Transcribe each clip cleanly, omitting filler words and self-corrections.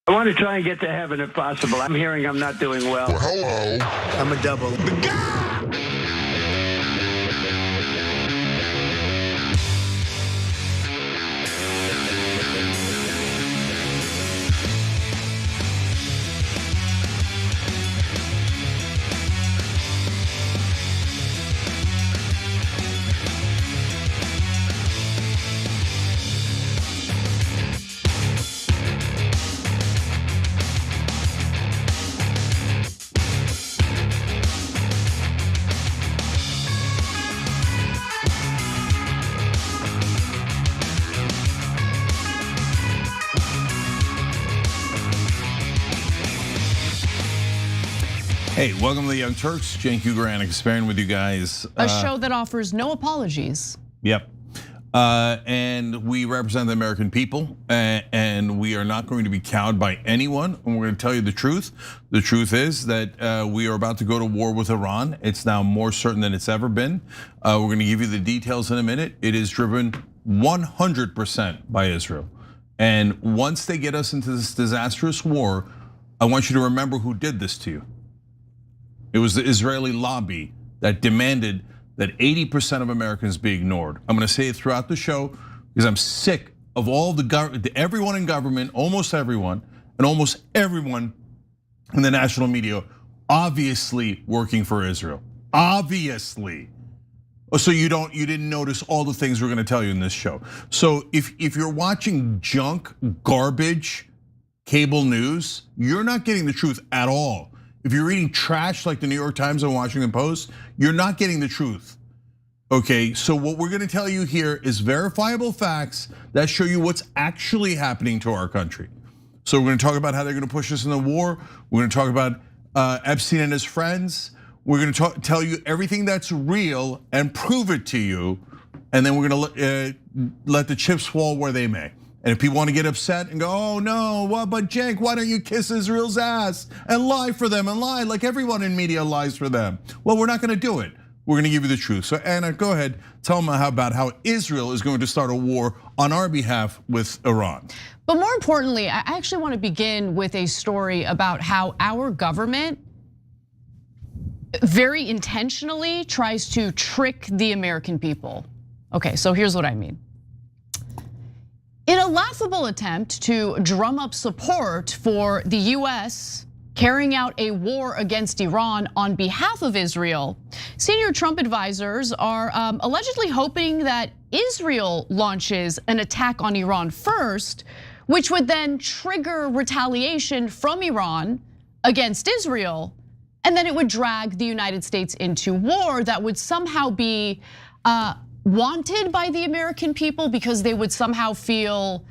I want to try and get to heaven if possible. I'm hearing I'm not doing well. Hello. I'm a double. Hey, welcome to the Young Turks. Cenk Uygur sparing with you guys. A show that offers no apologies. Yep. And we represent the American people, and we are not going to be cowed by anyone. And we're going to tell you the truth. The truth is that we are about to go to war with Iran. It's now more certain than it's ever been. We're going to give you the details in a minute. It is driven 100% by Israel. And once they get us into this disastrous war, I want you to remember who did this to you. It was the Israeli lobby that demanded that 80% of Americans be ignored. I'm gonna say it throughout the show because I'm sick of all everyone in government, almost everyone, and almost everyone in the national media obviously working for Israel. Obviously. So you didn't notice all the things we're gonna tell you in this show. So if you're watching junk, garbage, cable news, you're not getting the truth at all. If you're reading trash like the New York Times and Washington Post, you're not getting the truth. Okay, so what we're gonna tell you here is verifiable facts that show you what's actually happening to our country. So we're gonna talk about how they're gonna push us in the war. We're gonna talk about Epstein and his friends. We're gonna tell you everything that's real and prove it to you. And then we're gonna let the chips fall where they may. And if people want to get upset and go, oh no, what, but Cenk, why don't you kiss Israel's ass and lie for them and lie like everyone in media lies for them? Well, we're not gonna do it. We're gonna give you the truth. So Anna, go ahead, tell them about how Israel is going to start a war on our behalf with Iran. But more importantly, I actually want to begin with a story about how our government very intentionally tries to trick the American people. Okay, so here's what I mean. In a laughable attempt to drum up support for the US carrying out a war against Iran on behalf of Israel, senior Trump advisors are allegedly hoping that Israel launches an attack on Iran first, which would then trigger retaliation from Iran against Israel, and then it would drag the United States into war that would somehow be wanted by the American people because they would somehow feel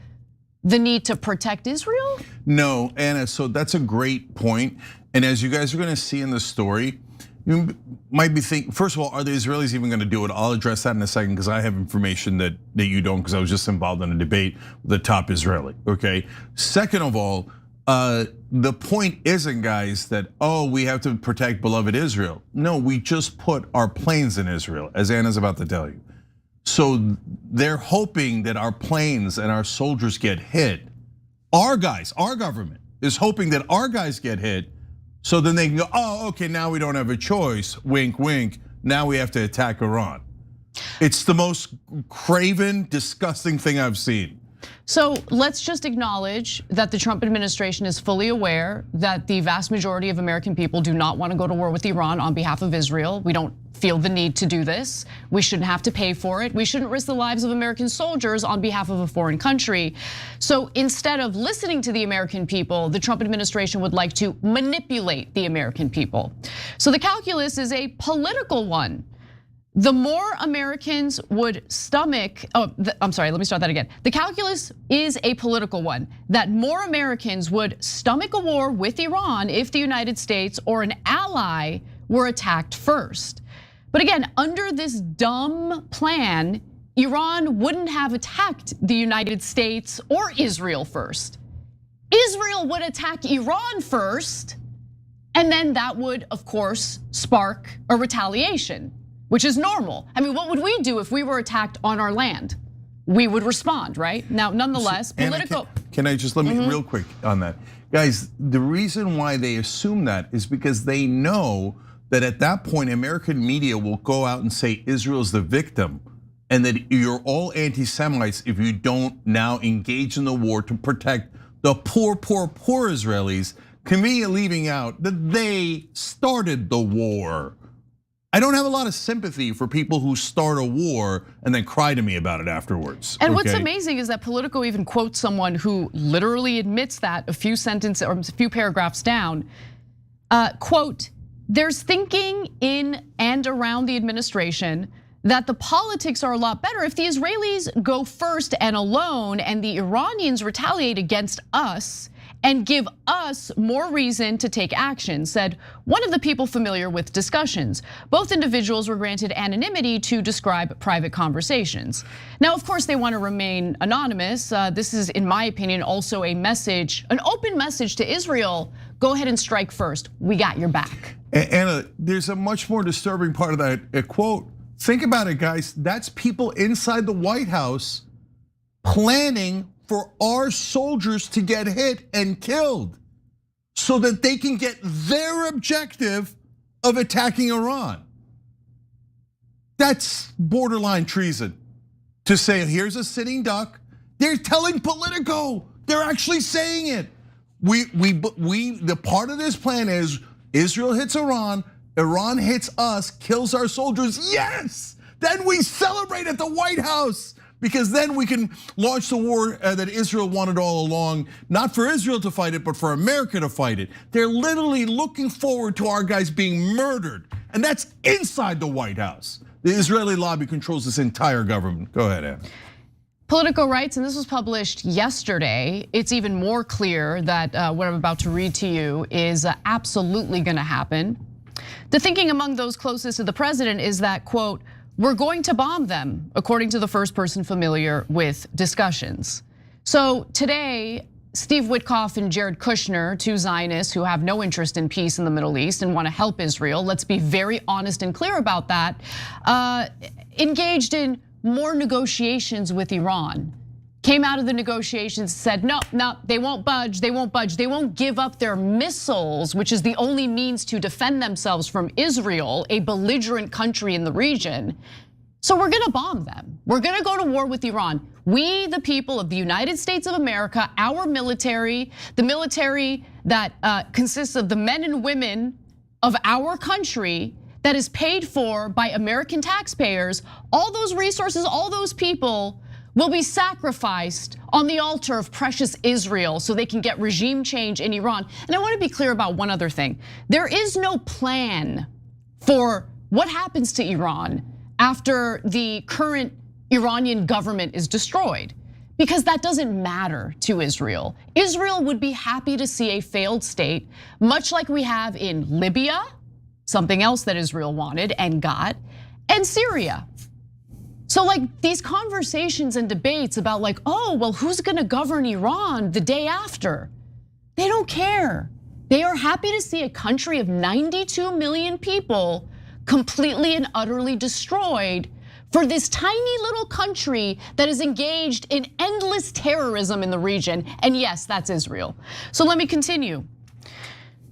the need to protect Israel? No, Anna, so that's a great point. And as you guys are gonna see in the story, you might be thinking, first of all, are the Israelis even gonna do it? I'll address that in a second because I have information that you don't, because I was just involved in a debate with the top Israeli, okay? Second of all, the point isn't, guys, that, oh, we have to protect beloved Israel. No, we just put our planes in Israel, as Anna's about to tell you. So they're hoping that our planes and our soldiers get hit. Our guys, our government is hoping that our guys get hit, so then they can go, oh, okay, now we don't have a choice, wink, wink, now we have to attack Iran. It's the most craven, disgusting thing I've seen. So let's just acknowledge that the Trump administration is fully aware that the vast majority of American people do not want to go to war with Iran on behalf of Israel. We don't feel the need to do this. We shouldn't have to pay for it. We shouldn't risk the lives of American soldiers on behalf of a foreign country. So instead of listening to the American people, the Trump administration would like to manipulate the American people. So the calculus is a political one. The more Americans would stomach, I'm sorry, let me start that again. The calculus is a political one, that more Americans would stomach a war with Iran if the United States or an ally were attacked first. But again, under this dumb plan, Iran wouldn't have attacked the United States or Israel first. Israel would attack Iran first, and then that would, of course, spark a retaliation, which is normal. I mean, what would we do if we were attacked on our land? We would respond, right? Now, nonetheless, political. Can I just let me real quick on that? Guys, the reason why they assume that is because they know that at that point, American media will go out and say Israel's the victim, and that you're all anti-Semites if you don't now engage in the war to protect the poor Israelis, conveniently leaving out that they started the war. I don't have a lot of sympathy for people who start a war and then cry to me about it afterwards. And what's amazing is that Politico even quotes someone who literally admits that a few sentences or a few paragraphs down. Quote, there's thinking in and around the administration that the politics are a lot better if the Israelis go first and alone and the Iranians retaliate against us and give us more reason to take action, said one of the people familiar with discussions. Both individuals were granted anonymity to describe private conversations. Now, of course, they want to remain anonymous. This is, in my opinion, also a message, an open message to Israel. Go ahead and strike first. We got your back. Anna, there's a much more disturbing part of that quote. Think about it, guys. That's people inside the White House planning for our soldiers to get hit and killed so that they can get their objective of attacking Iran. That's borderline treason. To say, here's a sitting duck. They're telling Politico. They're actually saying it. The part of this plan is Israel hits Iran, Iran hits us, kills our soldiers. Yes, then we celebrate at the White House. Because then we can launch the war that Israel wanted all along, not for Israel to fight it, but for America to fight it. They're literally looking forward to our guys being murdered, and that's inside the White House. The Israeli lobby controls this entire government. Go ahead, Ann. Politico writes, and this was published yesterday, it's even more clear that what I'm about to read to you is absolutely gonna happen. The thinking among those closest to the president is that, quote, we're going to bomb them, according to the first person familiar with discussions. So today, Steve Witkoff and Jared Kushner, two Zionists who have no interest in peace in the Middle East and want to help Israel, let's be very honest and clear about that, engaged in more negotiations with Iran. Came out of the negotiations, said, no, they won't budge, they won't budge. They won't give up their missiles, which is the only means to defend themselves from Israel, a belligerent country in the region. So we're gonna bomb them. We're gonna go to war with Iran. We, the people of the United States of America, our military, the military that consists of the men and women of our country, that is paid for by American taxpayers, all those resources, all those people will be sacrificed on the altar of precious Israel so they can get regime change in Iran. And I want to be clear about one other thing. There is no plan for what happens to Iran after the current Iranian government is destroyed, because that doesn't matter to Israel. Israel would be happy to see a failed state, much like we have in Libya, something else that Israel wanted and got, and Syria. So like these conversations and debates about like, oh, well, who's gonna govern Iran the day after? They don't care. They are happy to see a country of 92 million people completely and utterly destroyed for this tiny little country that is engaged in endless terrorism in the region. And yes, that's Israel. So let me continue.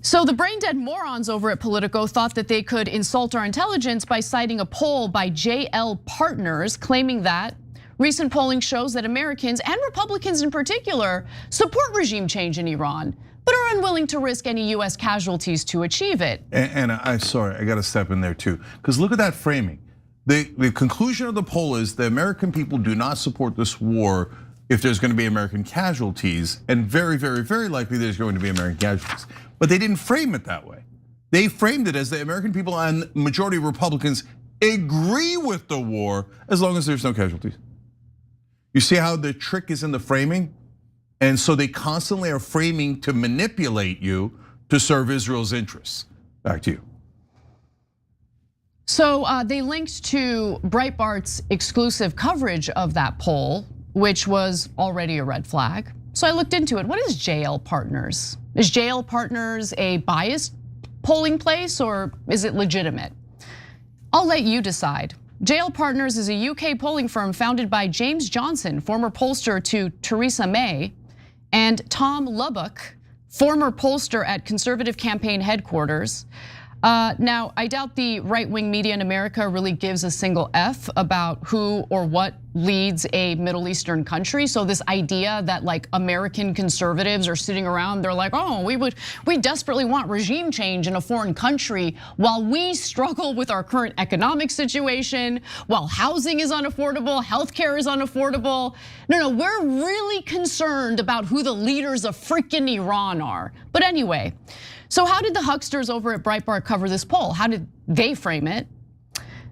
So the brain dead morons over at Politico thought that they could insult our intelligence by citing a poll by JL Partners claiming that recent polling shows that Americans and Republicans in particular support regime change in Iran, but are unwilling to risk any US casualties to achieve it. And I'm sorry, I gotta step in there too, because look at that framing. The conclusion of the poll is the American people do not support this war if there's gonna be American casualties, and very, very, very likely there's going to be American casualties. But they didn't frame it that way. They framed it as the American people and majority of Republicans agree with the war as long as there's no casualties. You see how the trick is in the framing? And so they constantly are framing to manipulate you to serve Israel's interests. Back to you. So they linked to Breitbart's exclusive coverage of that poll, which was already a red flag. So I looked into it. What is JL Partners? Is JL Partners a biased polling place or is it legitimate? I'll let you decide. JL Partners is a UK polling firm founded by James Johnson, former pollster to Theresa May, and Tom Lubbock, former pollster at conservative campaign headquarters. Now, I doubt the right-wing media in America really gives a single F about who or what leads a Middle Eastern country. So this idea that like American conservatives are sitting around, they're like, oh, we desperately want regime change in a foreign country while we struggle with our current economic situation, while housing is unaffordable, healthcare is unaffordable. No, we're really concerned about who the leaders of freaking Iran are. But anyway, so how did the hucksters over at Breitbart cover this poll? How did they frame it?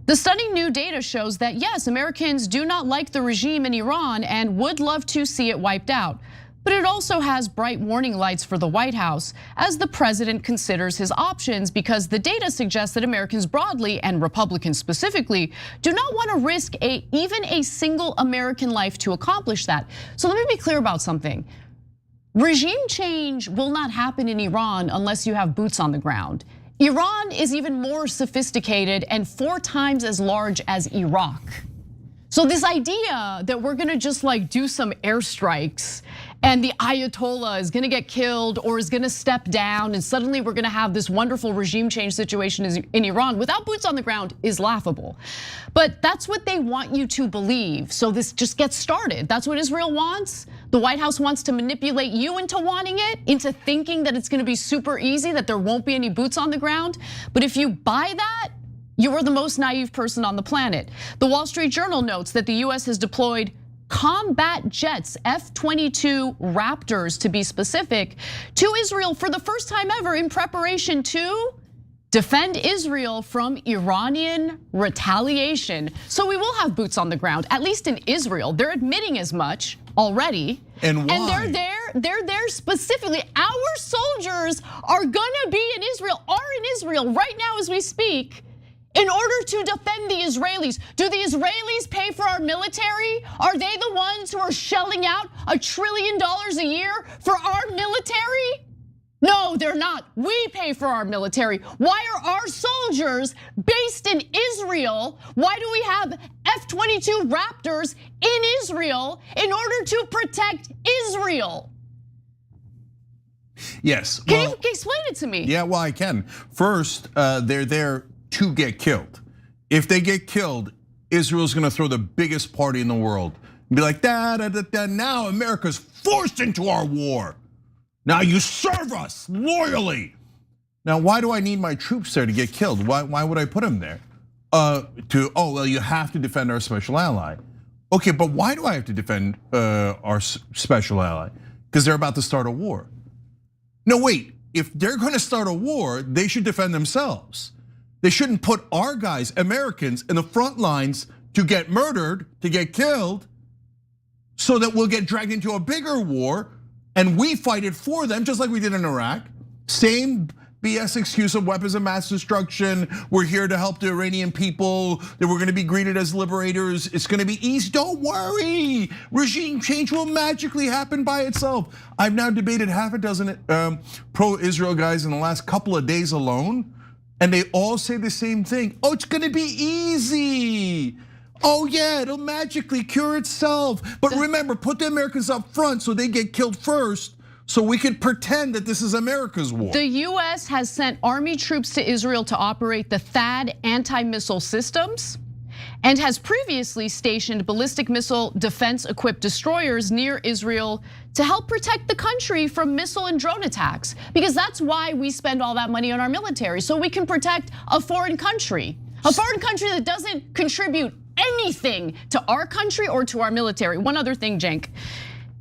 The stunning new data shows that yes, Americans do not like the regime in Iran and would love to see it wiped out. But it also has bright warning lights for the White House as the president considers his options, because the data suggests that Americans broadly and Republicans specifically do not want to risk even a single American life to accomplish that. So let me be clear about something. Regime change will not happen in Iran unless you have boots on the ground. Iran is even more sophisticated and 4 times as large as Iraq. So this idea that we're gonna just like do some airstrikes and the Ayatollah is gonna get killed or is gonna step down and suddenly we're gonna have this wonderful regime change situation in Iran without boots on the ground is laughable. But that's what they want you to believe. So this just gets started. That's what Israel wants. The White House wants to manipulate you into wanting it, into thinking that it's gonna be super easy, that there won't be any boots on the ground. But if you buy that, you are the most naive person on the planet. The Wall Street Journal notes that the US has deployed combat jets, F-22 Raptors to be specific, to Israel for the first time ever in preparation to defend Israel from Iranian retaliation. So we will have boots on the ground, at least in Israel. They're admitting as much already. And why? And they're there specifically. Our soldiers are gonna be in Israel, right now as we speak, in order to defend the Israelis. Do the Israelis pay for our military? Are they the ones who are shelling out $1 trillion a year for our military? No, they're not. We pay for our military. Why are our soldiers based in Israel? Why do we have F-22 Raptors in Israel in order to protect Israel? Yes. Can you explain it to me? Yeah, well, I can. First, they're there to get killed. If they get killed, Israel's gonna throw the biggest party in the world. Be like, now America's forced into our war. Now you serve us loyally. Now, why do I need my troops there to get killed? Why would I put them there? Well, you have to defend our special ally. Okay, but why do I have to defend our special ally? Because they're about to start a war. No, wait, if they're gonna start a war, they should defend themselves. They shouldn't put our guys, Americans, in the front lines to get murdered, to get killed, so that we'll get dragged into a bigger war and we fight it for them, just like we did in Iraq. Same BS excuse of weapons of mass destruction. We're here to help the Iranian people, that we're gonna be greeted as liberators. It's gonna be easy, don't worry. Regime change will magically happen by itself. I've now debated half a dozen pro-Israel guys in the last couple of days alone, and they all say the same thing. Oh, it's gonna be easy. Oh yeah, it'll magically cure itself. But remember, put the Americans up front so they get killed first, so we can pretend that this is America's war. The US has sent army troops to Israel to operate the THAAD anti-missile systems and has previously stationed ballistic missile defense-equipped destroyers near Israel to help protect the country from missile and drone attacks. Because that's why we spend all that money on our military, so we can protect a foreign country that doesn't contribute anything to our country or to our military. One other thing, Cenk.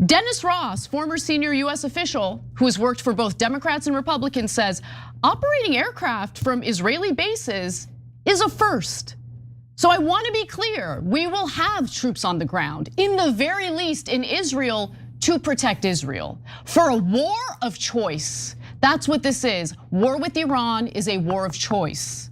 Dennis Ross, former senior US official who has worked for both Democrats and Republicans, says operating aircraft from Israeli bases is a first. So I want to be clear, we will have troops on the ground, in the very least in Israel, to protect Israel. For a war of choice, that's what this is. War with Iran is a war of choice.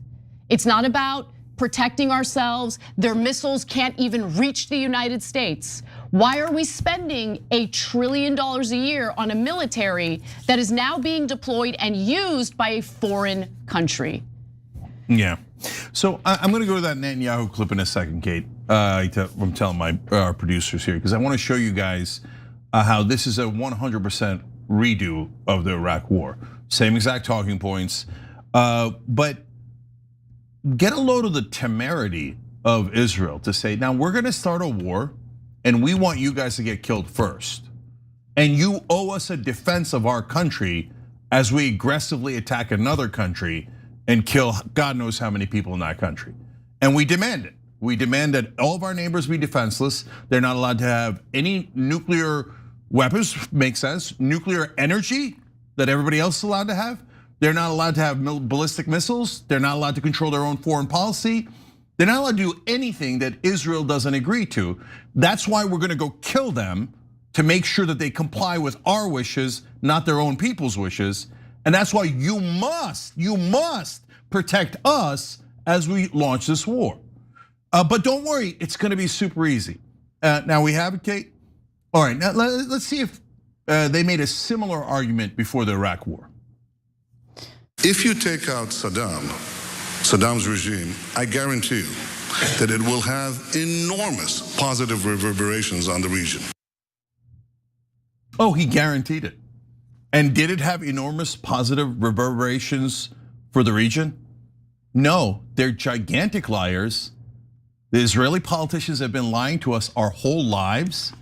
It's not about protecting ourselves. Their missiles can't even reach the United States. Why are we spending $1 trillion a year on a military that is now being deployed and used by a foreign country? Yeah, so I'm gonna go to that Netanyahu clip in a second, Kate. I'm telling our producers here, because I wanna show you guys how this is a 100% redo of the Iraq war. Same exact talking points, but get a load of the temerity of Israel to say, now we're gonna start a war and we want you guys to get killed first. And you owe us a defense of our country as we aggressively attack another country and kill God knows how many people in that country. And we demand it. We demand that all of our neighbors be defenseless. They're not allowed to have any nuclear weapons, makes sense. Nuclear energy that everybody else is allowed to have. They're not allowed to have ballistic missiles. They're not allowed to control their own foreign policy. They're not allowed to do anything that Israel doesn't agree to. That's why we're gonna go kill them to make sure that they comply with our wishes, not their own people's wishes. And that's why you must protect us as we launch this war. But don't worry, it's gonna be super easy. Now we have it, Kate? All right, now let's see if they made a similar argument before the Iraq war. If you take out Saddam's regime, I guarantee you that it will have enormous positive reverberations on the region. Oh, he guaranteed it. And did it have enormous positive reverberations for the region? No, they're gigantic liars. The Israeli politicians have been lying to us our whole lives.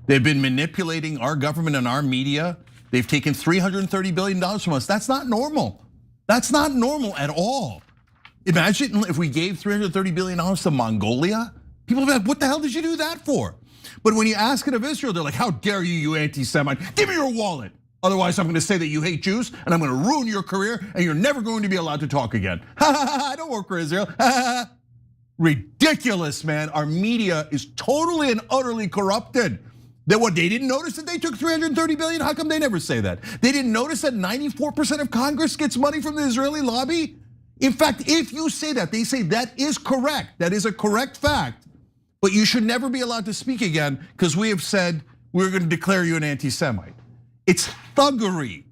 They've been manipulating our government and our media. They've taken $330 billion from us. That's not normal. That's not normal at all. Imagine if we gave $330 billion to Mongolia. People would be like, what the hell did you do that for? But when you ask it of Israel, they're like, how dare you, you anti-Semite? Give me your wallet. Otherwise, I'm gonna say that you hate Jews and I'm gonna ruin your career and you're never going to be allowed to talk again. I don't work for Israel. Ridiculous, man. Our media is totally and utterly corrupted. They didn't notice that they took $330 billion? How come they never say that? They didn't notice that 94% of Congress gets money from the Israeli lobby? In fact, if you say that, they say that is correct. That is a correct fact. But you should never be allowed to speak again because we have said we're gonna declare you an anti-Semite. It's thuggery.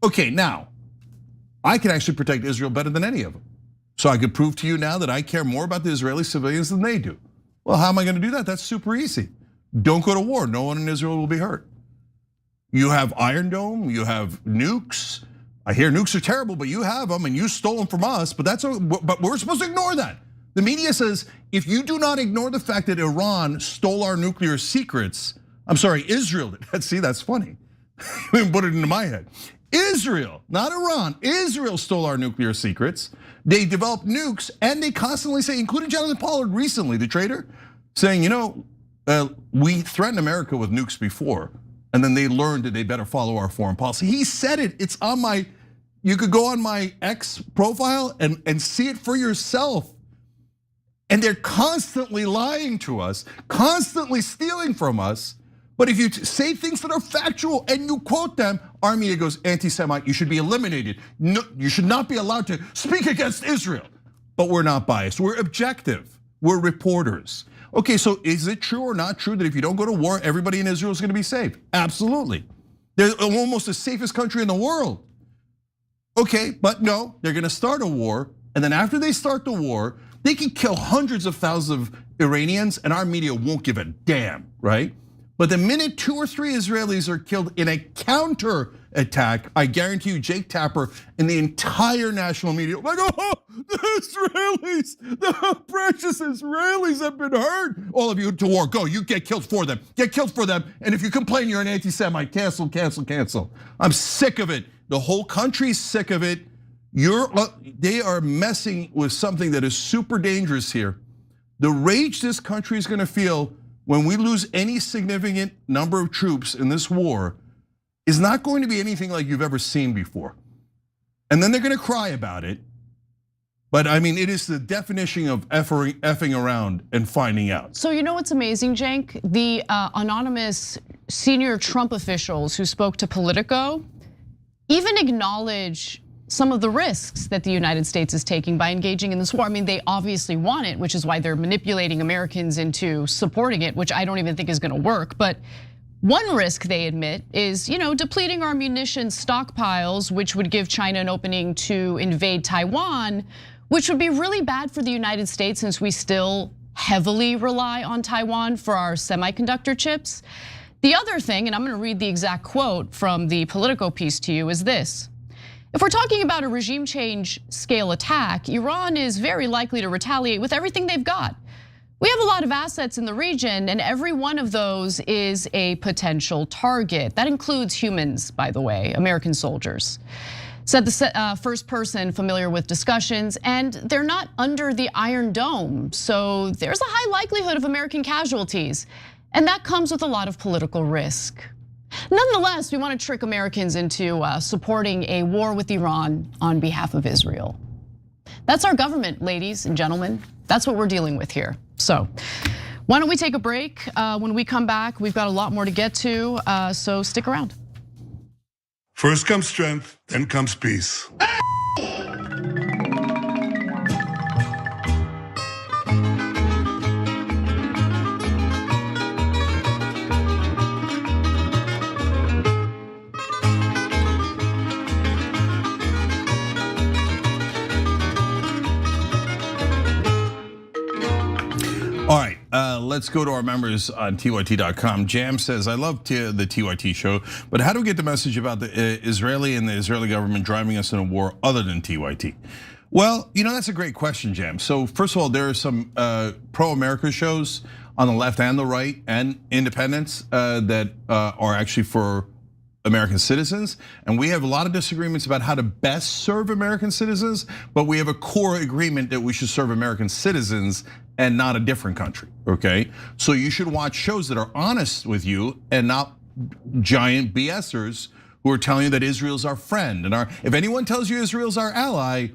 Okay, now, I can actually protect Israel better than any of them. So I could prove to you now that I care more about the Israeli civilians than they do. Well, how am I gonna do that? That's super easy. Don't go to war, no one in Israel will be hurt. You have Iron Dome, you have nukes. I hear nukes are terrible, but you have them and you stole them from us, but we're supposed to ignore that. The media says, if you do not ignore the fact that Iran stole our nuclear secrets, I'm sorry, Israel did. See, that's funny. You put it into my head. Israel, not Iran, Israel stole our nuclear secrets. They developed nukes and they constantly say, including Jonathan Pollard recently, the traitor, saying, we threatened America with nukes before, and then they learned that they better follow our foreign policy. He said it, it's on you could go on my X profile and see it for yourself. And they're constantly lying to us, constantly stealing from us. But if you say things that are factual and you quote them, our media goes anti-Semite, you should be eliminated. No, you should not be allowed to speak against Israel. But we're not biased, we're objective, we're reporters. Okay, so is it true or not true that if you don't go to war, everybody in Israel is gonna be safe? Absolutely. They're almost the safest country in the world. Okay, but no, they're gonna start a war, and then after they start the war, they can kill hundreds of thousands of Iranians and our media won't give a damn, right? But the minute 2 or 3 Israelis are killed in a counter attack, I guarantee you Jake Tapper and the entire national media, like, oh, the Israelis, the precious Israelis have been hurt. All of you to war, go, you get killed for them. Get killed for them, and if you complain you're an anti-Semite, cancel, cancel, cancel. I'm sick of it. The whole country's sick of it. They are messing with something that is super dangerous here. The rage this country is gonna feel when we lose any significant number of troops in this war is not going to be anything like you've ever seen before. And then they're gonna cry about it. But I mean, it is the definition of effing around and finding out. So you know what's amazing, Cenk? The anonymous senior Trump officials who spoke to Politico even acknowledge some of the risks that the United States is taking by engaging in this war. I mean, they obviously want it, which is why they're manipulating Americans into supporting it, which I don't even think is gonna work. But one risk they admit is, depleting our munitions stockpiles, which would give China an opening to invade Taiwan, which would be really bad for the United States since we still heavily rely on Taiwan for our semiconductor chips. The other thing, and I'm gonna read the exact quote from the Politico piece to you, is this. If we're talking about a regime change scale attack, Iran is very likely to retaliate with everything they've got. We have a lot of assets in the region, and every one of those is a potential target. That includes humans, by the way, American soldiers. Said the first person familiar with discussions, and they're not under the Iron Dome, so there's a high likelihood of American casualties. And that comes with a lot of political risk. Nonetheless, we want to trick Americans into supporting a war with Iran on behalf of Israel. That's our government, ladies and gentlemen. That's what we're dealing with here. So why don't we take a break? When we come back, we've got a lot more to get to, so stick around. First comes strength, then comes peace. All right, let's go to our members on TYT.com. Jam says, I love the TYT show, but how do we get the message about the Israeli and the Israeli government driving us in a war other than TYT? Well, that's a great question, Jam. So first of all, there are some pro-America shows on the left and the right and independents that are actually for American citizens. And we have a lot of disagreements about how to best serve American citizens, but we have a core agreement that we should serve American citizens and not a different country, okay? So you should watch shows that are honest with you and not giant BSers who are telling you that Israel's our friend. And if anyone tells you Israel's our ally,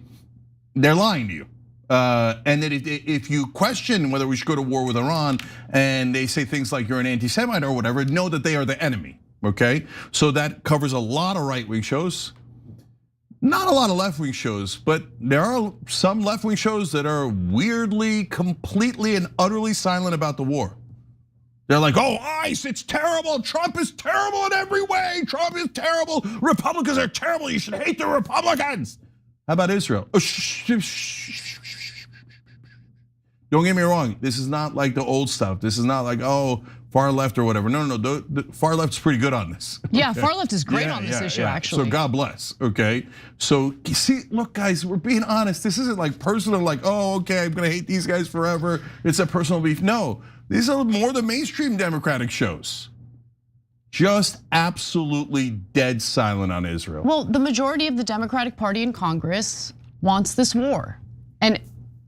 they're lying to you. And that if you question whether we should go to war with Iran and they say things like you're an anti-Semite or whatever, know that they are the enemy, okay? So that covers a lot of right-wing shows. Not a lot of left-wing shows, but there are some left-wing shows that are weirdly, completely and utterly silent about the war. They're like, oh, ICE, it's terrible. Trump is terrible in every way. Trump is terrible. Republicans are terrible. You should hate the Republicans. How about Israel? Don't get me wrong. This is not like the old stuff. This is not like, oh, far left or whatever. No, the far left's pretty good on this. Yeah, far left is great on this issue, actually. So God bless, okay? So you see, look guys, we're being honest. This isn't like personal, like, oh, okay, I'm gonna hate these guys forever. It's a personal beef. No, these are more the mainstream Democratic shows. Just absolutely dead silent on Israel. Well, the majority of the Democratic Party in Congress wants this war. And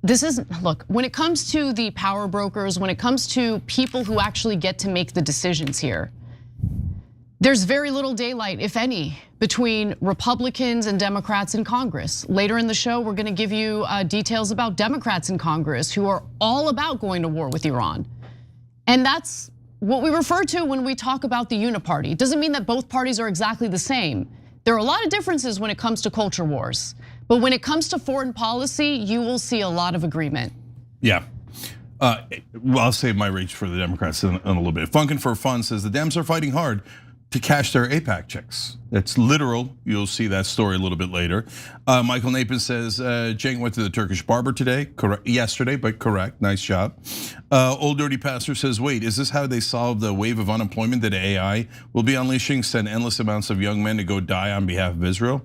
this isn't, look, when it comes to the power brokers, when it comes to people who actually get to make the decisions here, there's very little daylight, if any, between Republicans and Democrats in Congress. Later in the show, we're gonna give you details about Democrats in Congress who are all about going to war with Iran. And that's what we refer to when we talk about the uniparty. It doesn't mean that both parties are exactly the same. There are a lot of differences when it comes to culture wars. But when it comes to foreign policy, you will see a lot of agreement. Yeah, well, I'll save my rage for the Democrats in a little bit. Funkin' for Fun says the Dems are fighting hard to cash their AIPAC checks. That's literal. You'll see that story a little bit later. Michael Napin says Cenk went to the Turkish barber today, correct? Yesterday, but correct. Nice job. Old Dirty Pastor says, wait, is this how they solve the wave of unemployment that AI will be unleashing? Send endless amounts of young men to go die on behalf of Israel?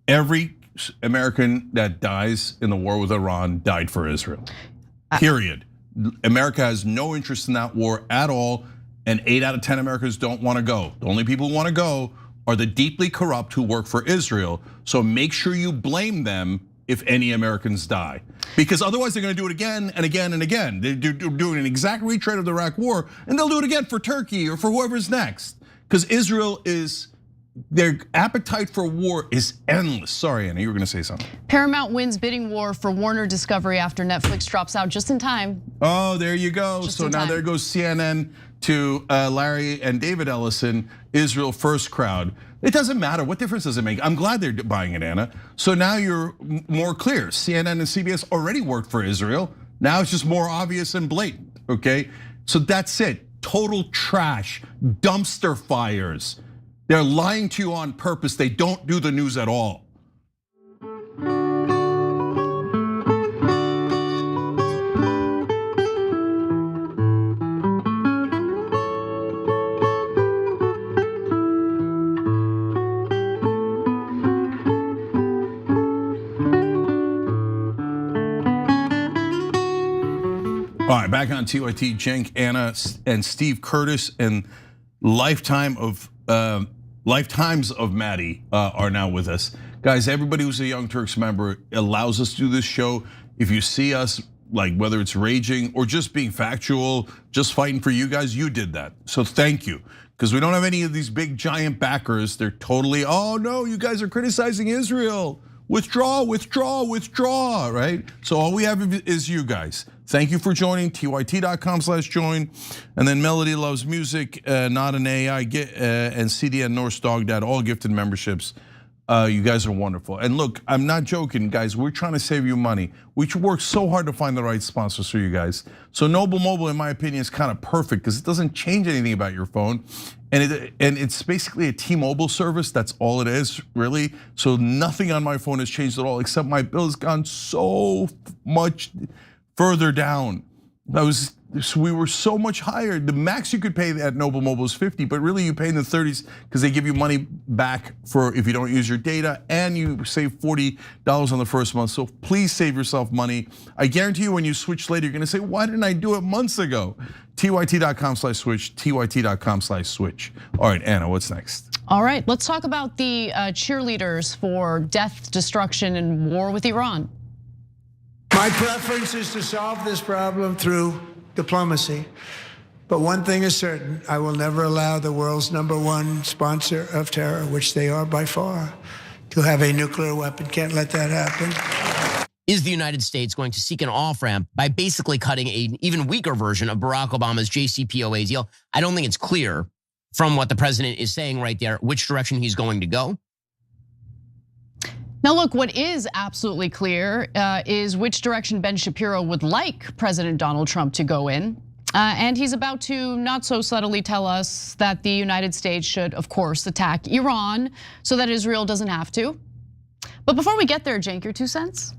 Every American that dies in the war with Iran died for Israel, period. America has no interest in that war at all, and 8 out of 10 Americans don't wanna go. The only people who wanna go are the deeply corrupt who work for Israel. So make sure you blame them if any Americans die. Because otherwise they're gonna do it again and again and again. They're doing an exact retread of the Iraq war, and they'll do it again for Turkey or for whoever's next. Because Israel is, their appetite for war is endless. Sorry, Anna, you were gonna say something. Paramount wins bidding war for Warner Discovery after Netflix drops out just in time. Oh, there you go. So now there goes CNN to Larry and David Ellison, Israel First crowd. It doesn't matter, what difference does it make? I'm glad they're buying it, Anna. So now you're more clear. CNN and CBS already worked for Israel. Now it's just more obvious and blatant, okay? So that's it, total trash, dumpster fires. They're lying to you on purpose. They don't do the news at all. back on TYT. Cenk, Anna, and Steve Curtis, and lifetimes of Maddie are now with us. Guys, everybody who's a Young Turks member allows us to do this show. If you see us, like whether it's raging or just being factual, just fighting for you guys, you did that. So thank you. Because we don't have any of these big giant backers. They're totally, oh no, you guys are criticizing Israel. Withdraw, withdraw, withdraw, right? So all we have is you guys. Thank you for joining, tyt.com/join. And then Melody Loves Music, Not an AI, and CDN Norse Dog Dad, all gifted memberships. You guys are wonderful. And look, I'm not joking, guys. We're trying to save you money. We work so hard to find the right sponsors for you guys. So Noble Mobile, in my opinion, is kind of perfect because it doesn't change anything about your phone. And it's basically a T-Mobile service. That's all it is, really. So nothing on my phone has changed at all, except my bill has gone so much further down. We were so much higher. The max you could pay at Noble Mobile is 50, but really you pay in the 30s because they give you money back for if you don't use your data, and you save $40 on the first month. So please save yourself money. I guarantee you when you switch later, you're gonna say, why didn't I do it months ago? tyt.com/switch, tyt.com/switch. All right, Anna, what's next? All right, let's talk about the cheerleaders for death, destruction, and war with Iran. My preference is to solve this problem through diplomacy. But one thing is certain, I will never allow the world's #1 sponsor of terror, which they are by far, to have a nuclear weapon. Can't let that happen. Is the United States going to seek an off-ramp by basically cutting an even weaker version of Barack Obama's JCPOA deal? I don't think it's clear from what the president is saying right there which direction he's going to go. Now look, what is absolutely clear is which direction Ben Shapiro would like President Donald Trump to go in. And he's about to not so subtly tell us that the United States should, of course, attack Iran so that Israel doesn't have to. But before we get there, Cenk, your 2 cents?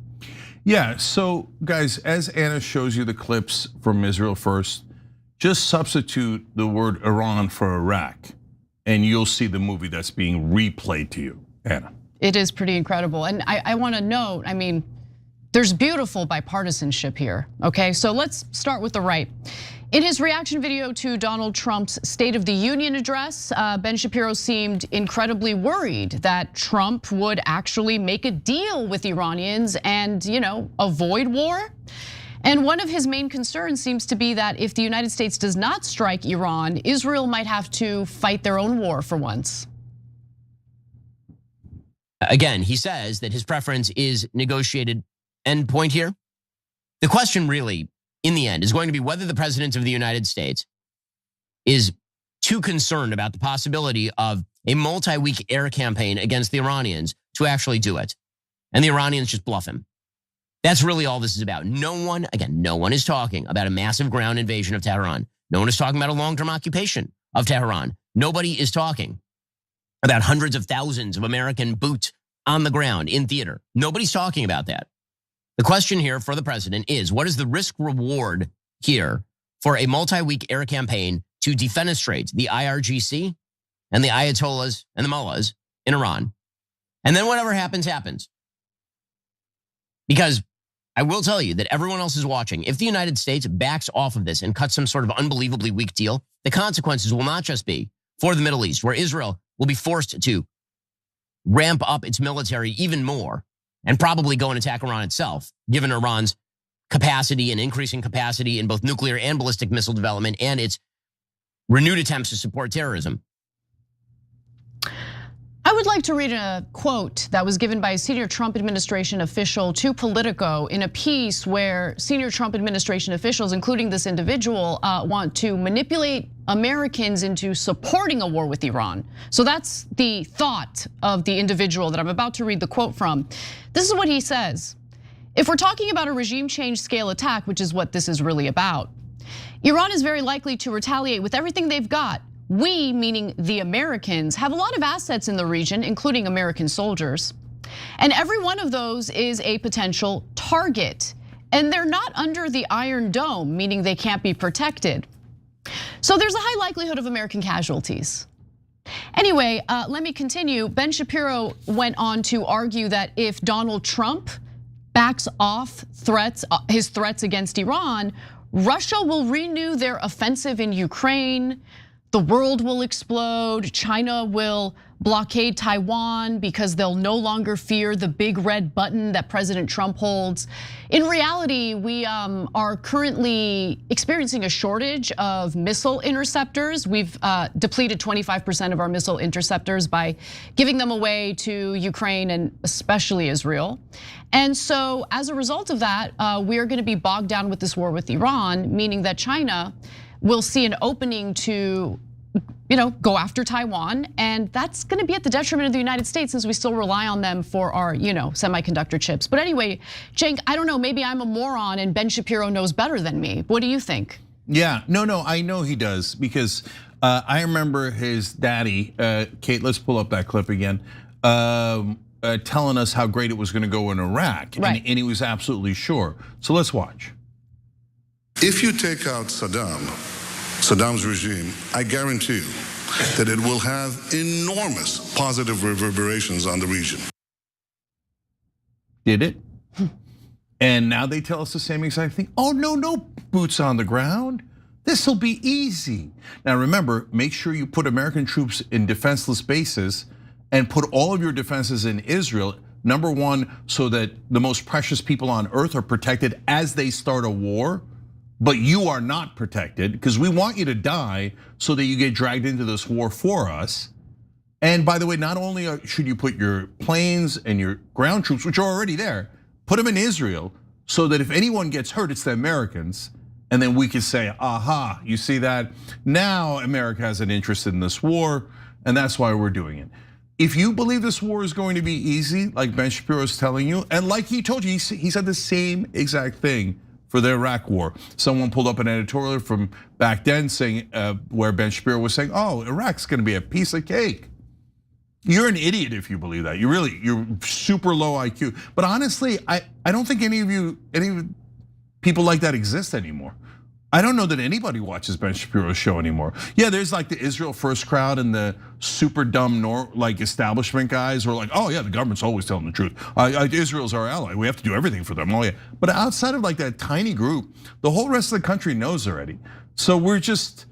Yeah, so guys, as Anna shows you the clips from Israel First, just substitute the word Iran for Iraq, and you'll see the movie that's being replayed to you, Anna. It is pretty incredible. And I wanna note, I mean, there's beautiful bipartisanship here, okay? So let's start with the right. In his reaction video to Donald Trump's State of the Union address, Ben Shapiro seemed incredibly worried that Trump would actually make a deal with Iranians and, avoid war. And one of his main concerns seems to be that if the United States does not strike Iran, Israel might have to fight their own war for once. Again, he says that his preference is negotiated endpoint here. The question really, in the end, is going to be whether the president of the United States is too concerned about the possibility of a multi-week air campaign against the Iranians to actually do it. And the Iranians just bluff him. That's really all this is about. No one is talking about a massive ground invasion of Tehran. No one is talking about a long-term occupation of Tehran. Nobody is talking about hundreds of thousands of American boots on the ground in theater. Nobody's talking about that. The question here for the president is, what is the risk reward here for a multi-week air campaign to defenestrate the IRGC and the Ayatollahs and the mullahs in Iran? And then whatever happens, happens. Because I will tell you that everyone else is watching. If the United States backs off of this and cuts some sort of unbelievably weak deal, the consequences will not just be for the Middle East, where Israel will be forced to ramp up its military even more and probably go and attack Iran itself, given Iran's capacity and increasing capacity in both nuclear and ballistic missile development and its renewed attempts to support terrorism. I would like to read a quote that was given by a senior Trump administration official to Politico in a piece where senior Trump administration officials, including this individual, want to manipulate Americans into supporting a war with Iran. So that's the thought of the individual that I'm about to read the quote from. This is what he says. If we're talking about a regime change scale attack, which is what this is really about, Iran is very likely to retaliate with everything they've got. We, meaning the Americans, have a lot of assets in the region, including American soldiers. And every one of those is a potential target. And they're not under the Iron Dome, meaning they can't be protected. So there's a high likelihood of American casualties. Anyway, let me continue. Ben Shapiro went on to argue that if Donald Trump backs off his threats against Iran, Russia will renew their offensive in Ukraine. The world will explode. China will blockade Taiwan because they'll no longer fear the big red button that President Trump holds. In reality, we are currently experiencing a shortage of missile interceptors. We've depleted 25% of our missile interceptors by giving them away to Ukraine and especially Israel. And so as a result of that, we are going to be bogged down with this war with Iran, meaning that China will see an opening to go after Taiwan, and that's going to be at the detriment of the United States since we still rely on them for our, semiconductor chips. But anyway, Cenk, I don't know, maybe I'm a moron and Ben Shapiro knows better than me. What do you think? Yeah, no, I know he does because I remember his daddy, Kate, let's pull up that clip again, telling us how great it was going to go in Iraq, right. and he was absolutely sure. So let's watch. If you take out Saddam's regime, I guarantee you that it will have enormous positive reverberations on the region. Did it? And now they tell us the same exact thing. Oh, no boots on the ground. This'll be easy. Now remember, make sure you put American troops in defenseless bases and put all of your defenses in Israel. Number one, so that the most precious people on earth are protected as they start a war. But you are not protected because we want you to die so that you get dragged into this war for us. And by the way, not only should you put your planes and your ground troops, which are already there, put them in Israel so that if anyone gets hurt, it's the Americans. And then we can say, aha, you see that? Now America has an interest in this war, and that's why we're doing it. If you believe this war is going to be easy, like Ben Shapiro is telling you, and like he told you, he said the same exact thing for the Iraq war. Someone pulled up an editorial from back then saying, where Ben Shapiro was saying, oh, Iraq's gonna be a piece of cake. You're an idiot if you believe that. You're super low IQ. But honestly, I don't think any people like that exist anymore. I don't know that anybody watches Ben Shapiro's show anymore. Yeah, there's like the Israel First crowd and the super dumb establishment guys who are like, oh yeah, the government's always telling the truth. Israel's our ally. We have to do everything for them. Oh yeah. But outside of like that tiny group, the whole rest of the country knows already. So we're just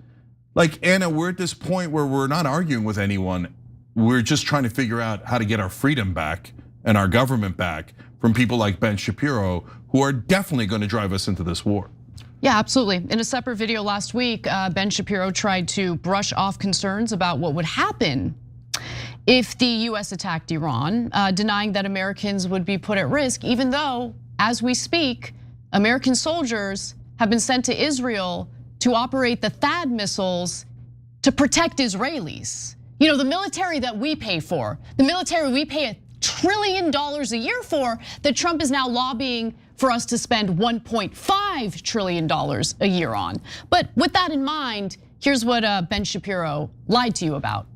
like, Anna, we're at this point where we're not arguing with anyone. We're just trying to figure out how to get our freedom back and our government back from people like Ben Shapiro, who are definitely going to drive us into this war. Yeah, absolutely. In a separate video last week, Ben Shapiro tried to brush off concerns about what would happen if the US attacked Iran, denying that Americans would be put at risk, even though, as we speak, American soldiers have been sent to Israel to operate the THAAD missiles to protect Israelis. The military that we pay for, the military we pay $1 trillion a year for, that Trump is now lobbying for us to spend $1.5 trillion a year on. But with that in mind, here's what Ben Shapiro lied to you about.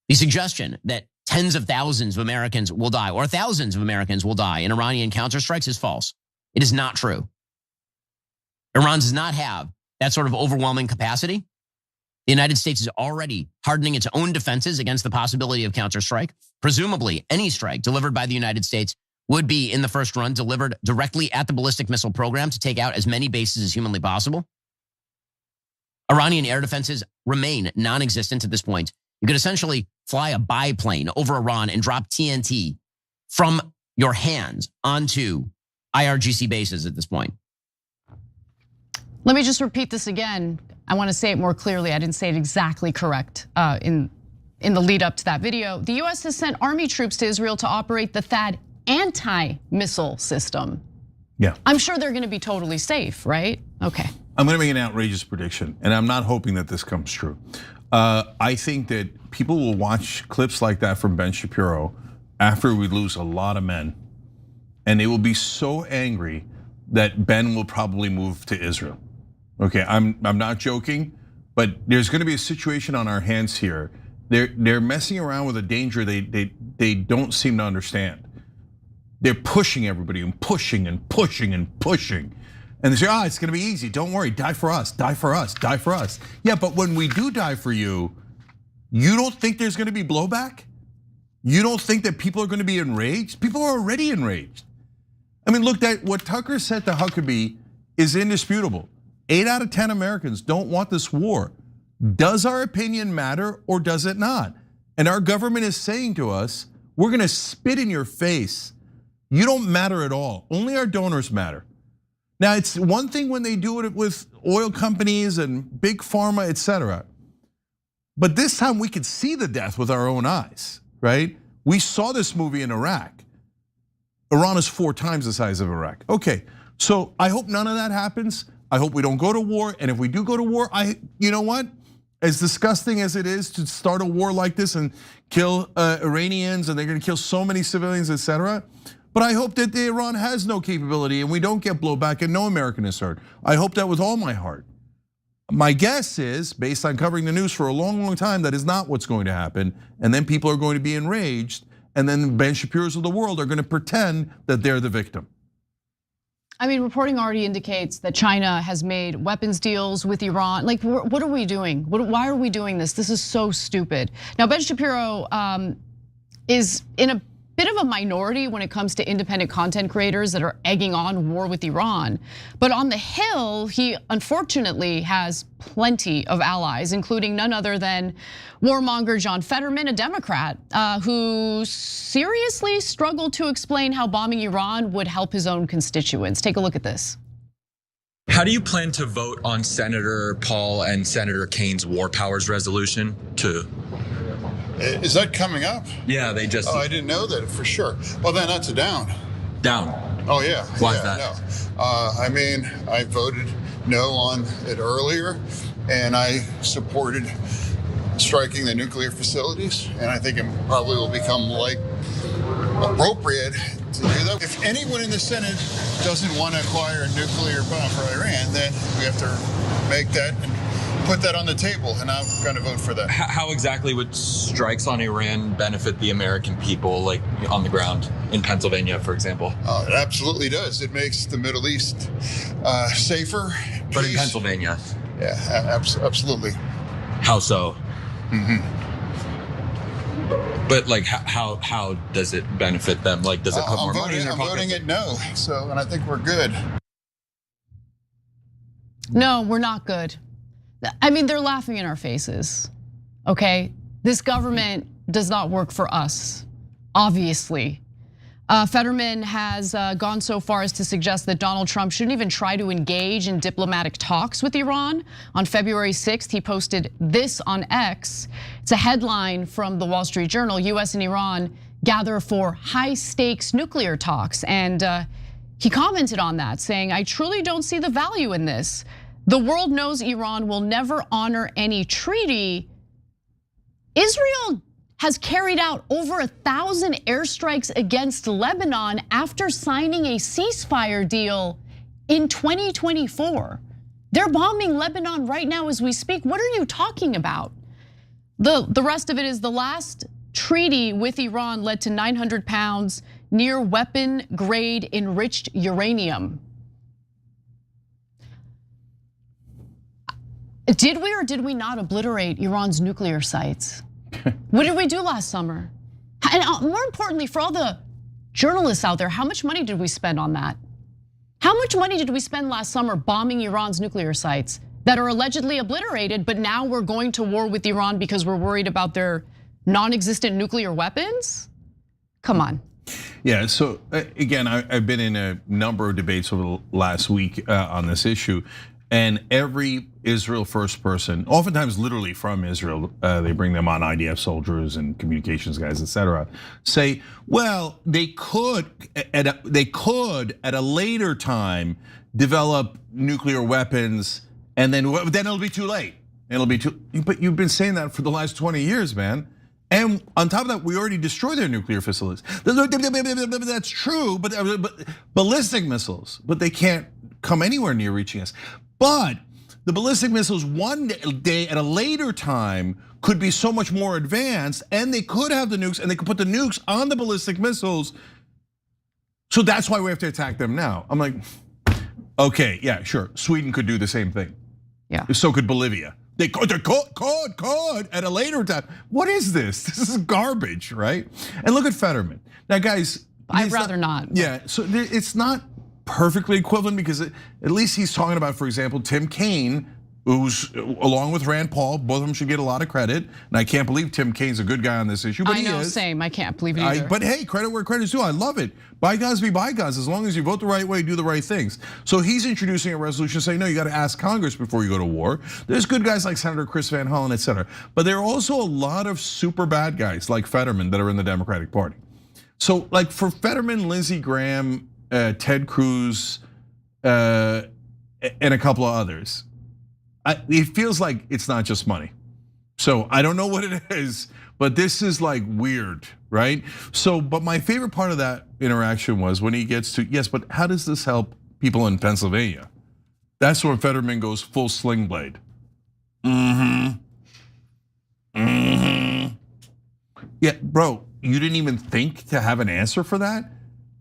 The suggestion that tens of thousands of Americans will die or thousands of Americans will die in Iranian counterstrikes is false. It is not true. Iran does not have that sort of overwhelming capacity. The United States is already hardening its own defenses against the possibility of counterstrike. Presumably, any strike delivered by the United States would be, in the first run, delivered directly at the ballistic missile program to take out as many bases as humanly possible. Iranian air defenses remain non-existent at this point. You could essentially fly a biplane over Iran and drop TNT from your hands onto IRGC bases at this point. Let me just repeat this again. I want to say it more clearly. I didn't say it exactly correct in the lead up to that video. The US has sent army troops to Israel to operate the THAAD anti-missile system. Yeah. I'm sure they're gonna be totally safe, right? Okay. I'm gonna make an outrageous prediction, and I'm not hoping that this comes true. I think that people will watch clips like that from Ben Shapiro after we lose a lot of men, and they will be so angry that Ben will probably move to Israel. Okay, I'm not joking, but there's gonna be a situation on our hands here. They're messing around with a danger they don't seem to understand. They're pushing everybody and pushing and pushing and pushing. And they say, it's gonna be easy, don't worry, die for us, die for us, die for us. Yeah, but when we do die for you, you don't think there's gonna be blowback? You don't think that people are gonna be enraged? People are already enraged. I mean, look, what Tucker said to Huckabee is indisputable. 8 out of 10 Americans don't want this war. Does our opinion matter or does it not? And our government is saying to us, we're gonna spit in your face. You don't matter at all. Only our donors matter. Now, it's one thing when they do it with oil companies and big pharma, etc. But this time we could see the death with our own eyes, right? We saw this movie in Iraq. Iran is 4 times the size of Iraq. Okay, so I hope none of that happens. I hope we don't go to war, and if we do go to war, you know what? As disgusting as it is to start a war like this and kill Iranians, and they're gonna kill so many civilians, etc. But I hope that Iran has no capability and we don't get blowback and no American is hurt. I hope that with all my heart. My guess is, based on covering the news for a long, long time, that is not what's going to happen. And then people are going to be enraged, and then Ben Shapiro's of the world are gonna pretend that they're the victim. I mean, reporting already indicates that China has made weapons deals with Iran. Like, what are we doing? Why are we doing this? This is so stupid. Now, Ben Shapiro is in a bit of a minority when it comes to independent content creators that are egging on war with Iran. But on the Hill, he unfortunately has plenty of allies, including none other than warmonger John Fetterman, a Democrat, who seriously struggled to explain how bombing Iran would help his own constituents. Take a look at this. How do you plan to vote on Senator Paul and Senator Kane's war powers resolution to? Is that coming up? Yeah, they just. Oh, I didn't know that for sure. Well, then that's a down. Down. Oh, yeah. Why yeah, is that? No. I mean, I voted no on it earlier, and I supported striking the nuclear facilities, and I think it probably will become like appropriate to do that. If anyone in the Senate doesn't want to acquire a nuclear bomb for Iran, then we have to make that and put that on the table, and I'm going to vote for that. How exactly would strikes on Iran benefit the American people, like on the ground in Pennsylvania, for example? It absolutely does. It makes the Middle East safer. But in Pennsylvania? Yeah, absolutely. How so? But like, how does it benefit them? Like, does it put more money in their pocket? I'm voting it no. So, and I think we're good. No, we're not good. I mean, they're laughing in our faces, okay? This government does not work for us, obviously. Fetterman has gone so far as to suggest that Donald Trump shouldn't even try to engage in diplomatic talks with Iran. On February 6th, he posted this on X. It's a headline from the Wall Street Journal: US and Iran gather for high stakes nuclear talks. And he commented on that, saying, "I truly don't see the value in this. The world knows Iran will never honor any treaty. Israel has carried out over 1,000 airstrikes against Lebanon after signing a ceasefire deal in 2024. They're bombing Lebanon right now as we speak. What are you talking about?" The rest of it is the last treaty with Iran led to 900 pounds near weapon grade enriched uranium. Did we or did we not obliterate Iran's nuclear sites? What did we do last summer? And more importantly, for all the journalists out there, how much money did we spend on that? How much money did we spend last summer bombing Iran's nuclear sites that are allegedly obliterated, but now we're going to war with Iran because we're worried about their non-existent nuclear weapons? Come on. Yeah, so again, I've been in a number of debates over the last week on this issue. And every Israel first person, oftentimes literally from Israel, they bring them on, IDF soldiers and communications guys, etc., say, well, they could at a later time develop nuclear weapons, and then it'll be too late. But you've been saying that for the last 20 years, man. And on top of that, we already destroyed their nuclear facilities. That's true, but ballistic missiles, but they can't come anywhere near reaching us. But the ballistic missiles one day at a later time could be so much more advanced, and they could have the nukes, and they could put the nukes on the ballistic missiles. So that's why we have to attack them now. I'm like, okay, yeah, sure. Sweden could do the same thing. Yeah. So could Bolivia. They could at a later time. What is this? This is garbage, right? And look at Fetterman. Now, guys, I'd rather not. Yeah, so it's not perfectly equivalent because at least he's talking about, for example, Tim Kaine, who's along with Rand Paul, both of them should get a lot of credit. And I can't believe Tim Kaine's a good guy on this issue, but he is. Same, I can't believe it either. But hey, credit where credit's due. I love it. Bygones be bygones, as long as you vote the right way, do the right things. So he's introducing a resolution saying, no, you got to ask Congress before you go to war. There's good guys like Senator Chris Van Hollen, et cetera. But there are also a lot of super bad guys like Fetterman that are in the Democratic Party. So like for Fetterman, Lindsey Graham, Ted Cruz, and a couple of others, it feels like it's not just money. So I don't know what it is, but this is like weird, right? So, but my favorite part of that interaction was when he gets to, yes, but how does this help people in Pennsylvania? That's when Fetterman goes full sling blade. Yeah, bro, you didn't even think to have an answer for that?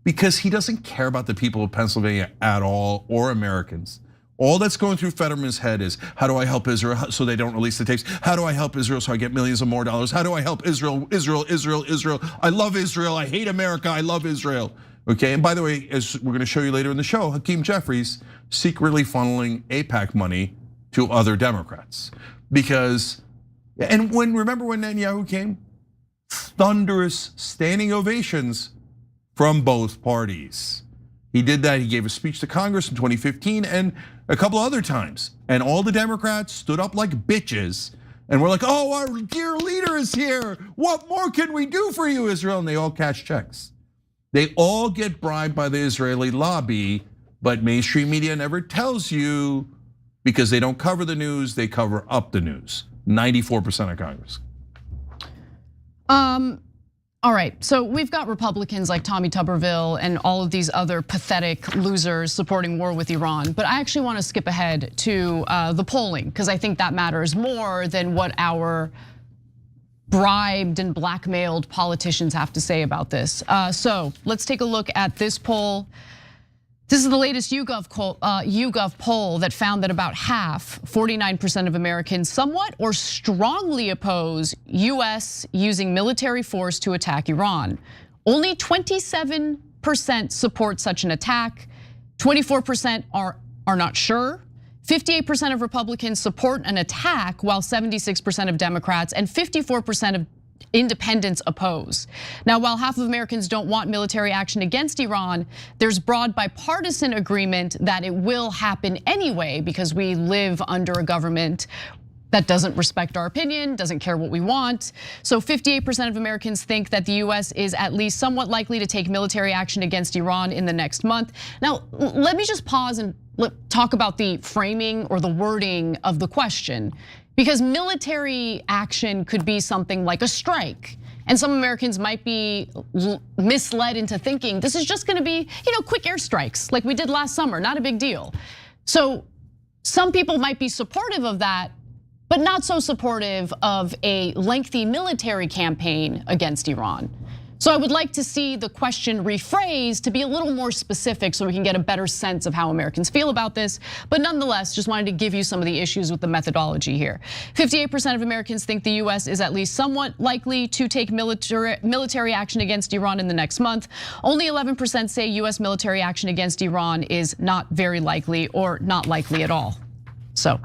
Because he doesn't care about the people of Pennsylvania at all, or Americans. All that's going through Fetterman's head is, how do I help Israel so they don't release the tapes? How do I help Israel so I get millions of more dollars? How do I help Israel, Israel, Israel, Israel? I love Israel, I hate America, I love Israel. Okay, and by the way, as we're gonna show you later in the show, Hakeem Jeffries secretly funneling AIPAC money to other Democrats. Because, and remember when Netanyahu came? Thunderous standing ovations from both parties. He did that, he gave a speech to Congress in 2015 and a couple other times. And all the Democrats stood up like bitches and were like, oh, our dear leader is here. What more can we do for you, Israel? And they all cash checks. They all get bribed by the Israeli lobby, but mainstream media never tells you because they don't cover the news, they cover up the news. 94% of Congress. All right, so we've got Republicans like Tommy Tuberville and all of these other pathetic losers supporting war with Iran. But I actually want to skip ahead to the polling because I think that matters more than what our bribed and blackmailed politicians have to say about this. So let's take a look at this poll. This is the latest YouGov poll that found that about half, 49% of Americans, somewhat or strongly oppose US using military force to attack Iran. Only 27% support such an attack. 24% are not sure. 58% of Republicans support an attack, while 76% of Democrats and 54% of independents oppose. Now, while half of Americans don't want military action against Iran, there's broad bipartisan agreement that it will happen anyway because we live under a government that doesn't respect our opinion, doesn't care what we want. So 58% of Americans think that the US is at least somewhat likely to take military action against Iran in the next month. Now, let me just pause and talk about the framing or the wording of the question. Because military action could be something like a strike. And some Americans might be misled into thinking this is just gonna be, quick airstrikes like we did last summer, not a big deal. So some people might be supportive of that, but not so supportive of a lengthy military campaign against Iran. So I would like to see the question rephrased to be a little more specific so we can get a better sense of how Americans feel about this. But nonetheless, just wanted to give you some of the issues with the methodology here. 58% of Americans think the US is at least somewhat likely to take military action against Iran in the next month. Only 11% say US military action against Iran is not very likely or not likely at all. So.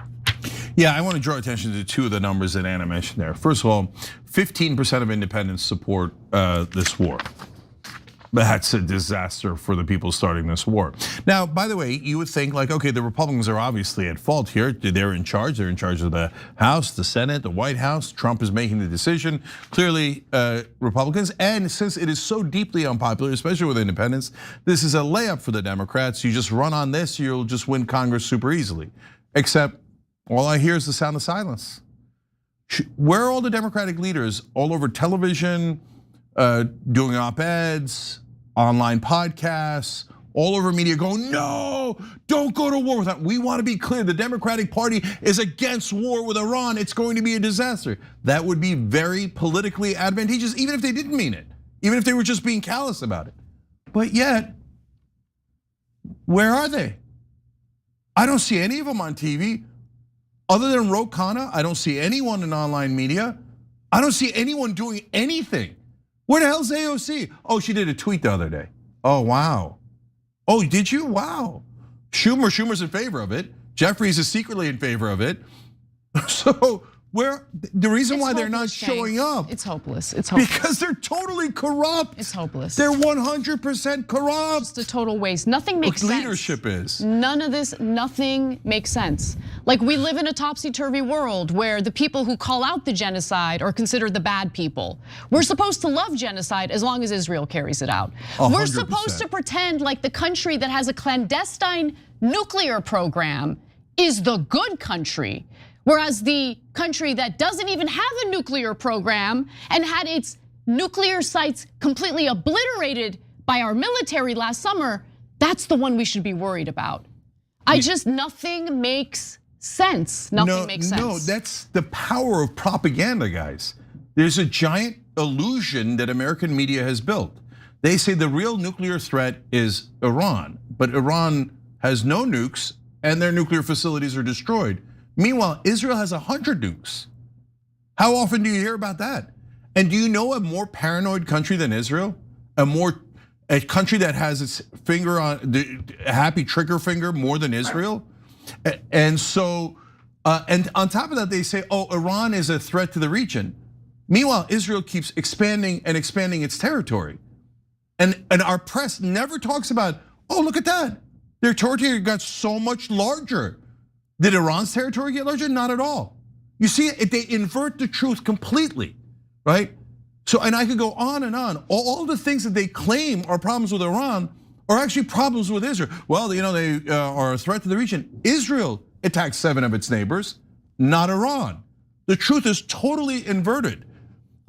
Yeah, I want to draw attention to two of the numbers that Anna mentioned there. First of all, 15% of independents support this war. That's a disaster for the people starting this war. Now, by the way, you would think like, okay, the Republicans are obviously at fault here. They're in charge. They're in charge of the House, the Senate, the White House. Trump is making the decision. Clearly, Republicans. And since it is so deeply unpopular, especially with independents, this is a layup for the Democrats. You just run on this, you'll just win Congress super easily. Except all I hear is the sound of silence. Where are all the Democratic leaders all over television, doing op-eds, online podcasts, all over media going, no, don't go to war with that. We want to be clear, the Democratic Party is against war with Iran. It's going to be a disaster. That would be very politically advantageous, even if they didn't mean it, even if they were just being callous about it. But yet, where are they? I don't see any of them on TV. Other than Ro Khanna, I don't see anyone in online media. I don't see anyone doing anything. Where the hell's AOC? Oh, she did a tweet the other day. Oh, wow. Oh, did you? Wow. Schumer's in favor of it. Jeffries is secretly in favor of it. So the reason why they're not showing up? It's hopeless. It's hopeless. Because they're totally corrupt. It's hopeless. They're 100% corrupt. Just a total waste. Nothing makes sense. Leadership is. None of this, nothing makes sense. Like we live in a topsy-turvy world where the people who call out the genocide are considered the bad people. We're supposed to love genocide as long as Israel carries it out. 100%. We're supposed to pretend like the country that has a clandestine nuclear program is the good country. Whereas the country that doesn't even have a nuclear program and had its nuclear sites completely obliterated by our military last summer, that's the one we should be worried about. Nothing makes sense. Nothing makes sense. No, that's the power of propaganda, guys. There's a giant illusion that American media has built. They say the real nuclear threat is Iran, but Iran has no nukes and their nuclear facilities are destroyed. Meanwhile, Israel has 100 nukes. How often do you hear about that? And do you know a more paranoid country than Israel? A country that has its finger on the happy trigger finger more than Israel? And so, and on top of that, they say, oh, Iran is a threat to the region. Meanwhile, Israel keeps expanding and expanding its territory. And our press never talks about, oh, look at that. Their territory got so much larger. Did Iran's territory get larger? Not at all. You see, they invert the truth completely, right? So, and I could go on and on. All the things that they claim are problems with Iran are actually problems with Israel. Well, they are a threat to the region. Israel attacked 7 of its neighbors, not Iran. The truth is totally inverted.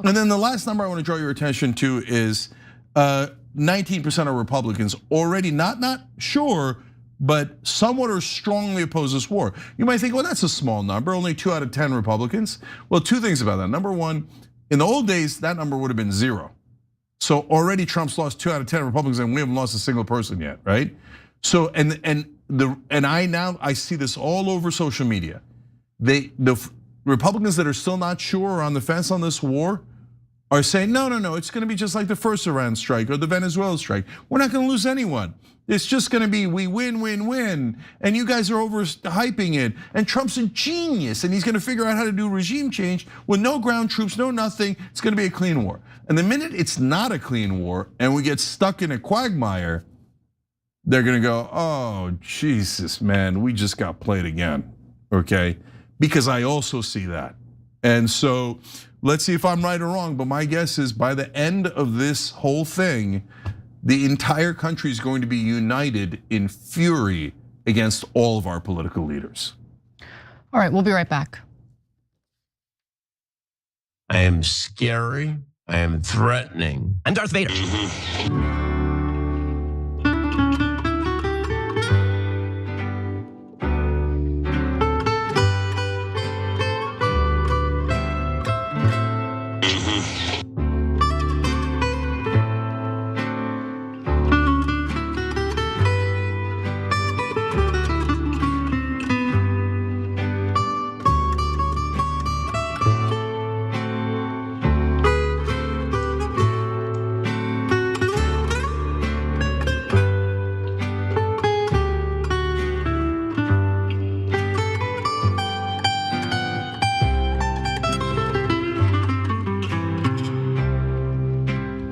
And then the last number I want to draw your attention to is 19% of Republicans already not sure, but somewhat or strongly oppose this war. You might think, well, that's a small number, only 2 out of 10 Republicans. Well, 2 things about that. Number one, in the old days, that number would have been 0. So already Trump's lost 2 out of 10 Republicans and we haven't lost a single person yet, right? So, I see this all over social media. The Republicans that are still not sure or on the fence on this war are saying, no, it's gonna be just like the first Iran strike or the Venezuela strike. We're not gonna lose anyone. It's just gonna be we win, and you guys are overhyping it. And Trump's a genius, and he's gonna figure out how to do regime change with no ground troops, no nothing. It's gonna be a clean war. And the minute it's not a clean war and we get stuck in a quagmire, they're gonna go, oh, Jesus, man, we just got played again, okay? Because I also see that. And so let's see if I'm right or wrong, but my guess is by the end of this whole thing, the entire country is going to be united in fury against all of our political leaders. All right, we'll be right back. I am scary, I am threatening. I'm Darth Vader.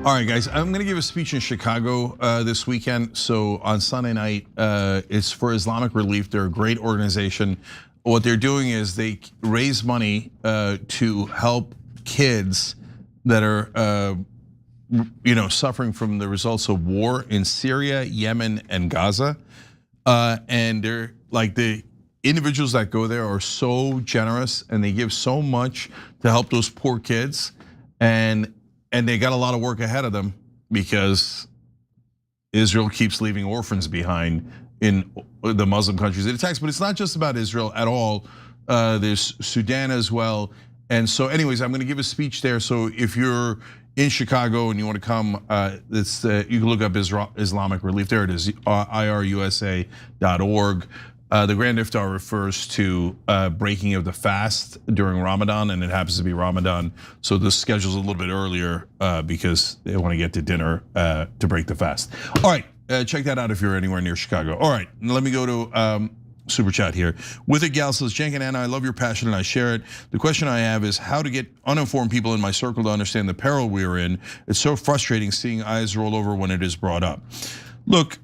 All right, guys, I'm gonna give a speech in Chicago this weekend. So on Sunday night, it's for Islamic Relief. They're a great organization. What they're doing is they raise money to help kids that are suffering from the results of war in Syria, Yemen, and Gaza. And they're like the individuals that go there are so generous and they give so much to help those poor kids. And they got a lot of work ahead of them because Israel keeps leaving orphans behind in the Muslim countries it attacks. But it's not just about Israel at all. There's Sudan as well. And so anyways, I'm gonna give a speech there. So if you're in Chicago and you wanna come, you can look up Islamic Relief. There it is, irusa.org. The Grand Iftar refers to breaking of the fast during Ramadan, and it happens to be Ramadan. So the schedule's a little bit earlier because they want to get to dinner to break the fast. All right, check that out if you're anywhere near Chicago. All right, let me go to Super Chat here. With it, Gal says, Cenk and Anna, I love your passion and I share it. The question I have is how to get uninformed people in my circle to understand the peril we are in. It's so frustrating seeing eyes roll over when it is brought up. Look,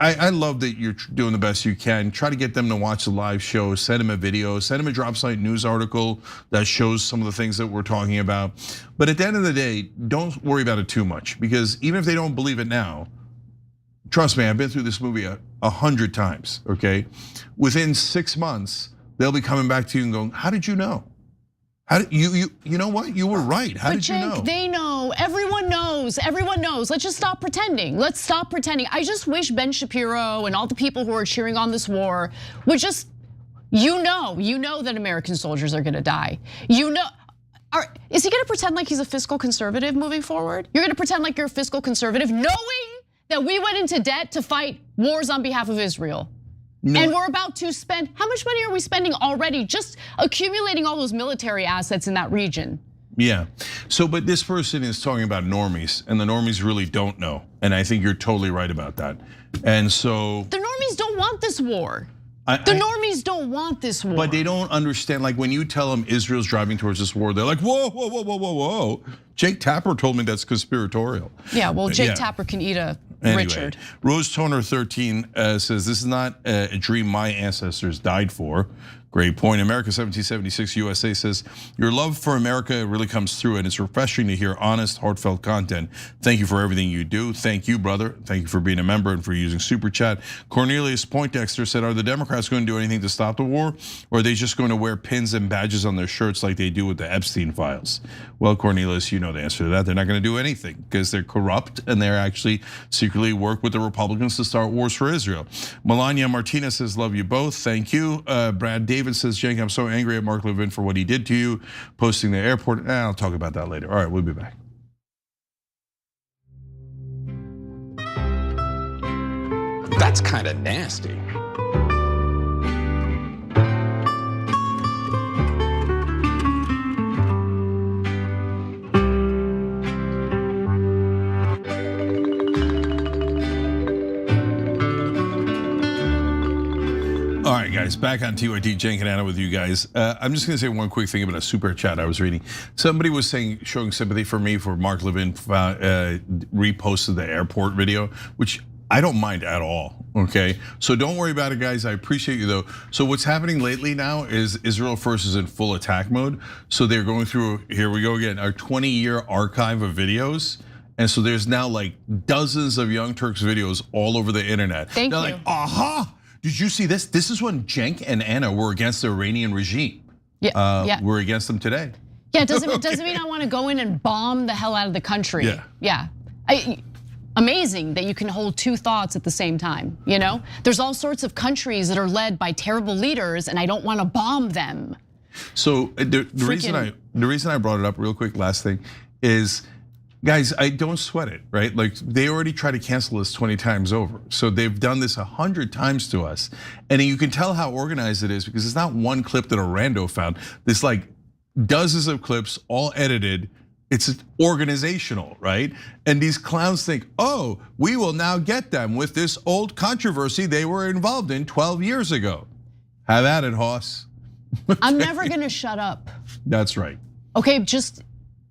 I love that you're doing the best you can. Try to get them to watch the live show, send them a video, send them a drop site news article that shows some of the things that we're talking about. But at the end of the day, don't worry about it too much, because even if they don't believe it now, trust me, I've been through this movie 100 times, okay? Within 6 months, they'll be coming back to you and going, how did you know? How did you know what? You were right. How did you know? They know, everyone knows, Let's just stop pretending. Let's stop pretending. I just wish Ben Shapiro and all the people who are cheering on this war would just, you know that American soldiers are gonna die. Is he gonna pretend like he's a fiscal conservative moving forward? You're gonna pretend like you're a fiscal conservative knowing that we went into debt to fight wars on behalf of Israel. No. And we're about to spend, how much money are we spending already just accumulating all those military assets in that region? Yeah, so but this person is talking about normies, and the normies really don't know. And I think you're totally right about that. And so- The normies don't want this war. The normies don't want this war. But they don't understand, like when you tell them Israel's driving towards this war, they're like, whoa. Jake Tapper told me that's conspiratorial. Yeah, well, Jake Tapper can eat a Richard. Rose Toner 13 says, this is not a dream my ancestors died for. Great point. America 1776 USA says, your love for America really comes through, and it's refreshing to hear honest, heartfelt content. Thank you for everything you do. Thank you, brother. Thank you for being a member and for using Super Chat. Cornelius Poindexter said, are the Democrats going to do anything to stop the war, or are they just going to wear pins and badges on their shirts like they do with the Epstein files? Well, Cornelius, you know the answer to that. They're not going to do anything because they're corrupt and they're actually secretly work with the Republicans to start wars for Israel. Melania Martinez says, love you both. Thank you. Brad David says, Cenk, I'm so angry at Mark Levin for what he did to you, posting the airport. I'll talk about that later. All right, we'll be back. That's kind of nasty. All right, guys, back on TYT, Cenk and Anna with you guys. I'm just gonna say one quick thing about a super chat I was reading. Somebody was showing sympathy for me for Mark Levin reposted the airport video, which I don't mind at all, okay? So don't worry about it, guys. I appreciate you though. So what's happening lately now is Israel First is in full attack mode. So they're going through, here we go again, our 20-year archive of videos. And so there's now like dozens of Young Turks videos all over the internet. Thank you. Like, aha! Did you see this? This is when Cenk and Anna were against the Iranian regime. Yeah, we're against them today. Yeah, it doesn't mean I want to go in and bomb the hell out of the country. Yeah. Amazing that you can hold two thoughts at the same time, There's all sorts of countries that are led by terrible leaders and I don't want to bomb them. So the reason I brought it up real quick, last thing, is guys, I don't sweat it, right? Like they already tried to cancel us 20 times over. So they've done this 100 times to us. And you can tell how organized it is because it's not one clip that a rando found. There's like dozens of clips all edited. It's organizational, right? And these clowns think, oh, we will now get them with this old controversy they were involved in 12 years ago. Have at it, Hoss. I'm never gonna shut up. That's right. Okay,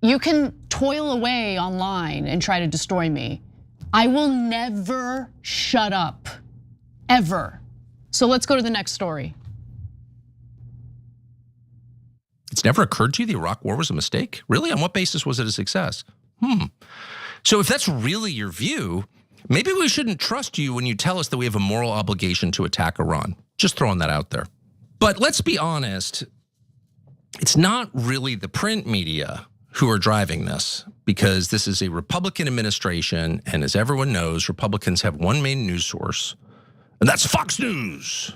you can toil away online and try to destroy me. I will never shut up, ever. So let's go to the next story. It's never occurred to you the Iraq war was a mistake? Really? On what basis was it a success? So if that's really your view, maybe we shouldn't trust you when you tell us that we have a moral obligation to attack Iran. Just throwing that out there. But let's be honest, it's not really the print media who are driving this, because this is a Republican administration, and as everyone knows, Republicans have one main news source, and that's Fox News.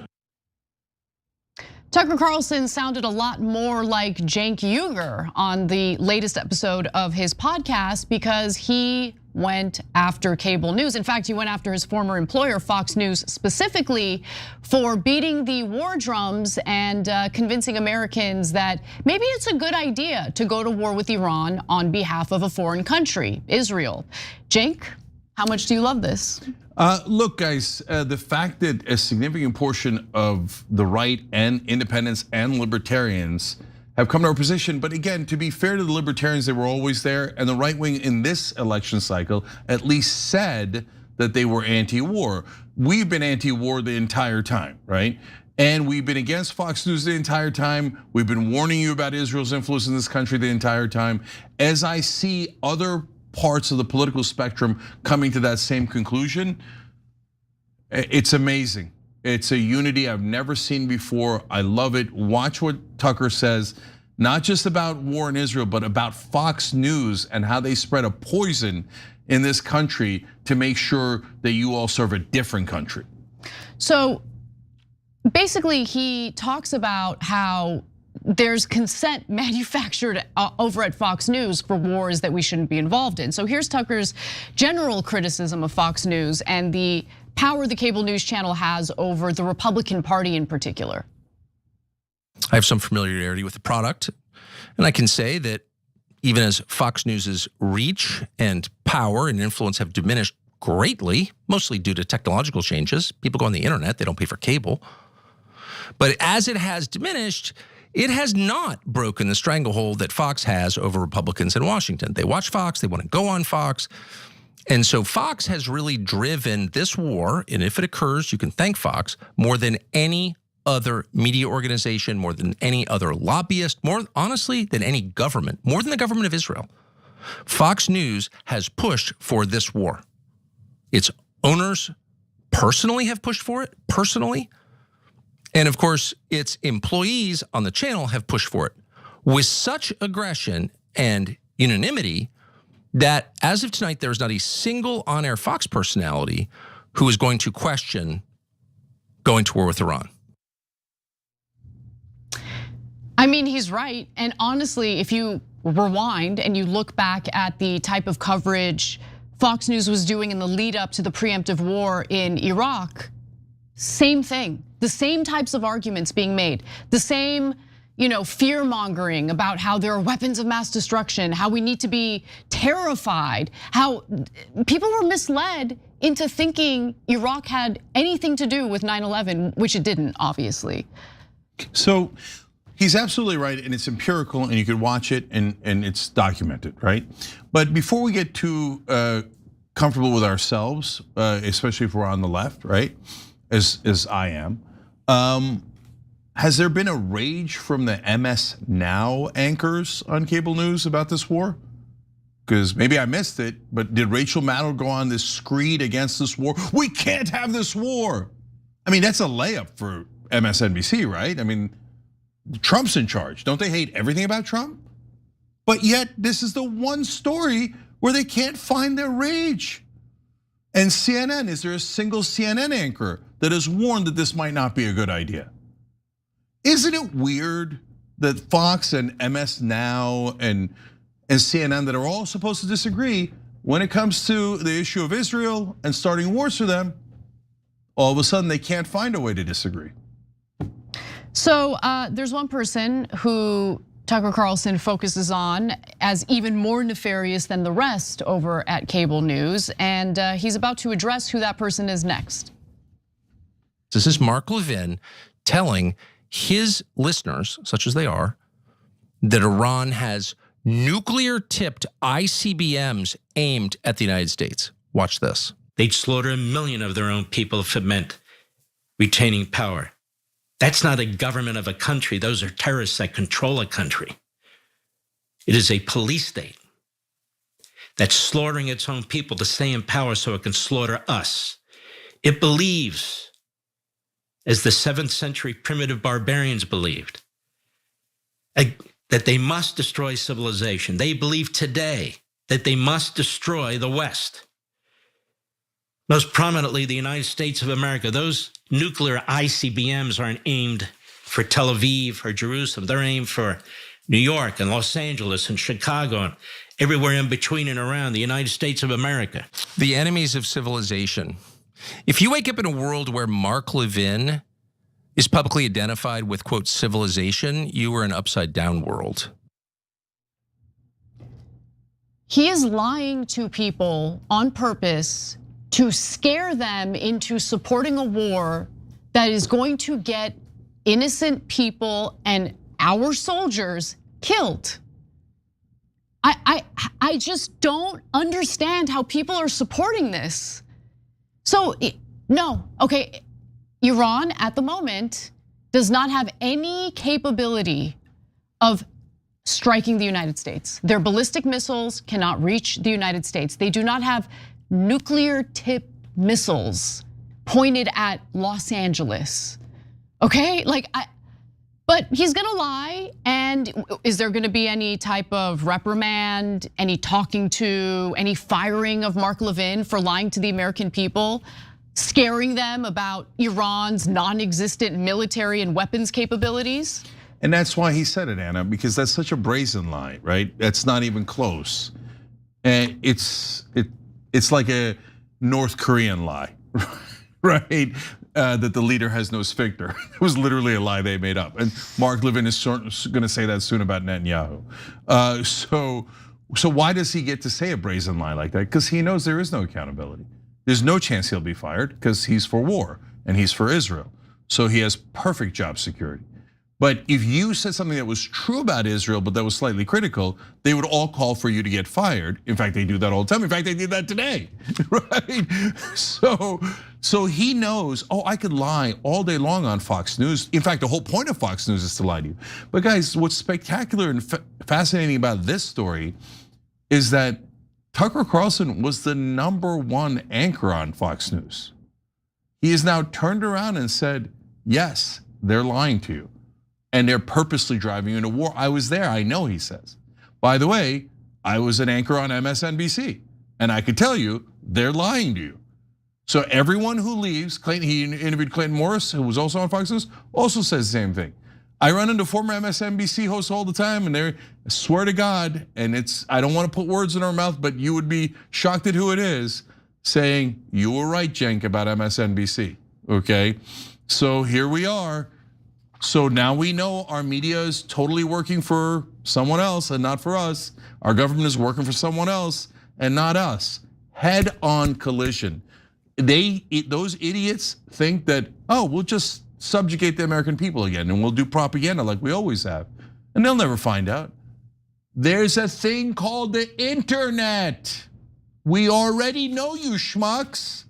Tucker Carlson sounded a lot more like Cenk Uygur on the latest episode of his podcast because he went after cable news. In fact, he went after his former employer, Fox News, specifically for beating the war drums and convincing Americans that maybe it's a good idea to go to war with Iran on behalf of a foreign country, Israel. Cenk, How much do you love this? Look, guys, the fact that a significant portion of the right and independents and libertarians have come to our position, but again, to be fair to the libertarians, they were always there, and the right wing in this election cycle at least said that they were anti-war. We've been anti-war the entire time, right? And we've been against Fox News the entire time. We've been warning you about Israel's influence in this country the entire time. As I see other parts of the political spectrum coming to that same conclusion, it's amazing. It's a unity I've never seen before. I love it. Watch what Tucker says, not just about war in Israel, but about Fox News and how they spread a poison in this country to make sure that you all serve a different country. So basically, he talks about how there's consent manufactured over at Fox News for wars that we shouldn't be involved in. So here's Tucker's general criticism of Fox News and the power the cable news channel has over the Republican Party in particular. I have some familiarity with the product, and I can say that even as Fox News's reach and power and influence have diminished greatly, mostly due to technological changes. People go on the internet, they don't pay for cable. But as it has diminished, it has not broken the stranglehold that Fox has over Republicans in Washington. They watch Fox, they want to go on Fox. And so Fox has really driven this war, and if it occurs, you can thank Fox, more than any other media organization, more than any other lobbyist, more honestly than any government, more than the government of Israel. Fox News has pushed for this war. Its owners personally have pushed for it, personally. And of course, its employees on the channel have pushed for it with such aggression and unanimity that as of tonight, there is not a single on-air Fox personality who is going to question going to war with Iran. I mean, he's right. And honestly, if you rewind and you look back at the type of coverage Fox News was doing in the lead up to the preemptive war in Iraq, same thing. The same types of arguments being made, the same, fear mongering about how there are weapons of mass destruction, how we need to be terrified, how people were misled into thinking Iraq had anything to do with 9/11, which it didn't, obviously. So he's absolutely right, and it's empirical, and you could watch it, and it's documented, right? But before we get too comfortable with ourselves, especially if we're on the left, right? As I am. Has there been a rage from the MS Now anchors on cable news about this war? Because maybe I missed it, but did Rachel Maddow go on this screed against this war? We can't have this war. I mean, that's a layup for MSNBC, right? I mean, Trump's in charge. Don't they hate everything about Trump? But yet, this is the one story where they can't find their rage. And CNN, is there a single CNN anchor that has warned that this might not be a good idea? Isn't it weird that Fox and MS Now and CNN that are all supposed to disagree when it comes to the issue of Israel and starting wars for them, all of a sudden they can't find a way to disagree? So there's one person who Tucker Carlson focuses on as even more nefarious than the rest over at cable news, and he's about to address who that person is next. This is Mark Levin telling his listeners, such as they are, that Iran has nuclear-tipped ICBMs aimed at the United States. Watch this. They'd slaughter 1 million of their own people if it meant retaining power. That's not a government of a country. Those are terrorists that control a country. It is a police state that's slaughtering its own people to stay in power so it can slaughter us. It believes, as the 7th century primitive barbarians believed, that they must destroy civilization. They believe today that they must destroy the West. Most prominently, the United States of America. Those nuclear ICBMs aren't aimed for Tel Aviv or Jerusalem. They're aimed for New York and Los Angeles and Chicago and everywhere in between and around the United States of America. The enemies of civilization. If you wake up in a world where Mark Levin is publicly identified with, quote, civilization, you are an upside down world. He is lying to people on purpose to scare them into supporting a war that is going to get innocent people and our soldiers killed. I just don't understand how people are supporting this. So no, okay, Iran at the moment does not have any capability of striking the United States. Their ballistic missiles cannot reach the United States. They do not have nuclear tipped missiles pointed at Los Angeles. Okay, but he's gonna lie, and is there gonna be any type of reprimand, any talking to, any firing of Mark Levin for lying to the American people, scaring them about Iran's non-existent military and weapons capabilities? And that's why he said it, Anna, because that's such a brazen lie, right? That's not even close. And it's like a North Korean lie, right? That the leader has no sphincter. It was literally a lie they made up. And Mark Levin is going to say that soon about Netanyahu. So why does he get to say a brazen lie like that? Because he knows there is no accountability. There's no chance he'll be fired because he's for war and he's for Israel. So he has perfect job security. But if you said something that was true about Israel, but that was slightly critical, they would all call for you to get fired. In fact, they do that all the time. In fact, they did that today, right? So he knows, I could lie all day long on Fox News. In fact, the whole point of Fox News is to lie to you. But guys, what's spectacular and fascinating about this story is that Tucker Carlson was the #1 anchor on Fox News. He has now turned around and said, yes, they're lying to you. And they're purposely driving you into war. I was there, I know, he says. By the way, I was an anchor on MSNBC. And I could tell you, they're lying to you. So everyone who leaves, he interviewed Clinton Morris, who was also on Fox News, also says the same thing. I run into former MSNBC hosts all the time, and I swear to God, and I don't want to put words in our mouth, but you would be shocked at who it is, saying, you were right, Cenk, about MSNBC, okay? So here we are. So now we know our media is totally working for someone else and not for us. Our government is working for someone else and not us. Head-on collision. Those idiots think that, we'll just subjugate the American people again and we'll do propaganda like we always have. And they'll never find out. There's a thing called the internet. We already know, you schmucks.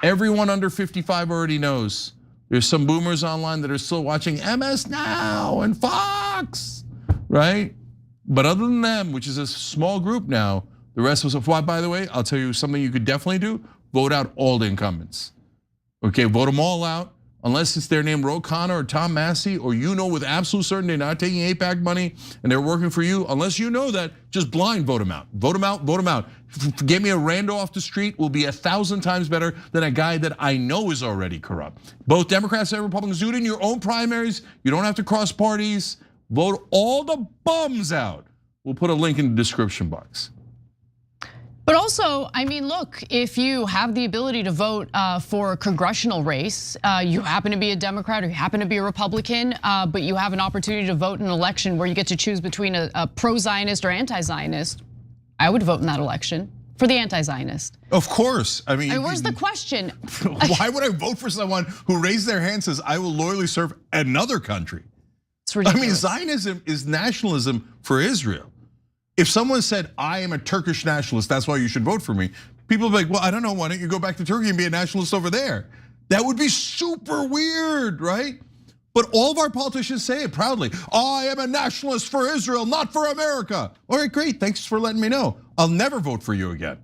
Everyone under 55 already knows. There's some boomers online that are still watching MS Now and Fox, right? But other than them, which is a small group now, the rest of us, by the way, I'll tell you something you could definitely do, vote out all the incumbents. Okay, vote them all out, unless it's their name Ro Khanna or Tom Massey, or you know with absolute certainty they're not taking AIPAC money and they're working for you. Unless you know that, just blind vote them out. Vote them out, vote them out. Get me a rando off the street will be 1,000 times better than a guy that I know is already corrupt. Both Democrats and Republicans, do it in your own primaries. You don't have to cross parties. Vote all the bums out. We'll put a link in the description box. But also, I mean, look, if you have the ability to vote for a congressional race, you happen to be a Democrat or you happen to be a Republican, but you have an opportunity to vote in an election where you get to choose between a pro-Zionist or anti-Zionist, I would vote in that election for the anti-Zionist. Of course, I mean, where's the question? Why would I vote for someone who raised their hand and says, I will loyally serve another country? It's ridiculous. I mean, Zionism is nationalism for Israel. If someone said, I am a Turkish nationalist, that's why you should vote for me. People would be like, well, I don't know, why don't you go back to Turkey and be a nationalist over there? That would be super weird, right? But all of our politicians say it proudly. I am a nationalist for Israel, not for America. All right, great, thanks for letting me know. I'll never vote for you again.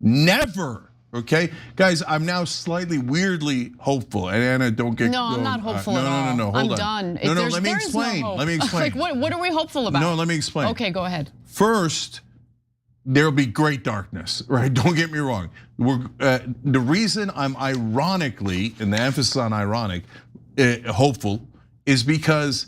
Never, okay? Guys, I'm now slightly weirdly hopeful. And Anna, don't get No, I'm not hopeful at all. No, hold I'm on. done. No, let me explain. Let me explain. Like, what are we hopeful about? No, let me explain. Okay, go ahead. First, there'll be great darkness, right? Don't get me wrong. The reason I'm ironically, and the emphasis on ironic, hopeful, is because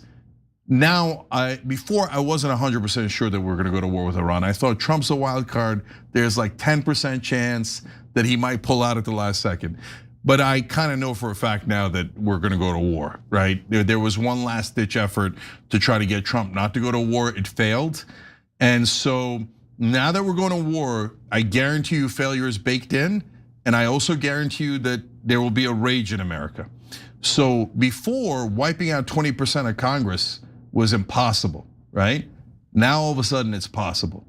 now, before I wasn't 100% sure that we're gonna go to war with Iran. I thought Trump's a wild card. There's like 10% chance that he might pull out at the last second. But I kind of know for a fact now that we're gonna go to war, right? There was one last ditch effort to try to get Trump not to go to war. It failed. And so now that we're going to war, I guarantee you failure is baked in. And I also guarantee you that there will be a rage in America. So before, wiping out 20% of Congress was impossible, right? Now all of a sudden it's possible.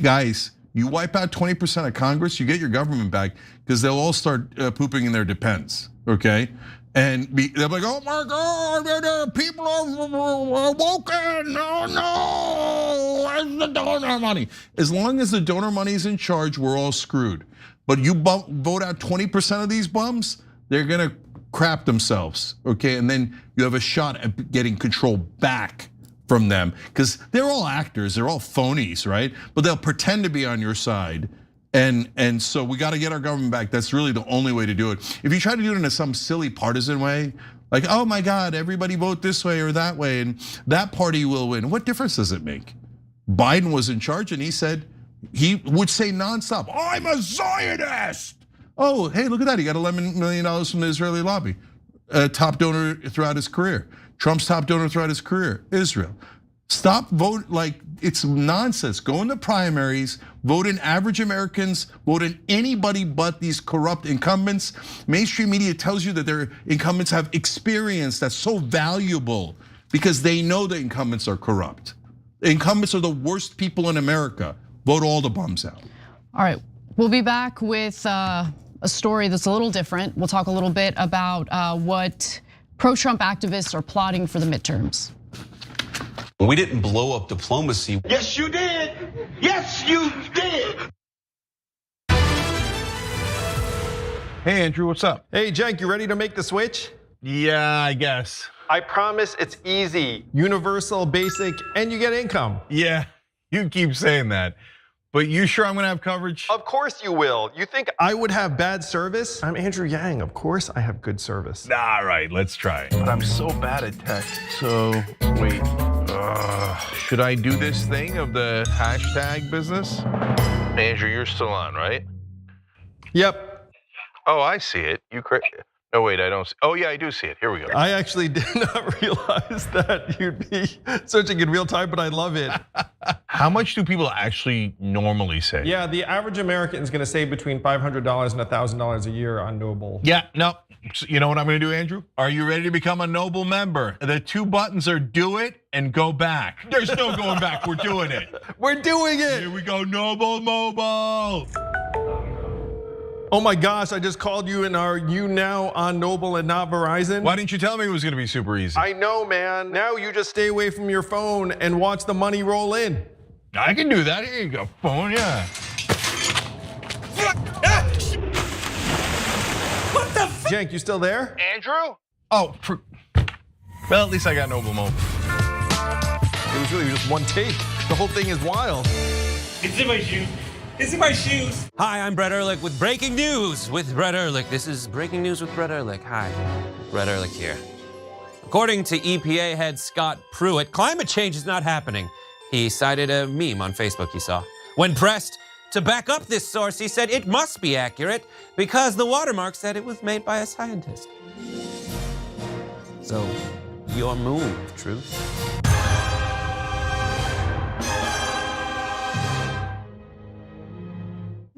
Guys, you wipe out 20% of Congress, you get your government back, because they'll all start pooping in their depends, okay? And they're like, oh my God, people are woken, no, where's the donor money? As long as the donor money is in charge, we're all screwed. But you vote out 20% of these bums, they're gonna crap themselves, okay? And then you have a shot at getting control back from them, because they're all actors, they're all phonies, right? But they'll pretend to be on your side. And so we gotta get our government back. That's really the only way to do it. If you try to do it in some silly partisan way, like, oh my God, everybody vote this way or that way, and that party will win, what difference does it make? Biden was in charge and he said, he would say nonstop, I'm a Zionist. Oh, hey, look at that, he got $11 million from the Israeli lobby. Top donor throughout his career. Trump's top donor throughout his career, Israel. Stop vote, like it's nonsense. Go in the primaries, vote in average Americans, vote in anybody but these corrupt incumbents. Mainstream media tells you that their incumbents have experience that's so valuable because they know the incumbents are corrupt. The incumbents are the worst people in America. Vote all the bums out. All right, we'll be back with a story that's a little different. We'll talk a little bit about what pro-Trump activists are plotting for the midterms. We didn't blow up diplomacy. Yes, you did. Yes, you did. Hey, Andrew, what's up? Hey, Cenk, you ready to make the switch? Yeah, I guess. I promise it's easy, universal, basic, and you get income. Yeah, you keep saying that. But you sure I'm gonna have coverage? Of course you will. You think I would have bad service? I'm Andrew Yang, of course I have good service. All right, let's try. But I'm so bad at text. So, wait, should I do this thing of the hashtag business? Andrew, you're still on, right? Yep. Oh, I see it. No, wait, I don't see. Oh yeah, I do see it. Here we go. I actually did not realize that you'd be searching in real time, but I love it. How much do people actually normally say? Yeah, the average American is gonna save between $500 and $1,000 a year on Noble. Yeah, no, you know what I'm gonna do, Andrew? Are you ready to become a Noble member? The two buttons are do it and go back. There's no going back, we're doing it. We're doing it! Here we go, Noble Mobile. Oh my gosh, I just called you and are you now on Noble and not Verizon? Why didn't you tell me it was gonna be super easy? I know, man. Now you just stay away from your phone and watch the money roll in. I can do that, here you go, phone, yeah. What the Cenk, you still there? Andrew? Oh, well, at least I got Noble Mobile. It was really just one take. The whole thing is wild. It's in my shoes. It's in my shoes. Hi, I'm Brett Ehrlich with breaking news with Brett Ehrlich. This is breaking news with Brett Ehrlich. Hi, Brett Ehrlich here. According to EPA head Scott Pruitt, climate change is not happening. He cited a meme on Facebook he saw. When pressed to back up this source, he said it must be accurate because the watermark said it was made by a scientist. So, your move, Truth.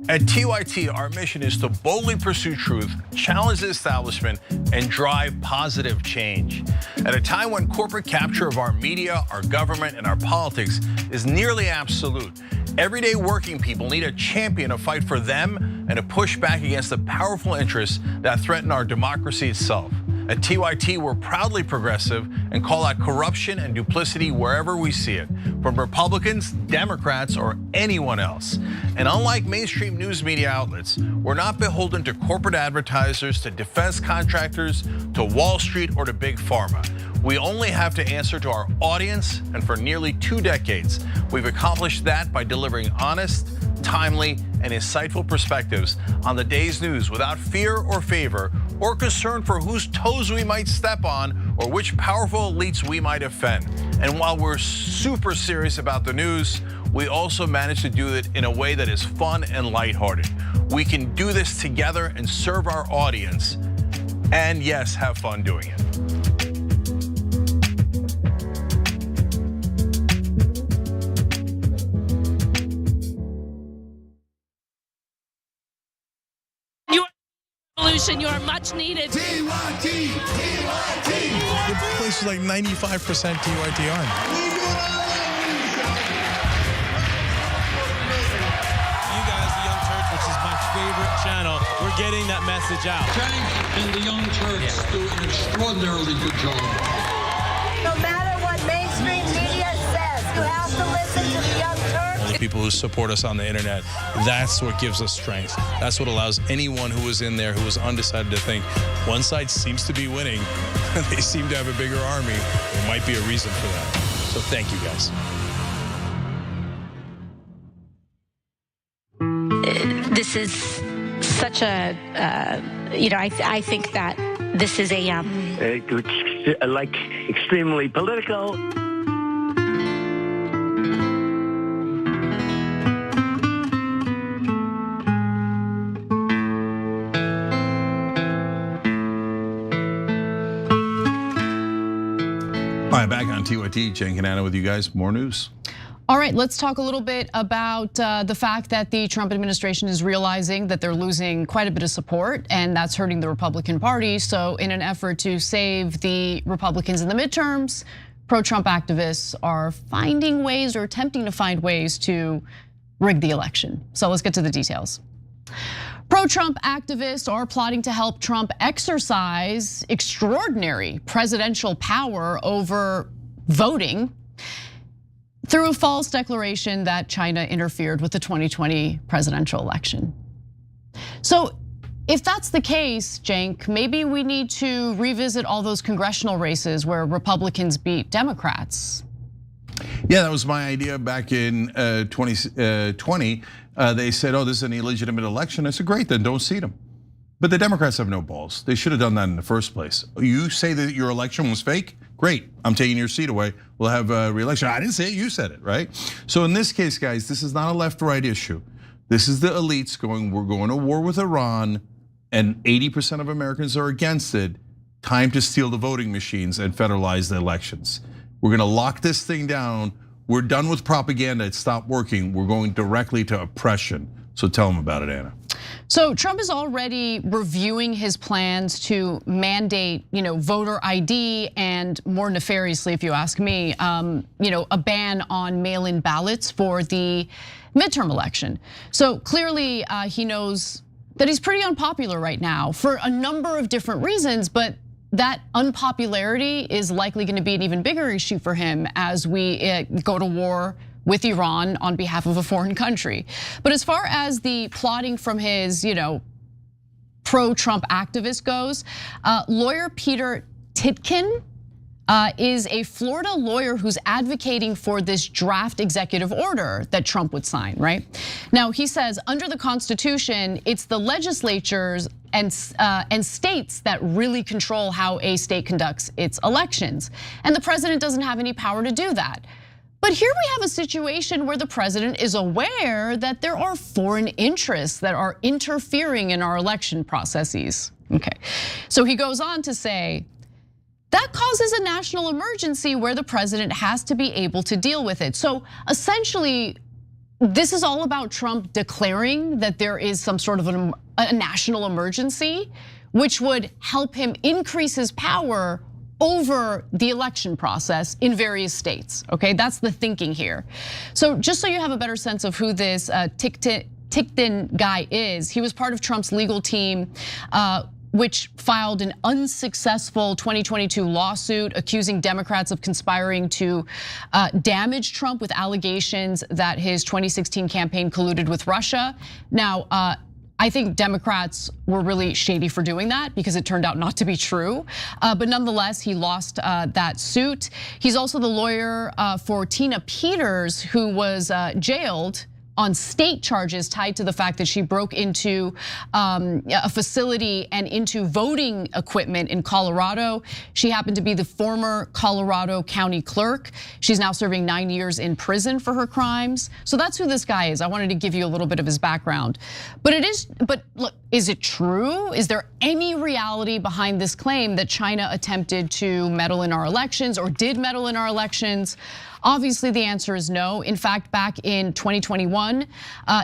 At TYT, our mission is to boldly pursue truth, challenge the establishment, and drive positive change. At a time when corporate capture of our media, our government, and our politics is nearly absolute, everyday working people need a champion to fight for them and to push back against the powerful interests that threaten our democracy itself. At TYT, we're proudly progressive and call out corruption and duplicity wherever we see it, from Republicans, Democrats, or anyone else. And unlike mainstream news media outlets, we're not beholden to corporate advertisers, to defense contractors, to Wall Street, or to big pharma. We only have to answer to our audience, and for nearly 2 decades, we've accomplished that by delivering honest, timely, and insightful perspectives on the day's news without fear or favor or concern for whose toes we might step on or which powerful elites we might offend. And while we're super serious about the news, we also manage to do it in a way that is fun and lighthearted. We can do this together and serve our audience, and yes, have fun doing it. revolution. You are much needed. TYT! TYT! The place is like 95% TYT on. Favorite channel, we're getting that message out. Frank and the Young Turks do an extraordinarily good job. No matter what mainstream media says, you have to listen to the Young Turks. The people who support us on the internet, that's what gives us strength. That's what allows anyone who was in there who was undecided to think one side seems to be winning, they seem to have a bigger army. There might be a reason for that. So thank you guys. This is such a, I think that this is a like extremely political. All right, back on TYT, Jen Canana with you guys. More news. All right, let's talk a little bit about the fact that the Trump administration is realizing that they're losing quite a bit of support, and that's hurting the Republican Party. So in an effort to save the Republicans in the midterms, pro-Trump activists are finding ways or attempting to find ways to rig the election. So let's get to the details. Pro-Trump activists are plotting to help Trump exercise extraordinary presidential power over voting through a false declaration that China interfered with the 2020 presidential election. So if that's the case, Cenk, maybe we need to revisit all those congressional races where Republicans beat Democrats. Yeah, that was my idea back in 2020. They said, oh, this is an illegitimate election. I said, great, then don't seat them. But the Democrats have no balls. They should have done that in the first place. You say that your election was fake? Great, I'm taking your seat away. We'll have a re-election. I didn't say it, you said it, right? So in this case, guys, this is not a left-right issue. This is the elites going, we're going to war with Iran, and 80% of Americans are against it. Time to steal the voting machines and federalize the elections. We're gonna lock this thing down. We're done with propaganda, it stopped working. We're going directly to oppression. So tell them about it, Anna. So Trump is already reviewing his plans to mandate, voter ID and more nefariously, if you ask me, a ban on mail-in ballots for the midterm election. So clearly he knows that he's pretty unpopular right now for a number of different reasons, but that unpopularity is likely going to be an even bigger issue for him as we go to war with Iran on behalf of a foreign country. But as far as the plotting from his, pro-Trump activist goes, lawyer Peter Titkin is a Florida lawyer who's advocating for this draft executive order that Trump would sign, right? Now he says under the Constitution, it's the legislatures and states that really control how a state conducts its elections. And the president doesn't have any power to do that. But here we have a situation where the president is aware that there are foreign interests that are interfering in our election processes. Okay, so he goes on to say, that causes a national emergency where the president has to be able to deal with it. So essentially, this is all about Trump declaring that there is some sort of a national emergency, which would help him increase his power over the election process in various states, okay? That's the thinking here. So just so you have a better sense of who this Titkin guy is, he was part of Trump's legal team, which filed an unsuccessful 2022 lawsuit accusing Democrats of conspiring to damage Trump with allegations that his 2016 campaign colluded with Russia. Now, I think Democrats were really shady for doing that because it turned out not to be true. But nonetheless, he lost that suit. He's also the lawyer for Tina Peters, who was jailed on state charges tied to the fact that she broke into a facility and into voting equipment in Colorado. She happened to be the former Colorado County clerk. She's now serving 9 years in prison for her crimes. So that's who this guy is. I wanted to give you a little bit of his background. But look, is it true? Is there any reality behind this claim that China attempted to meddle in our elections or did meddle in our elections? Obviously, the answer is no. In fact, back in 2021,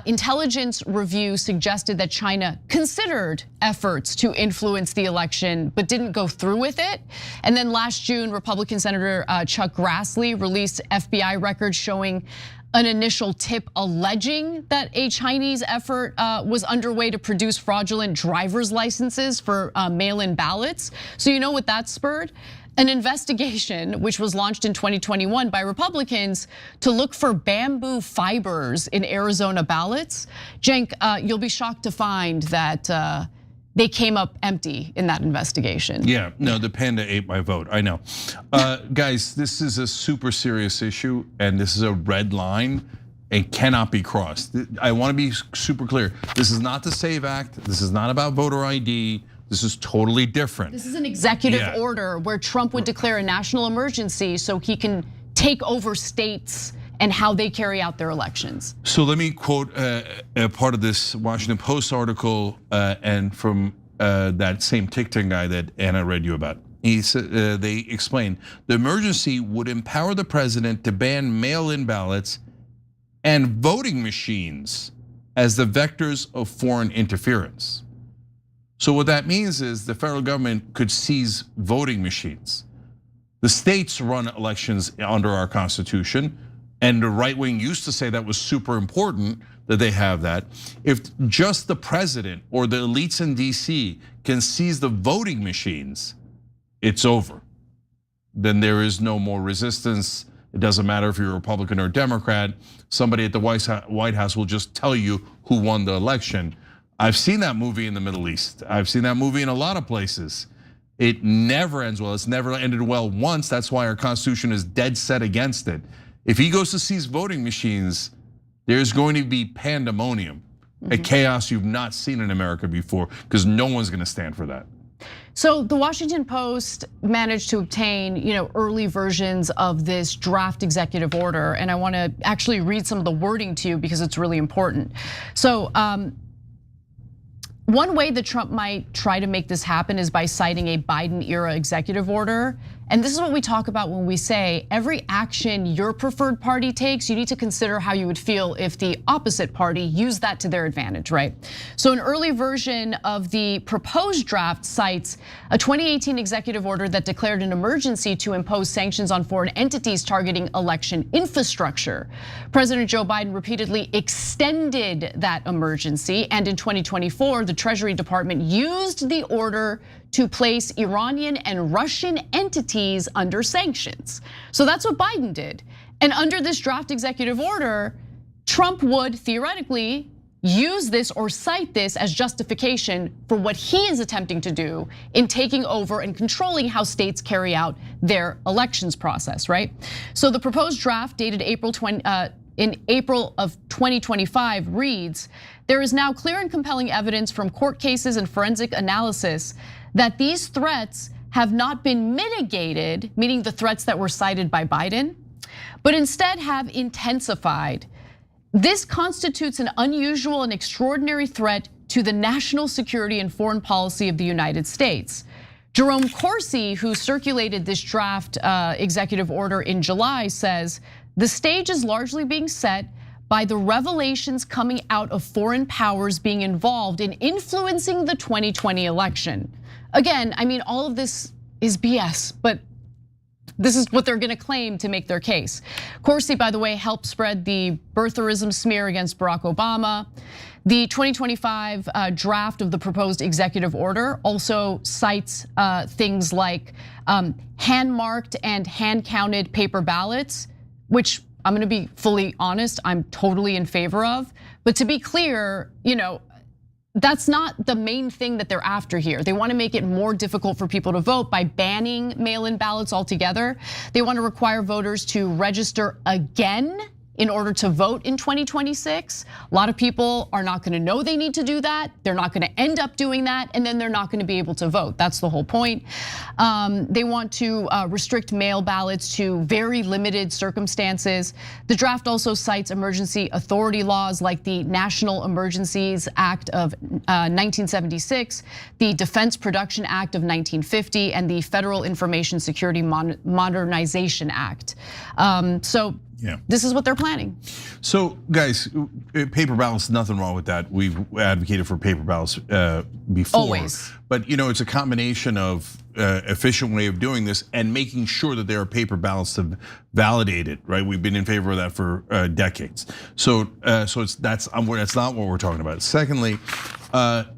intelligence review suggested that China considered efforts to influence the election, but didn't go through with it. And then last June, Republican Senator Chuck Grassley released FBI records showing an initial tip alleging that a Chinese effort was underway to produce fraudulent driver's licenses for mail-in ballots. So you know what that spurred? An investigation which was launched in 2021 by Republicans to look for bamboo fibers in Arizona ballots. Cenk, you'll be shocked to find that they came up empty in that investigation. Yeah, no, the panda ate my vote, I know. Guys, this is a super serious issue and this is a red line. It cannot be crossed. I wanna be super clear. This is not the SAVE Act. This is not about voter ID. This is totally different. This is an executive order where Trump would declare a national emergency so he can take over states and how they carry out their elections. So let me quote a part of this Washington Post article and from that same TikTok guy that Anna read you about. He said, they explain, the emergency would empower the president to ban mail-in ballots and voting machines as the vectors of foreign interference. So what that means is the federal government could seize voting machines. The states run elections under our Constitution, and the right wing used to say that was super important that they have that. If just the president or the elites in DC can seize the voting machines, it's over. Then there is no more resistance. It doesn't matter if you're a Republican or a Democrat. Somebody at the White House will just tell you who won the election. I've seen that movie in the Middle East. I've seen that movie in a lot of places. It never ends well. It's never ended well once. That's why our Constitution is dead set against it. If he goes to seize voting machines, there's going to be pandemonium, a chaos you've not seen in America before, because no one's gonna stand for that. So the Washington Post managed to obtain, early versions of this draft executive order, and I want to actually read some of the wording to you because it's really important. So one way that Trump might try to make this happen is by citing a Biden-era executive order. And this is what we talk about when we say every action your preferred party takes, you need to consider how you would feel if the opposite party used that to their advantage, right? So an early version of the proposed draft cites a 2018 executive order that declared an emergency to impose sanctions on foreign entities targeting election infrastructure. President Joe Biden repeatedly extended that emergency, and in 2024, the Treasury Department used the order to place Iranian and Russian entities under sanctions. So that's what Biden did. And under this draft executive order, Trump would theoretically use this or cite this as justification for what he is attempting to do in taking over and controlling how states carry out their elections process, right? So the proposed draft dated in April of 2025 reads, there is now clear and compelling evidence from court cases and forensic analysis that these threats have not been mitigated, meaning the threats that were cited by Biden, but instead have intensified. This constitutes an unusual and extraordinary threat to the national security and foreign policy of the United States. Jerome Corsi, who circulated this draft executive order in July, says, the stage is largely being set by the revelations coming out of foreign powers being involved in influencing the 2020 election. Again, I mean, all of this is BS, but this is what they're gonna claim to make their case. Corsi, by the way, helped spread the birtherism smear against Barack Obama. The 2025 draft of the proposed executive order also cites things like hand-marked and hand-counted paper ballots, which I'm gonna be fully honest, I'm totally in favor of. But to be clear, that's not the main thing that they're after here. They want to make it more difficult for people to vote by banning mail-in ballots altogether. They want to require voters to register again in order to vote in 2026. A lot of people are not gonna know they need to do that. They're not gonna end up doing that, and then they're not gonna be able to vote. That's the whole point. They want to restrict mail ballots to very limited circumstances. The draft also cites emergency authority laws like the National Emergencies Act of 1976, the Defense Production Act of 1950, and the Federal Information Security Modernization Act. Yeah. This is what they're planning. So guys, paper ballots, nothing wrong with that. We've advocated for paper ballots before. Always. But it's a combination of efficient way of doing this and making sure that there are paper ballots to validate it, right? We've been in favor of that for decades. So that's not what we're talking about. Secondly,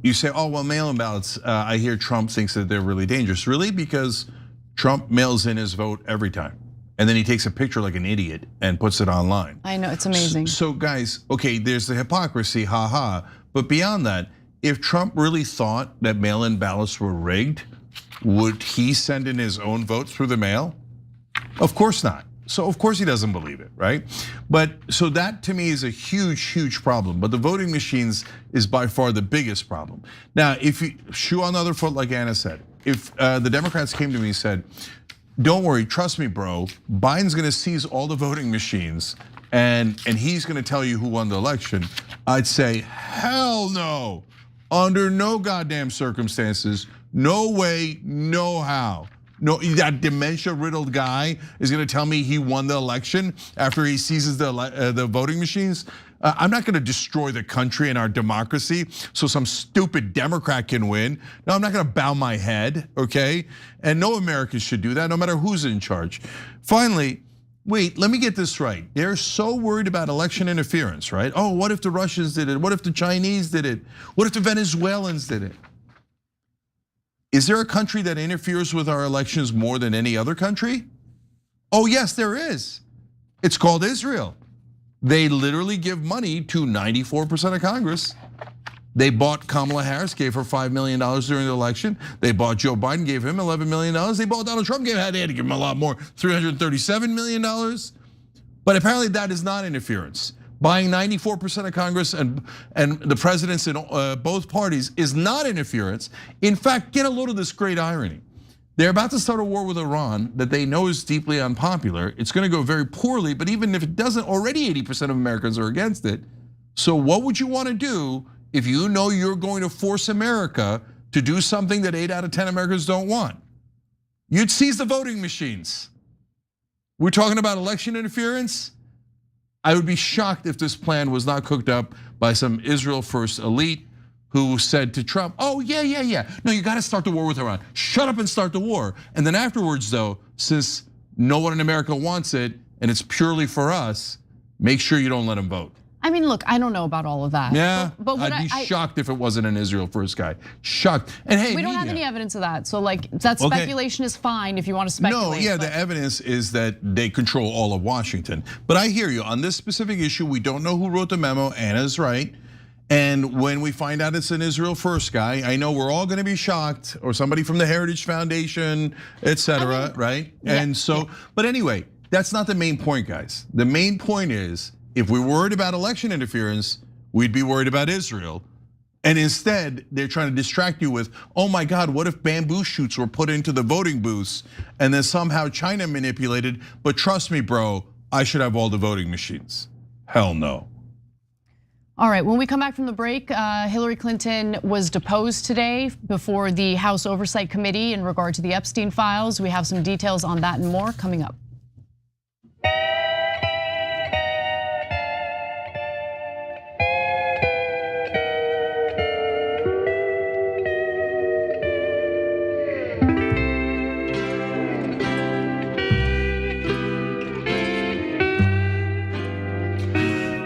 you say, oh, well, mail-in ballots, I hear Trump thinks that they're really dangerous. Really? Because Trump mails in his vote every time. And then he takes a picture like an idiot and puts it online. I know, it's amazing. So guys, okay, there's the hypocrisy, haha. But beyond that, if Trump really thought that mail-in ballots were rigged, would he send in his own vote through the mail? Of course not. So of course he doesn't believe it, right? But so that to me is a huge, huge problem. But the voting machines is by far the biggest problem. Now, if you shoe on the other foot, like Anna said, if the Democrats came to me and said, don't worry, trust me, bro. Biden's gonna seize all the voting machines and he's gonna tell you who won the election. I'd say, hell no. Under no goddamn circumstances, no way, no how. No, that dementia-riddled guy is gonna tell me he won the election after he seizes the voting machines. I'm not gonna destroy the country and our democracy so some stupid Democrat can win. No, I'm not gonna bow my head, okay? And no American should do that, no matter who's in charge. Finally, wait, let me get this right. They're so worried about election interference, right? Oh, what if the Russians did it? What if the Chinese did it? What if the Venezuelans did it? Is there a country that interferes with our elections more than any other country? Oh yes, there is. It's called Israel. They literally give money to 94% of Congress. They bought Kamala Harris, gave her $5 million during the election. They bought Joe Biden, gave him $11 million. They bought Donald Trump, they had to give him a lot more, $337 million. But apparently that is not interference. Buying 94% of Congress and the presidents in both parties is not interference. In fact, get a load of this great irony. They're about to start a war with Iran that they know is deeply unpopular. It's gonna go very poorly, but even if it doesn't, already 80% of Americans are against it. So what would you wanna do if you know you're going to force America to do something that 8 out of 10 Americans don't want? You'd seize the voting machines. We're talking about election interference. I would be shocked if this plan was not cooked up by some Israel first elite who said to Trump, oh yeah. No, you gotta start the war with Iran. Shut up and start the war. And then afterwards though, since no one in America wants it and it's purely for us, make sure you don't let them vote. I mean, look, I don't know about all of that. Yeah, but I'd be shocked if it wasn't an Israel first guy. Shocked. And hey, we don't have any evidence of that. So like that speculation is fine if you want to speculate. No, yeah, the evidence is that they control all of Washington. But I hear you on this specific issue. We don't know who wrote the memo. Anna's right. And when we find out it's an Israel first guy, I know we're all gonna be shocked, or somebody from the Heritage Foundation, etc., right? Yeah, and so, but anyway, that's not the main point, guys. The main point is, if we're worried about election interference, we'd be worried about Israel. And instead, they're trying to distract you with, oh my God, what if bamboo shoots were put into the voting booths and then somehow China manipulated, but trust me, bro, I should have all the voting machines. Hell no. All right, when we come back from the break, Hillary Clinton was deposed today before the House Oversight Committee in regard to the Epstein files. We have some details on that and more coming up.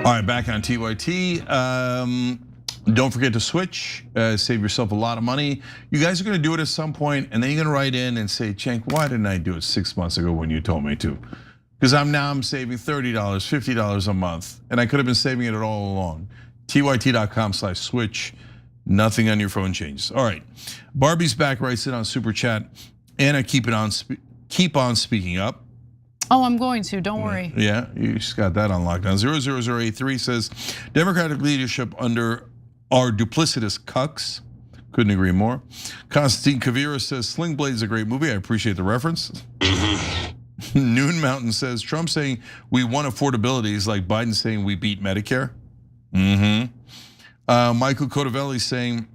All right, back on TYT. Don't forget to switch, save yourself a lot of money. You guys are gonna do it at some point, and then you're gonna write in and say, Cenk, why didn't I do it 6 months ago when you told me to? Because I'm saving $30, $50 a month, and I could have been saving it all along. TYT.com/switch, nothing on your phone changes. All right, Barbie's back, writes it on Super Chat. Anna, keep on speaking up. Oh, I'm going to, don't worry. Yeah, you just got that on lockdown. 00083 says, Democratic leadership under our duplicitous cucks. Couldn't agree more. Constantine Kavira says, Sling Blade's a great movie. I appreciate the reference. Noon Mountain says, Trump saying we won affordability is like Biden saying we beat Medicare. Michael Cotavelli saying,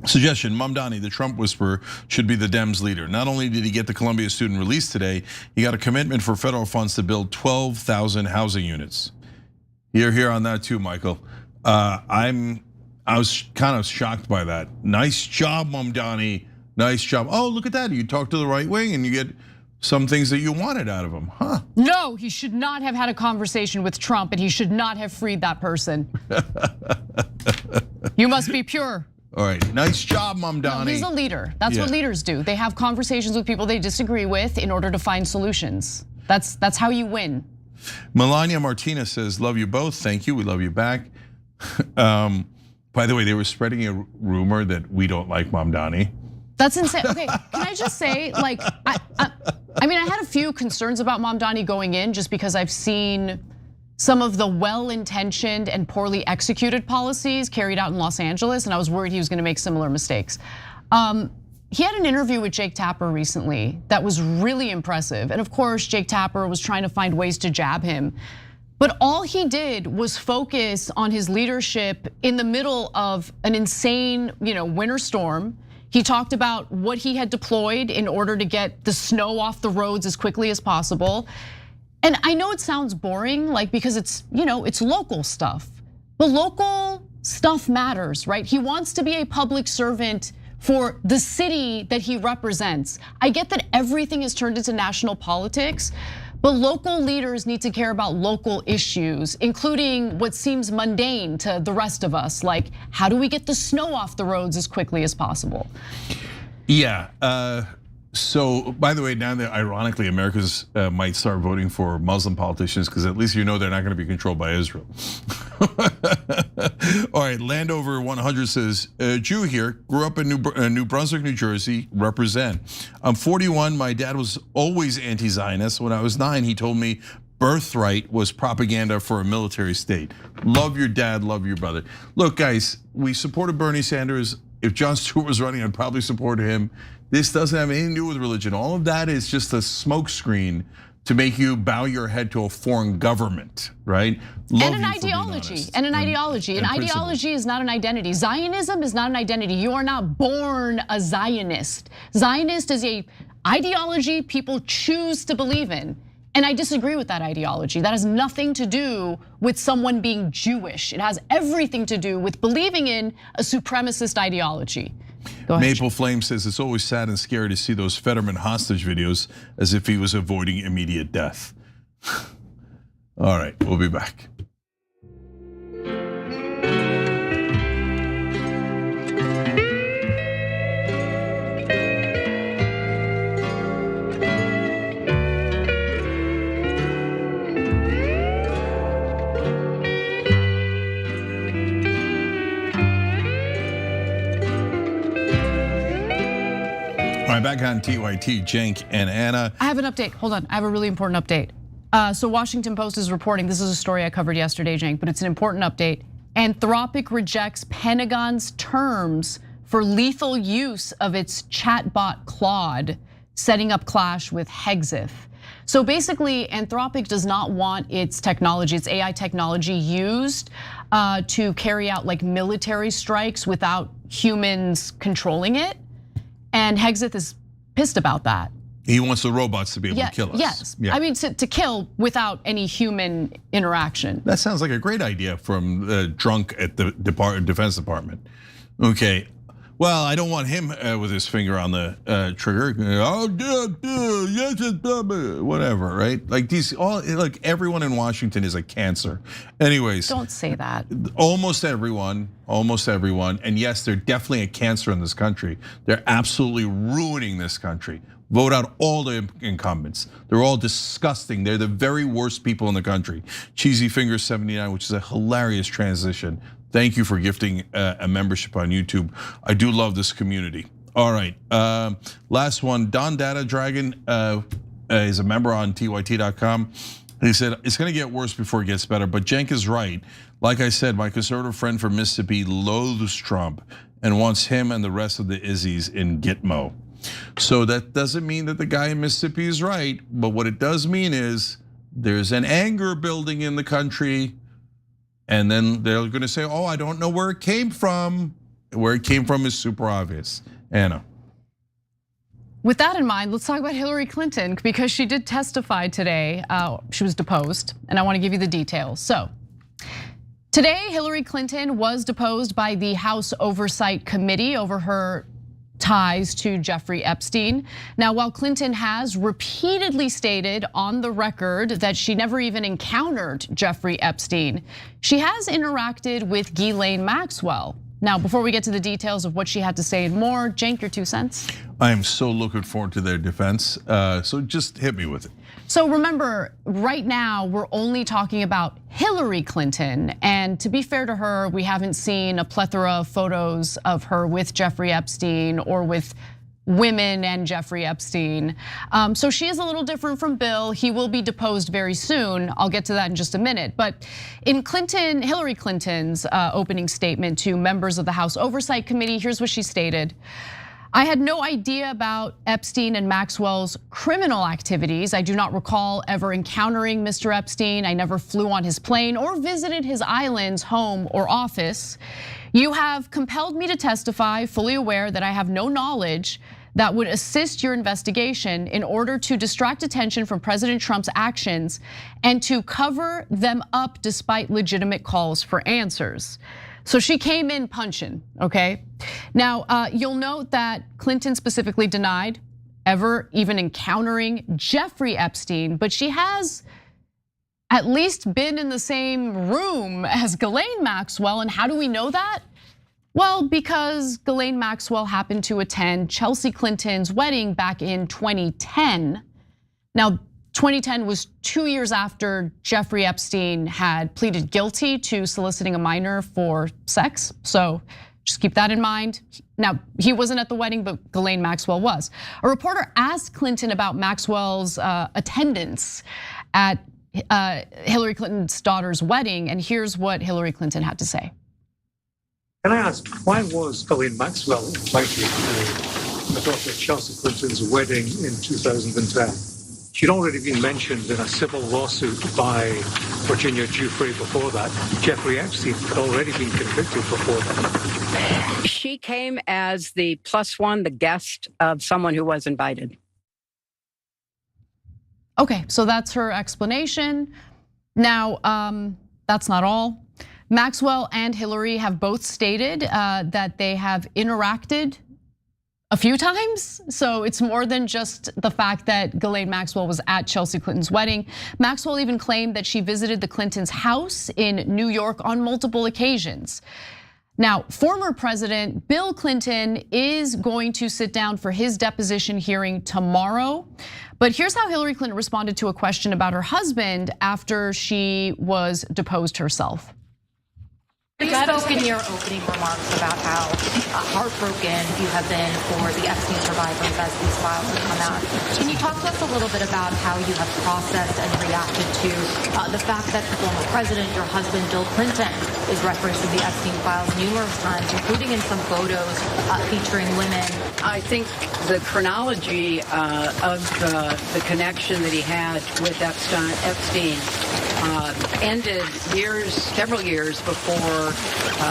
suggestion, Mamdani, the Trump whisperer, should be the Dems leader. Not only did he get the Columbia student released today, he got a commitment for federal funds to build 12,000 housing units. You're here on that too, Michael. I was kind of shocked by that. Nice job, Mamdani. Nice job. Oh, look at that. You talk to the right wing and you get some things that you wanted out of him, huh? No, he should not have had a conversation with Trump and he should not have freed that person. You must be pure. All right, nice job, Mamdani. No, he's a leader. That's what leaders do. They have conversations with people they disagree with in order to find solutions. That's how you win. Melania Martinez says, love you both. Thank you, we love you back. By the way, they were spreading a rumor that we don't like Mamdani. That's insane. Okay, can I just say, like, I mean, I had a few concerns about Mamdani going in just because I've seen some of the well-intentioned and poorly executed policies carried out in Los Angeles, and I was worried he was gonna make similar mistakes. He had an interview with Jake Tapper recently that was really impressive. And of course, Jake Tapper was trying to find ways to jab him. But all he did was focus on his leadership in the middle of an insane, winter storm. He talked about what he had deployed in order to get the snow off the roads as quickly as possible. And I know it sounds boring, like because it's local stuff. But local stuff matters, right? He wants to be a public servant for the city that he represents. I get that everything is turned into national politics, but local leaders need to care about local issues, including what seems mundane to the rest of us, like how do we get the snow off the roads as quickly as possible? Yeah, so by the way, now that ironically Americans might start voting for Muslim politicians because at least they're not going to be controlled by Israel. All right, Landover 100 says, Jew here, grew up in New Brunswick, New Jersey, represent. I'm 41, my dad was always anti-Zionist. When I was 9, he told me birthright was propaganda for a military state. Love your dad, love your brother. Look guys, we supported Bernie Sanders. If Jon Stewart was running, I'd probably support him. This doesn't have anything to do with religion. All of that is just a smokescreen to make you bow your head to a foreign government, right? And an ideology, An ideology is not an identity. Zionism is not an identity. You are not born a Zionist. Zionist is a ideology people choose to believe in. And I disagree with that ideology. That has nothing to do with someone being Jewish. It has everything to do with believing in a supremacist ideology. Maple Flame says it's always sad and scary to see those Fetterman hostage videos as if he was avoiding immediate death. All right, we'll be back. Back on TYT, Cenk and Anna. I have an update, hold on, I have a really important update. So Washington Post is reporting, this is a story I covered yesterday, Cenk, but it's an important update. Anthropic rejects Pentagon's terms for lethal use of its chatbot Claude, setting up clash with Hexith. So basically, Anthropic does not want its technology, its AI technology used to carry out like military strikes without humans controlling it. And Hexith is pissed about that. He wants the robots to be able to kill us. Yes, I mean to kill without any human interaction. That sounds like a great idea from the drunk at the Defense Department. Okay, well, I don't want him with his finger on the trigger. Oh, yes, whatever, right? Like like everyone in Washington is a cancer. Anyways, don't say that. Almost everyone, and yes, they're definitely a cancer in this country. They're absolutely ruining this country. Vote out all the incumbents. They're all disgusting. They're the very worst people in the country. Cheesy Fingers 79, which is a hilarious transition. Thank you for gifting a membership on YouTube. I do love this community. All right, last one, Don Data Dragon. He's a member on TYT.com. And he said, it's gonna get worse before it gets better. But Cenk is right. Like I said, my conservative friend from Mississippi loathes Trump and wants him and the rest of the Izzies in Gitmo. So that doesn't mean that the guy in Mississippi is right, but what it does mean is there's an anger building in the country, and then they're gonna say, oh, I don't know where it came from. Where it came from is super obvious. Anna. With that in mind, let's talk about Hillary Clinton, because she did testify today. She was deposed, and I want to give you the details. So today, Hillary Clinton was deposed by the House Oversight Committee over her ties to Jeffrey Epstein. Now, while Clinton has repeatedly stated on the record that she never even encountered Jeffrey Epstein, she has interacted with Ghislaine Maxwell. Now, before we get to the details of what she had to say and more, Cenk, your 2 cents? I am so looking forward to their defense, so just hit me with it. So remember, right now, we're only talking about Hillary Clinton. And to be fair to her, we haven't seen a plethora of photos of her with Jeffrey Epstein or with women and Jeffrey Epstein. So she is a little different from Bill. He will be deposed very soon. I'll get to that in just a minute. But in Hillary Clinton's opening statement to members of the House Oversight Committee, here's what she stated. I had no idea about Epstein and Maxwell's criminal activities. I do not recall ever encountering Mr. Epstein. I never flew on his plane or visited his island's home or office. You have compelled me to testify, fully aware that I have no knowledge that would assist your investigation in order to distract attention from President Trump's actions and to cover them up despite legitimate calls for answers. So she came in punching, okay? Now, you'll note that Clinton specifically denied ever even encountering Jeffrey Epstein, but she has at least been in the same room as Ghislaine Maxwell. And how do we know that? Well, because Ghislaine Maxwell happened to attend Chelsea Clinton's wedding back in 2010. Now, 2010 was 2 years after Jeffrey Epstein had pleaded guilty to soliciting a minor for sex. So just keep that in mind. Now, he wasn't at the wedding, but Ghislaine Maxwell was. A reporter asked Clinton about Maxwell's attendance at Hillary Clinton's daughter's wedding, and here's what Hillary Clinton had to say. Can I ask, why was Ghislaine Maxwell invited to her daughter Chelsea Clinton's wedding in 2010? She'd already been mentioned in a civil lawsuit by Virginia Giuffre before that. Jeffrey Epstein had already been convicted before that. She came as the plus one, the guest of someone who was invited. Okay, so that's her explanation. Now, that's not all. Maxwell and Hillary have both stated that they have interacted a few times. So it's more than just the fact that Ghislaine Maxwell was at Chelsea Clinton's wedding. Maxwell even claimed that she visited the Clintons' house in New York on multiple occasions. Now, former President Bill Clinton is going to sit down for his deposition hearing tomorrow. But here's how Hillary Clinton responded to a question about her husband after she was deposed herself. You spoke in your opening remarks about how heartbroken you have been for the Epstein survivors as these files have come out. Can you talk to us a little bit about how you have processed and reacted to the fact that the former president, your husband, Bill Clinton, is referenced in the Epstein files numerous times, including in some photos featuring women? I think the chronology of the connection that he had with Epstein ended several years before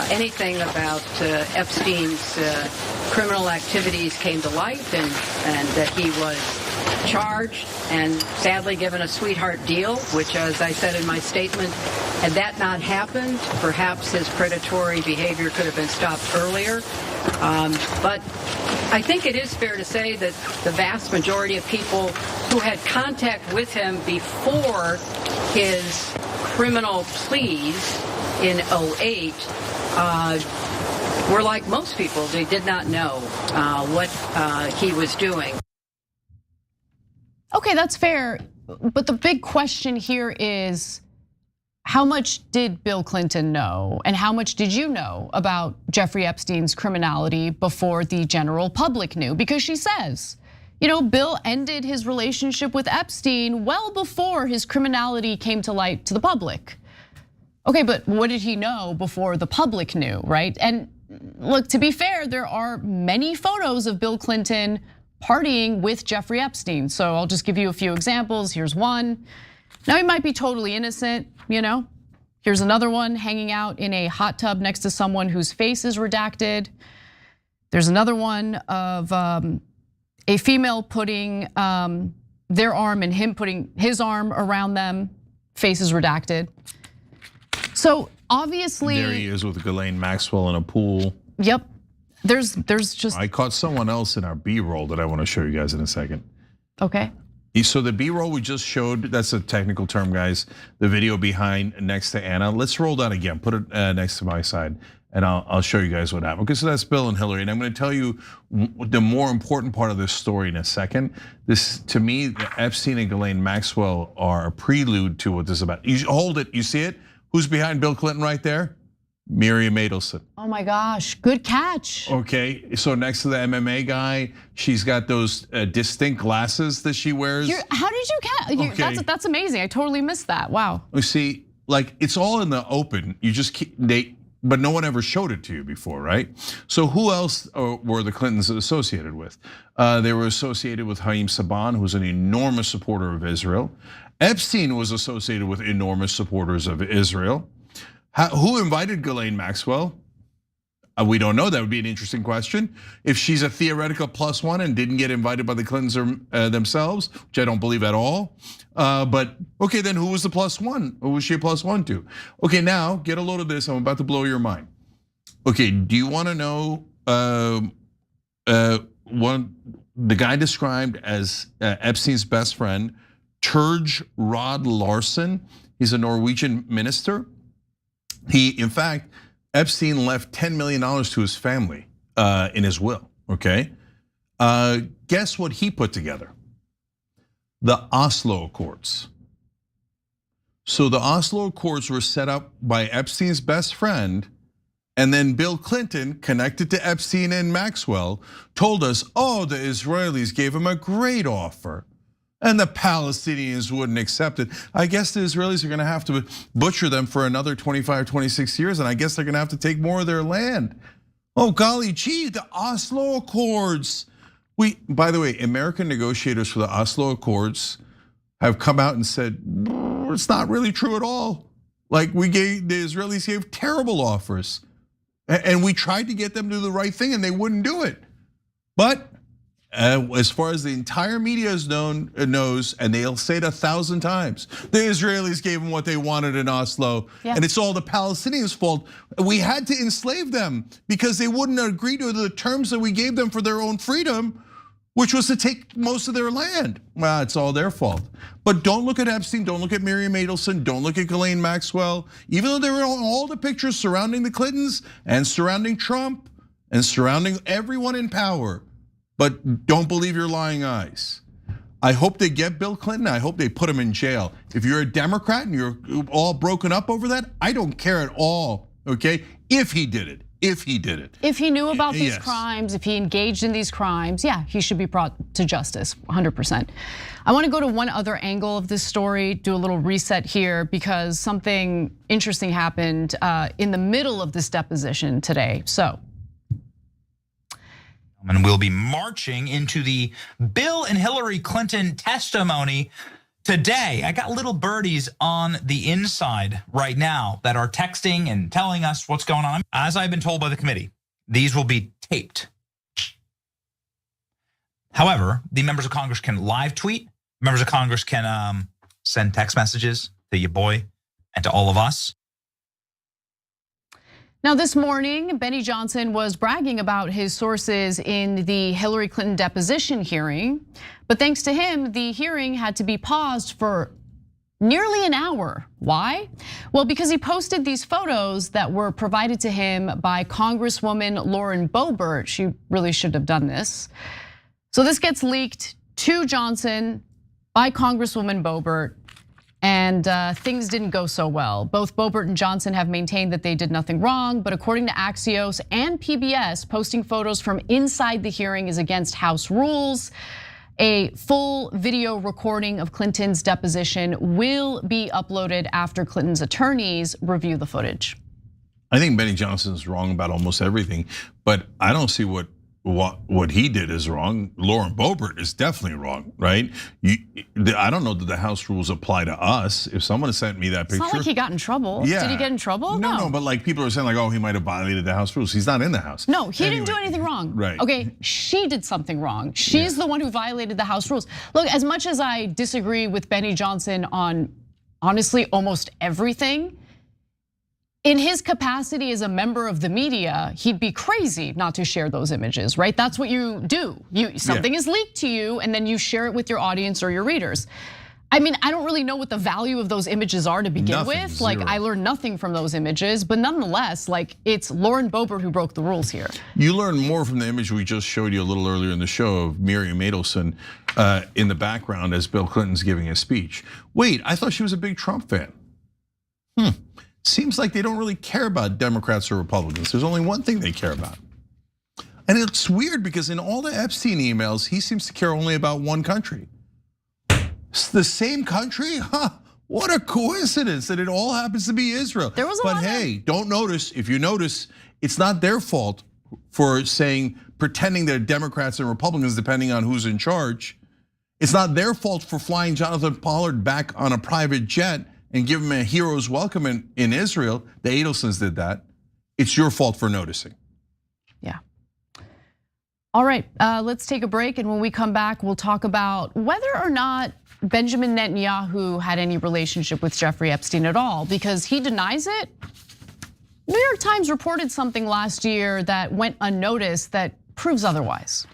anything about Epstein's criminal activities came to light, and that he was charged and sadly given a sweetheart deal, which, as I said in my statement, had that not happened, perhaps his predatory behavior could have been stopped earlier. But I think it is fair to say that the vast majority of people who had contact with him before his criminal pleas in 2008 were like most people. They did not know what he was doing. Okay, that's fair. But the big question here is, how much did Bill Clinton know? And how much did you know about Jeffrey Epstein's criminality before the general public knew? Because she says, Bill ended his relationship with Epstein well before his criminality came to light to the public. Okay, but what did he know before the public knew, right? And look, to be fair, there are many photos of Bill Clinton partying with Jeffrey Epstein. So I'll just give you a few examples. Here's one. Now he might be totally innocent, Here's another one hanging out in a hot tub next to someone whose face is redacted. There's another one of a female putting their arm and him putting his arm around them, face is redacted. So obviously, there he is with Ghislaine Maxwell in a pool. Yep, there's just. I caught someone else in our B-roll that I want to show you guys in a second. Okay. So the B-roll we just showed, that's a technical term, guys. The video behind next to Anna. Let's roll that again. Put it next to my side, and I'll show you guys what happened. Okay, so that's Bill and Hillary, and I'm going to tell you the more important part of this story in a second. This, to me, Epstein and Ghislaine Maxwell are a prelude to what this is about. You hold it. You see it? Who's behind Bill Clinton right there? Miriam Adelson. Oh my gosh, good catch. Okay, so next to the MMA guy, she's got those distinct glasses that she wears. How did you catch? Okay. That's amazing. I totally missed that. Wow. You see, like it's all in the open. You just but no one ever showed it to you before, right? So who else were the Clintons associated with? They were associated with Haim Saban, who's an enormous supporter of Israel. Epstein was associated with enormous supporters of Israel. Who invited Ghislaine Maxwell? We don't know. That would be an interesting question. If she's a theoretical +1 and didn't get invited by the Clintons themselves, which I don't believe at all. But okay, then who was the +1? Who was she a +1 to? Okay, now get a load of this. I'm about to blow your mind. Okay, do you want to know the guy described as Epstein's best friend, Turge Rod Larsen? He's a Norwegian minister. In fact, Epstein left $10 million to his family in his will, okay? Guess what he put together? The Oslo Accords. So the Oslo Accords were set up by Epstein's best friend, and then Bill Clinton, connected to Epstein and Maxwell, told us, the Israelis gave him a great offer. And the Palestinians wouldn't accept it. I guess the Israelis are gonna have to butcher them for another 25, 26 years, and I guess they're gonna have to take more of their land. Oh golly gee, the Oslo Accords. By the way, American negotiators for the Oslo Accords have come out and said, it's not really true at all. Like the Israelis gave terrible offers. And we tried to get them to do the right thing and they wouldn't do it. But as far as the entire media knows, and they'll say it 1,000 times, the Israelis gave them what they wanted in Oslo, and it's all the Palestinians' fault. We had to enslave them because they wouldn't agree to the terms that we gave them for their own freedom, which was to take most of their land. Well, it's all their fault. But don't look at Epstein, don't look at Miriam Adelson, don't look at Ghislaine Maxwell, even though they were on all the pictures surrounding the Clintons and surrounding Trump and surrounding everyone in power. But don't believe your lying eyes. I hope they get Bill Clinton. I hope they put him in jail. If you're a Democrat and you're all broken up over that, I don't care at all, okay? If he did it. If he knew about these crimes, if he engaged in these crimes, yeah, he should be brought to justice, 100%. I want to go to one other angle of this story, do a little reset here because something interesting happened in the middle of this deposition today. So. And we'll be marching into the Bill and Hillary Clinton testimony today. I got little birdies on the inside right now that are texting and telling us what's going on. As I've been told by the committee, these will be taped. However, the members of Congress can live tweet. Members of Congress can send text messages to your boy and to all of us. Now this morning, Benny Johnson was bragging about his sources in the Hillary Clinton deposition hearing. But thanks to him, the hearing had to be paused for nearly an hour. Why? Well, because he posted these photos that were provided to him by Congresswoman Lauren Boebert. She really should have done this. So this gets leaked to Johnson by Congresswoman Boebert. And things didn't go so well. Both Boebert and Johnson have maintained that they did nothing wrong, but according to Axios and PBS, posting photos from inside the hearing is against House rules. A full video recording of Clinton's deposition will be uploaded after Clinton's attorneys review the footage. I think Benny Johnson's wrong about almost everything, but I don't see what he did is wrong. Lauren Boebert is definitely wrong, right? I don't know that the House rules apply to us. If someone sent me that picture, it's not like he got in trouble. Yeah. Did he get in trouble? No, but like people are saying like, oh, he might have violated the House rules. He's not in the House. No, he didn't do anything wrong. Right. Okay, she did something wrong. She's the one who violated the House rules. Look, as much as I disagree with Benny Johnson on honestly almost everything, in his capacity as a member of the media, he'd be crazy not to share those images, right? That's what you do. Something is leaked to you and then you share it with your audience or your readers. I mean, I don't really know what the value of those images are to begin with. Like, I learned nothing from those images, but nonetheless, like, it's Lauren Boebert who broke the rules here. You learn more from the image we just showed you a little earlier in the show of Miriam Adelson in the background as Bill Clinton's giving a speech. Wait, I thought she was a big Trump fan. Seems like they don't really care about Democrats or Republicans. There's only one thing they care about. And it's weird because in all the Epstein emails, he seems to care only about one country. It's the same country? Huh, what a coincidence that it all happens to be Israel. There was a lot hey, don't notice, if you notice, it's not their fault for pretending they're Democrats and Republicans depending on who's in charge. It's not their fault for flying Jonathan Pollard back on a private jet and give him a hero's welcome in Israel. The Adelsons did that. It's your fault for noticing. Yeah. All right, let's take a break, and when we come back, we'll talk about whether or not Benjamin Netanyahu had any relationship with Jeffrey Epstein at all, because he denies it. New York Times reported something last year that went unnoticed that proves otherwise.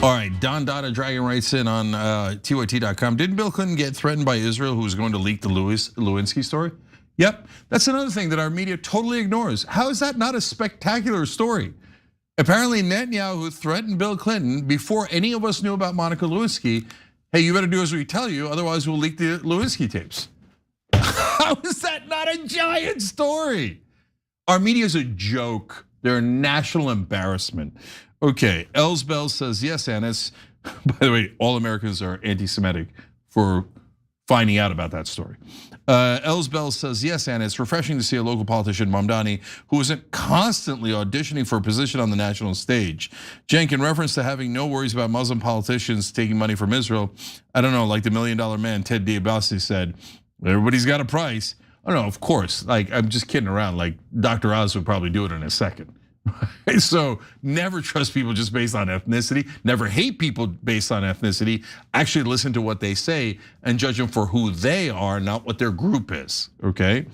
All right, Don Dada Dragon writes in on TYT.com. Didn't Bill Clinton get threatened by Israel, who was going to leak the Lewinsky story? Yep, that's another thing that our media totally ignores. How is that not a spectacular story? Apparently Netanyahu threatened Bill Clinton before any of us knew about Monica Lewinsky. Hey, you better do as we tell you, otherwise we'll leak the Lewinsky tapes. How is that not a giant story? Our media is a joke. They're a national embarrassment. Okay, Elsbell says, yes, Anis. By the way, all Americans are anti-Semitic for finding out about that story. Elsbell says, yes, Anis, it's refreshing to see a local politician, Mamdani, who isn't constantly auditioning for a position on the national stage. Cenk, in reference to having no worries about Muslim politicians taking money from Israel, I don't know, like the $1 Million Man, Ted DiBiase said, everybody's got a price. I don't know, of course, like I'm just kidding around, like Dr. Oz would probably do it in a second. So never trust people just based on ethnicity. Never hate people based on ethnicity. Actually listen to what they say and judge them for who they are, not what their group is, okay?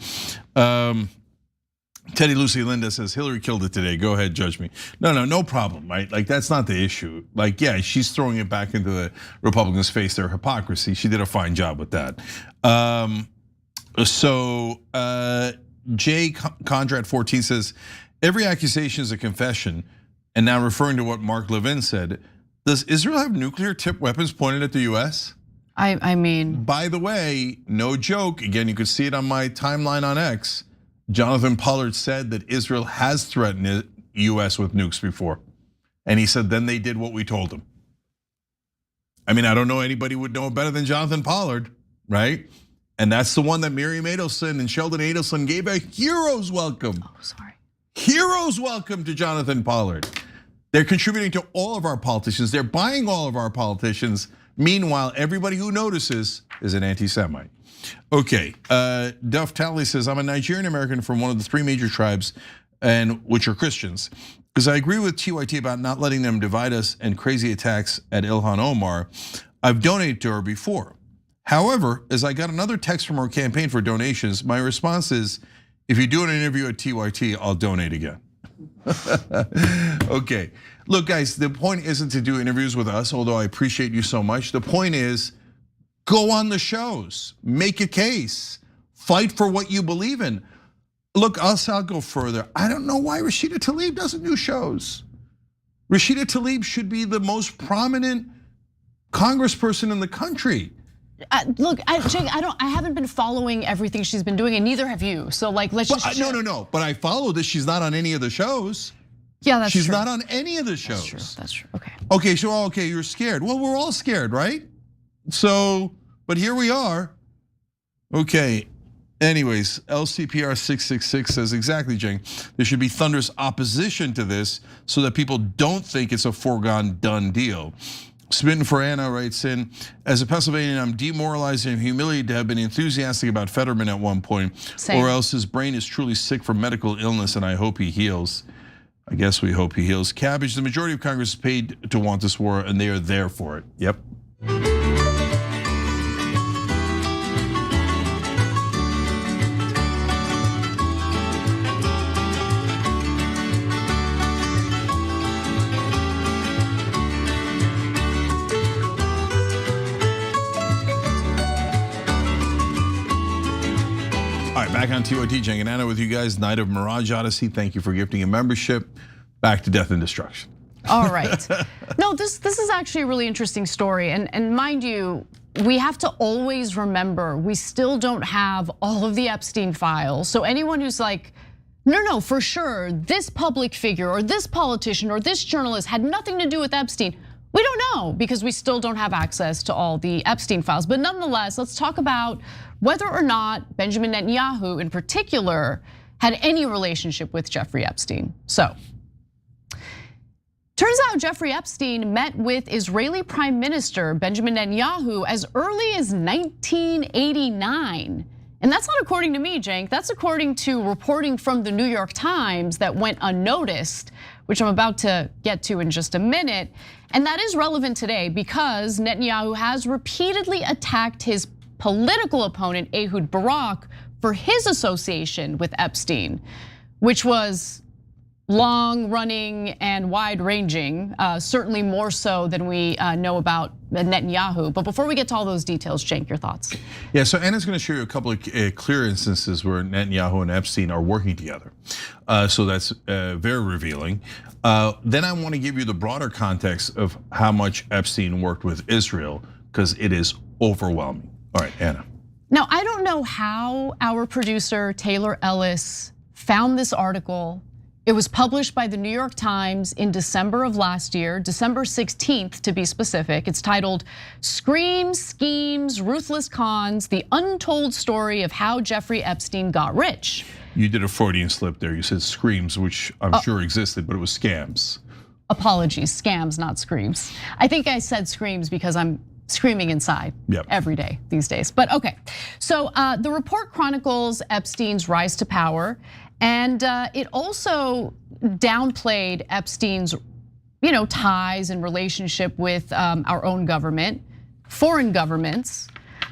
Teddy Lucy Linda says, Hillary killed it today. Go ahead, judge me. No problem, right? Like that's not the issue. Like, yeah, she's throwing it back into the Republicans' face, their hypocrisy. She did a fine job with that. Jay Conrad 14 says, every accusation is a confession, and now referring to what Mark Levin said, does Israel have nuclear tipped weapons pointed at the US? I mean. By the way, no joke, again, you could see it on my timeline on X. Jonathan Pollard said that Israel has threatened the US with nukes before. And he said then they did what we told them. I mean, I don't know anybody would know better than Jonathan Pollard, right? And that's the one that Miriam Adelson and Sheldon Adelson gave a hero's welcome. Oh, sorry. Hero's welcome to Jonathan Pollard. They're contributing to all of our politicians. They're buying all of our politicians. Meanwhile, everybody who notices is an anti-Semite. Okay, Duff Talley says, I'm a Nigerian American from one of the 3 major tribes, and which are Christians. Because I agree with TYT about not letting them divide us and crazy attacks at Ilhan Omar. I've donated to her before. However, as I got another text from her campaign for donations, my response is, if you do an interview at TYT, I'll donate again. Okay, look, guys, the point isn't to do interviews with us, although I appreciate you so much. The point is, go on the shows, make a case, fight for what you believe in. Look, I'll go further. I don't know why Rashida Tlaib doesn't do shows. Rashida Tlaib should be the most prominent congressperson in the country. Look, Jake, I haven't been following everything she's been doing, and neither have you. So like, let's just no. But I follow this. She's not on any of the shows. Yeah, that's true. She's not on any of the shows. That's true. Okay. Okay, so okay, you're scared. Well, we're all scared, right? So, but here we are. Okay. Anyways, LCPR 666 says exactly, Jane. There should be thunderous opposition to this so that people don't think it's a foregone done deal. Smitten for Anna writes in, as a Pennsylvanian, I'm demoralized and humiliated to have been enthusiastic about Fetterman at one point, or else his brain is truly sick from medical illness, and I hope he heals. I guess we hope he heals. Cabbage, the majority of Congress is paid to want this war, and they are there for it. Yep. Back on TYT, Jang and Anna with you guys. Night of Mirage Odyssey. Thank you for gifting a membership. Back to death and destruction. All right. No, this is actually a really interesting story. And mind you, we have to always remember we still don't have all of the Epstein files. So anyone who's like, no, for sure, this public figure or this politician or this journalist had nothing to do with Epstein. We don't know because we still don't have access to all the Epstein files. But nonetheless, let's talk about whether or not Benjamin Netanyahu in particular had any relationship with Jeffrey Epstein. So, turns out Jeffrey Epstein met with Israeli Prime Minister Benjamin Netanyahu as early as 1989. And that's not according to me, Cenk. That's according to reporting from the New York Times that went unnoticed, which I'm about to get to in just a minute. And that is relevant today because Netanyahu has repeatedly attacked his political opponent, Ehud Barak, for his association with Epstein, which was long running and wide ranging, certainly more so than we know about Netanyahu. But before we get to all those details, Cenk, your thoughts? Yeah, so Anna's gonna show you a couple of clear instances where Netanyahu and Epstein are working together. So that's very revealing. Then I wanna give you the broader context of how much Epstein worked with Israel, because it is overwhelming. All right, Anna. Now, I don't know how our producer, Taylor Ellis, found this article. It was published by the New York Times in December of last year, December 16th to be specific. It's titled, Screams, Schemes, Ruthless Cons, the Untold Story of How Jeffrey Epstein Got Rich. You did a Freudian slip there. You said screams, which I'm sure existed, but it was scams. Apologies, scams, not screams. I think I said screams because I'm screaming inside every day these days. But okay, so the report chronicles Epstein's rise to power, and it also downplayed Epstein's, ties and relationship with our own government, foreign governments,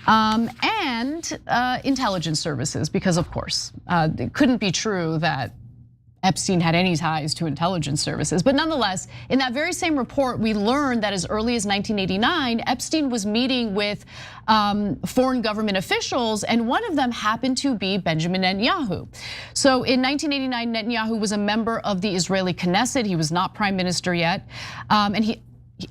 and intelligence services, because of course, it couldn't be true that Epstein had any ties to intelligence services. But nonetheless, in that very same report, we learned that as early as 1989, Epstein was meeting with foreign government officials, and one of them happened to be Benjamin Netanyahu. So in 1989, Netanyahu was a member of the Israeli Knesset. He was not prime minister yet. And he,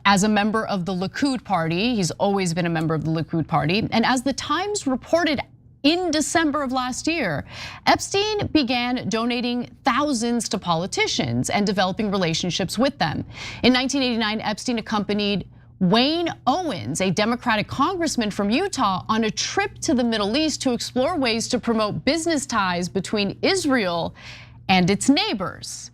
as a member of the Likud party, he's always been a member of the Likud party. And as the Times reported in December of last year, Epstein began donating thousands to politicians and developing relationships with them. In 1989, Epstein accompanied Wayne Owens, a Democratic congressman from Utah, on a trip to the Middle East to explore ways to promote business ties between Israel and its neighbors.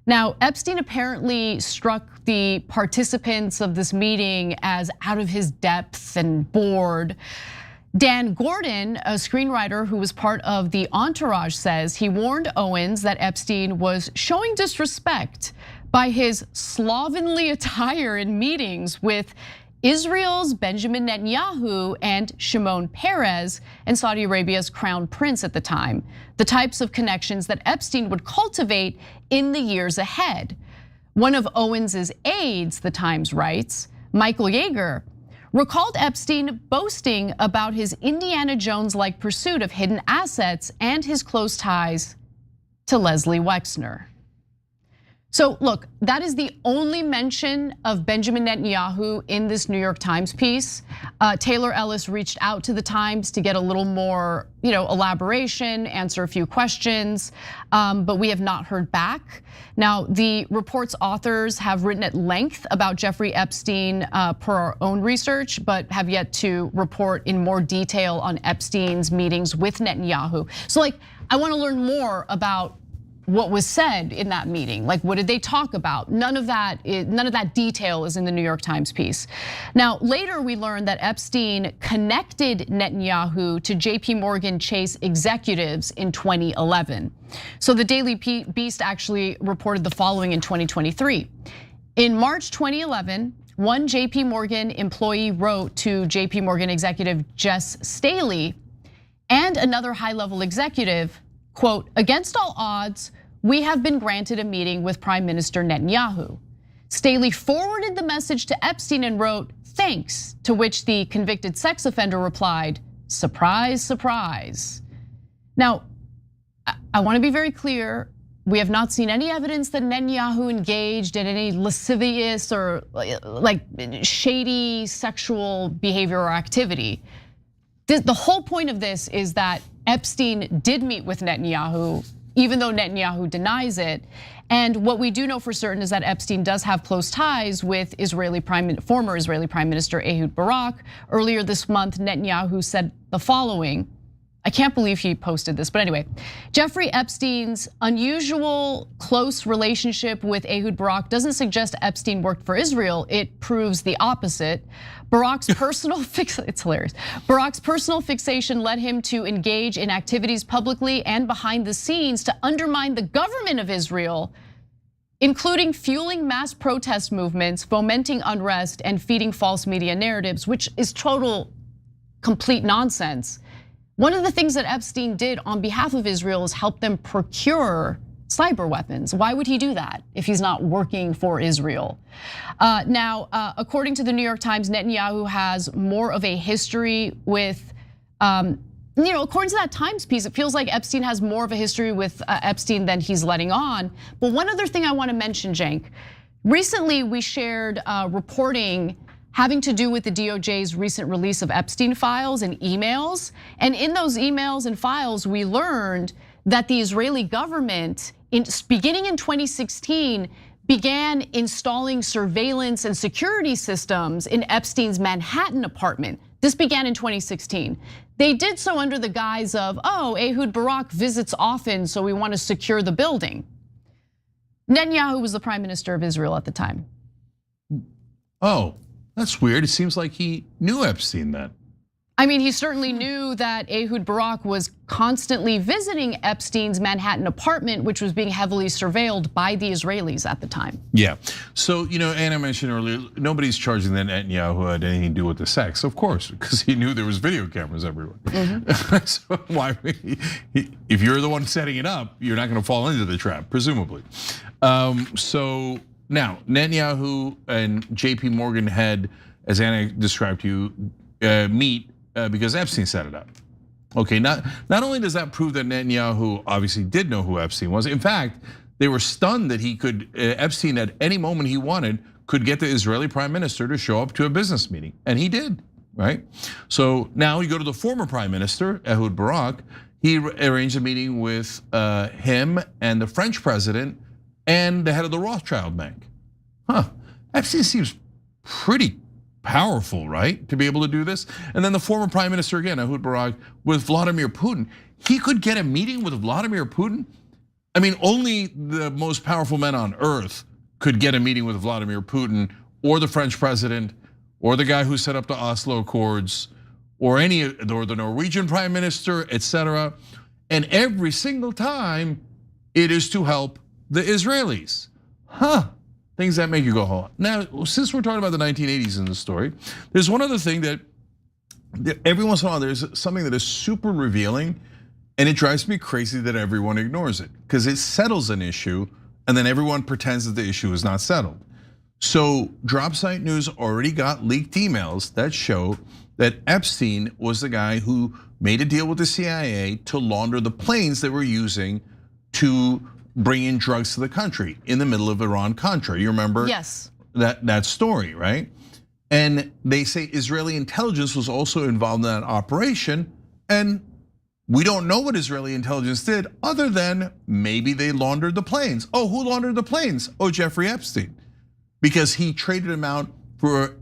Now, Epstein apparently struck the participants of this meeting as out of his depth and bored. Dan Gordon, a screenwriter who was part of the entourage, says he warned Owens that Epstein was showing disrespect by his slovenly attire in meetings with Israel's Benjamin Netanyahu and Shimon Peres, and Saudi Arabia's crown prince at the time, the types of connections that Epstein would cultivate in the years ahead. One of Owens's aides, the Times writes, Michael Yeager, recalled Epstein boasting about his Indiana Jones-like pursuit of hidden assets and his close ties to Leslie Wexner. So look, that is the only mention of Benjamin Netanyahu in this New York Times piece. Taylor Ellis reached out to the Times to get a little more, elaboration, answer a few questions, but we have not heard back. Now, the report's authors have written at length about Jeffrey Epstein per our own research, but have yet to report in more detail on Epstein's meetings with Netanyahu. So I want to learn more about what was said in that meeting. Like, what did they talk about? None of that detail is in the New York Times piece. Now, later we learned that Epstein connected Netanyahu to JP Morgan Chase executives in 2011. So the Daily Beast actually reported the following in 2023. In March 2011, one JP Morgan employee wrote to JP Morgan executive Jess Staley and another high-level executive, quote, against all odds, we have been granted a meeting with Prime Minister Netanyahu. Staley forwarded the message to Epstein and wrote, thanks, to which the convicted sex offender replied, surprise, surprise. Now, I want to be very clear. We have not seen any evidence that Netanyahu engaged in any lascivious or shady sexual behavior or activity. The whole point of this is that Epstein did meet with Netanyahu, even though Netanyahu denies it. And what we do know for certain is that Epstein does have close ties with former Israeli Prime Minister Ehud Barak. Earlier this month, Netanyahu said the following. I can't believe he posted this, but anyway. Jeffrey Epstein's unusual close relationship with Ehud Barak doesn't suggest Epstein worked for Israel. It proves the opposite. Barak's personal it's hilarious. Barak's personal fixation led him to engage in activities publicly and behind the scenes to undermine the government of Israel, including fueling mass protest movements, fomenting unrest, and feeding false media narratives, which is complete nonsense. One of the things that Epstein did on behalf of Israel is help them procure cyber weapons. Why would he do that if he's not working for Israel? Now, according to the New York Times, Netanyahu has more of a history with, according to that Times piece, it feels like Epstein has more of a history with Epstein than he's letting on. But one other thing I want to mention, Cenk, recently we shared reporting having to do with the DOJ's recent release of Epstein files and emails. And in those emails and files, we learned that the Israeli government, beginning in 2016, began installing surveillance and security systems in Epstein's Manhattan apartment. This began in 2016. They did so under the guise of, Ehud Barak visits often, so we want to secure the building. Netanyahu was the prime minister of Israel at the time. Oh, that's weird. It seems like he knew Epstein then. I mean, he certainly knew that Ehud Barak was constantly visiting Epstein's Manhattan apartment, which was being heavily surveilled by the Israelis at the time. Yeah, so Anna mentioned earlier, nobody's charging that Netanyahu had anything to do with the sex, of course, because he knew there was video cameras everywhere. So why, if you're the one setting it up, you're not going to fall into the trap, presumably. So now Netanyahu and JP Morgan had, as Anna described to you, meet because Epstein set it up. Okay, not only does that prove that Netanyahu obviously did know who Epstein was. In fact, they were stunned that Epstein at any moment he wanted could get the Israeli prime minister to show up to a business meeting, and he did, right? So now you go to the former prime minister, Ehud Barak. He arranged a meeting with him and the French president and the head of the Rothschild Bank. Epstein seems pretty powerful, right? To be able to do this. And then the former prime minister again, Ehud Barak, with Vladimir Putin. He could get a meeting with Vladimir Putin? I mean, only the most powerful men on earth could get a meeting with Vladimir Putin or the French president or the guy who set up the Oslo Accords or the Norwegian prime minister, etc. And every single time it is to help the Israelis. Things that make you go, oh. Now, since we're talking about the 1980s in the story, there's one other thing that every once in a while there's something that is super revealing, and it drives me crazy that everyone ignores it because it settles an issue, and then everyone pretends that the issue is not settled. So Drop Site News already got leaked emails that show that Epstein was the guy who made a deal with the CIA to launder the planes that were using to bring in drugs to the country in the middle of Iran-Contra. You remember yes. that story, right? And they say Israeli intelligence was also involved in that operation, and we don't know what Israeli intelligence did other than maybe they laundered the planes. Oh, who laundered the planes? Oh, Jeffrey Epstein. Because he traded them out for,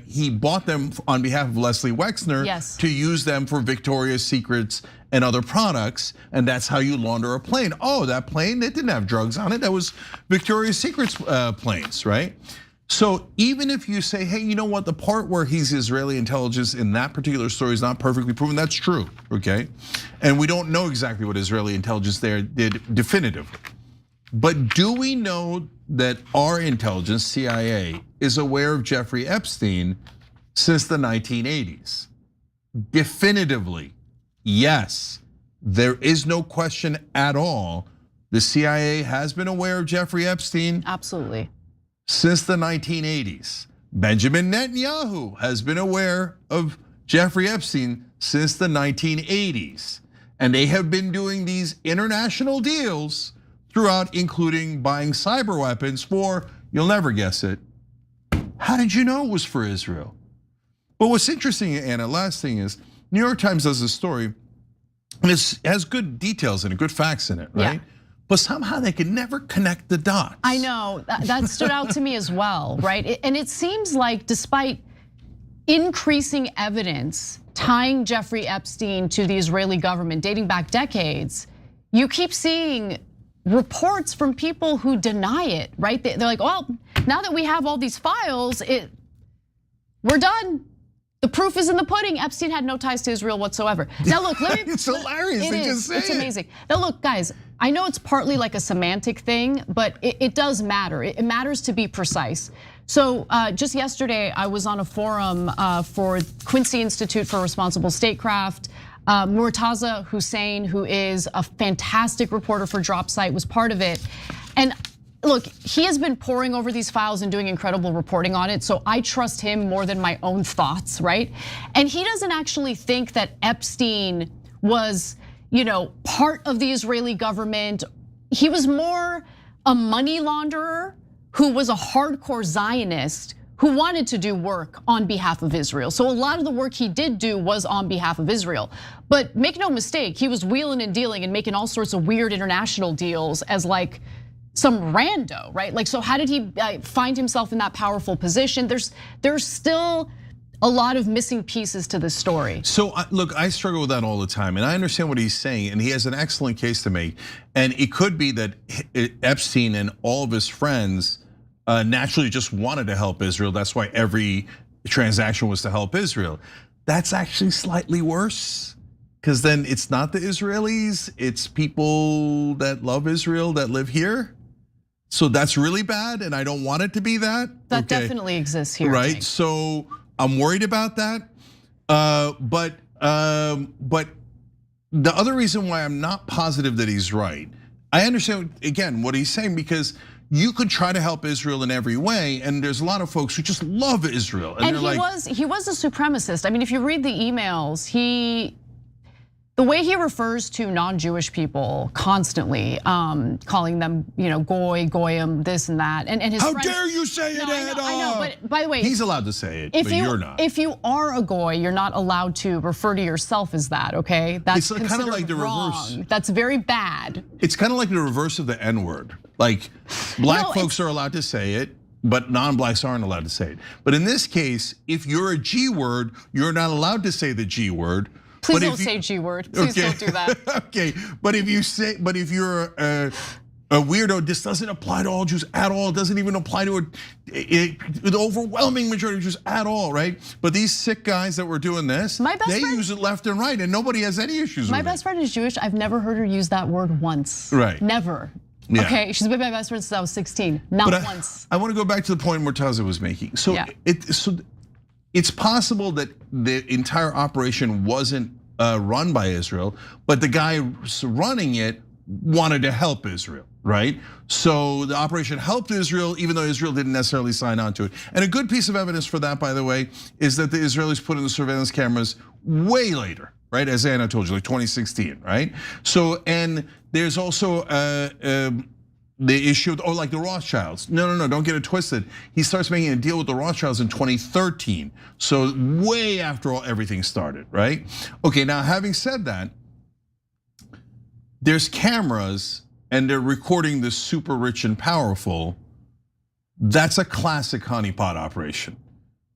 he bought them on behalf of Leslie Wexner yes. to use them for Victoria's Secrets and other products, and that's how you launder a plane. Oh, that plane, it didn't have drugs on it. That was Victoria's Secret's planes, right? So even if you say, hey, you know what, the part where he's Israeli intelligence in that particular story is not perfectly proven, that's true, okay? And we don't know exactly what Israeli intelligence there did definitively. But do we know that our intelligence, CIA, is aware of Jeffrey Epstein since the 1980s? Definitively, yes. There is no question at all. The CIA has been aware of Jeffrey Epstein. Absolutely. Since the 1980s. Benjamin Netanyahu has been aware of Jeffrey Epstein since the 1980s. And they have been doing these international deals throughout, including buying cyber weapons for, you'll never guess it, how did you know it was for Israel? But what's interesting, Anna, last thing is, New York Times does this story, and it has good details in it, good facts in it, right? Yeah. But somehow they can never connect the dots. I know, that stood out to me as well, right? And it seems like despite increasing evidence tying Jeffrey Epstein to the Israeli government dating back decades, you keep seeing reports from people who deny it, right? They're like, well, now that we have all these files, we're done. The proof is in the pudding. Epstein had no ties to Israel whatsoever. Now look, let me. It's hilarious. It's amazing. Now look, guys, I know it's partly like a semantic thing, but it does matter. It matters to be precise. So just yesterday, I was on a forum for Quincy Institute for Responsible Statecraft. Murtaza Hussein, who is a fantastic reporter for DropSite, was part of it. And look, he has been poring over these files and doing incredible reporting on it, so I trust him more than my own thoughts, right? And he doesn't actually think that Epstein was, part of the Israeli government. He was more a money launderer who was a hardcore Zionist who wanted to do work on behalf of Israel. So a lot of the work he did do was on behalf of Israel. But make no mistake, he was wheeling and dealing and making all sorts of weird international deals as like some rando, right? Like, so how did he find himself in that powerful position? There's still a lot of missing pieces to this story. So look, I struggle with that all the time, and I understand what he's saying, and he has an excellent case to make. And it could be that Epstein and all of his friends naturally just wanted to help Israel. That's why every transaction was to help Israel. That's actually slightly worse, because then it's not the Israelis, it's people that love Israel that live here. So that's really bad, and I don't want it to be that. That definitely exists here. Right, so I'm worried about that. But the other reason why I'm not positive that he's right, I understand, again, what he's saying, because you could try to help Israel in every way, and there's a lot of folks who just love Israel. And he was a supremacist. I mean, if you read the emails, the way he refers to non-Jewish people constantly, calling them, goy, goyim, this and that, and his friends, dare you say it, Ed? I know, but by the way, he's allowed to say it, but you're not. If you are a goy, you're not allowed to refer to yourself as that, okay? That's kind of like the reverse. That's very bad. It's kind of like the reverse of the N-word. Like black folks are allowed to say it, but non-blacks aren't allowed to say it. But in this case, if you're a G word, you're not allowed to say the G word. Please don't say G word. Please don't do that. Okay, but if you're a weirdo, this doesn't apply to all Jews at all. It doesn't even apply to the overwhelming majority of Jews at all, right? But these sick guys that were doing this, they use it left and right, and nobody has any issues with it. My best friend is Jewish. I've never heard her use that word once. Right. Never. Yeah. Okay, she's been my best friend since I was 16. Not once. I want to go back to the point Murtaza was making. So it's possible that the entire operation wasn't run by Israel, but the guy running it wanted to help Israel, right? So the operation helped Israel, even though Israel didn't necessarily sign on to it. And a good piece of evidence for that, by the way, is that the Israelis put in the surveillance cameras way later, right? As Anna told you, like 2016, right? So, and there's also the issue of, like the Rothschilds. No, don't get it twisted. He starts making a deal with the Rothschilds in 2013. So way after everything started, right? Okay, now having said that, there's cameras and they're recording the super rich and powerful. That's a classic honeypot operation.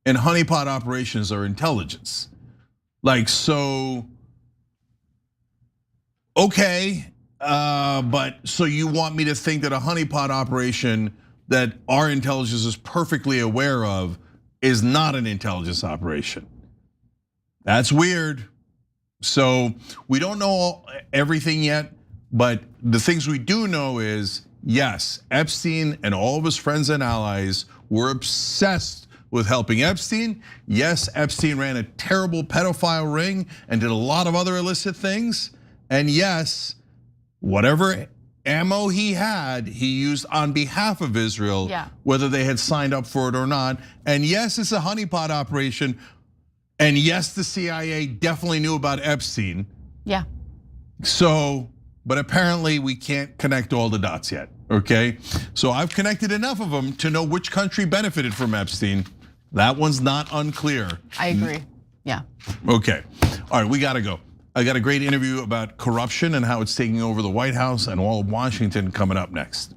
And honeypot operations are intelligence. Like, so, okay, but so you want me to think that a honeypot operation that our intelligence is perfectly aware of is not an intelligence operation? That's weird. So we don't know everything yet, but the things we do know is, yes, Epstein and all of his friends and allies were obsessed with helping Epstein. Yes, Epstein ran a terrible pedophile ring and did a lot of other illicit things. And yes, whatever ammo he had, he used on behalf of Israel, whether they had signed up for it or not. And yes, it's a honeypot operation. And yes, the CIA definitely knew about Epstein. Yeah. So, but apparently we can't connect all the dots yet, okay? So I've connected enough of them to know which country benefited from Epstein. That one's not unclear. I agree, yeah. Okay, all right, we gotta go. I got a great interview about corruption and how it's taking over the White House and all of Washington coming up next.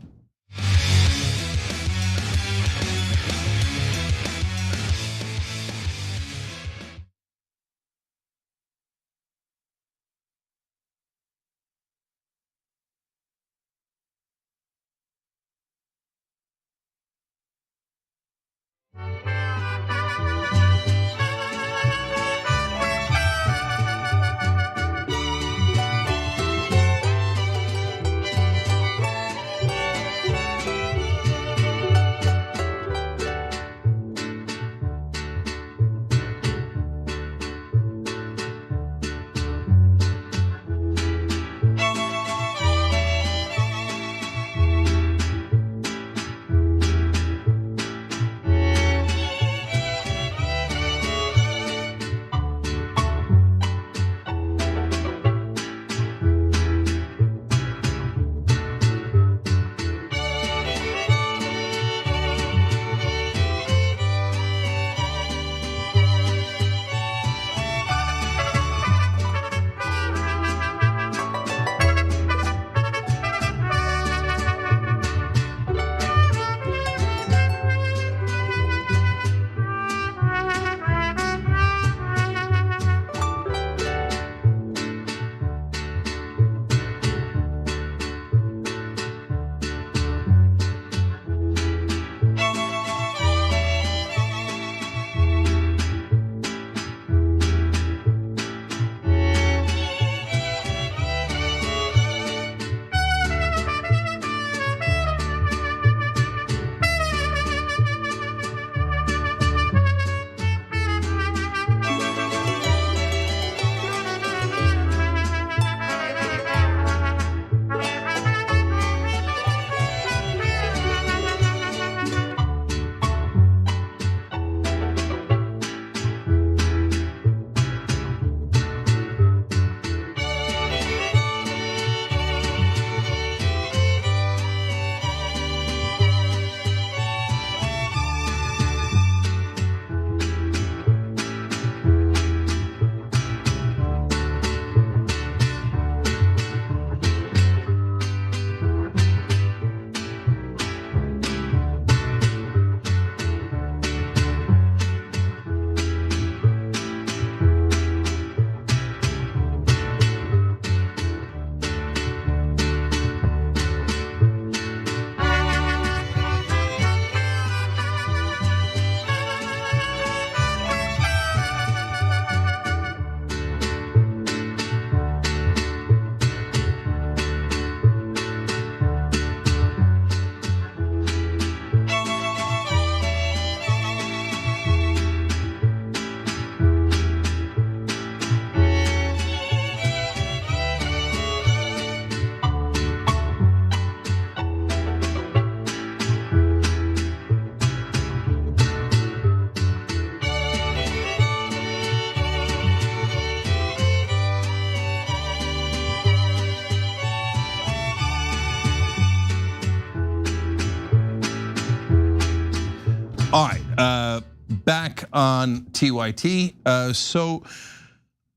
back on TYT.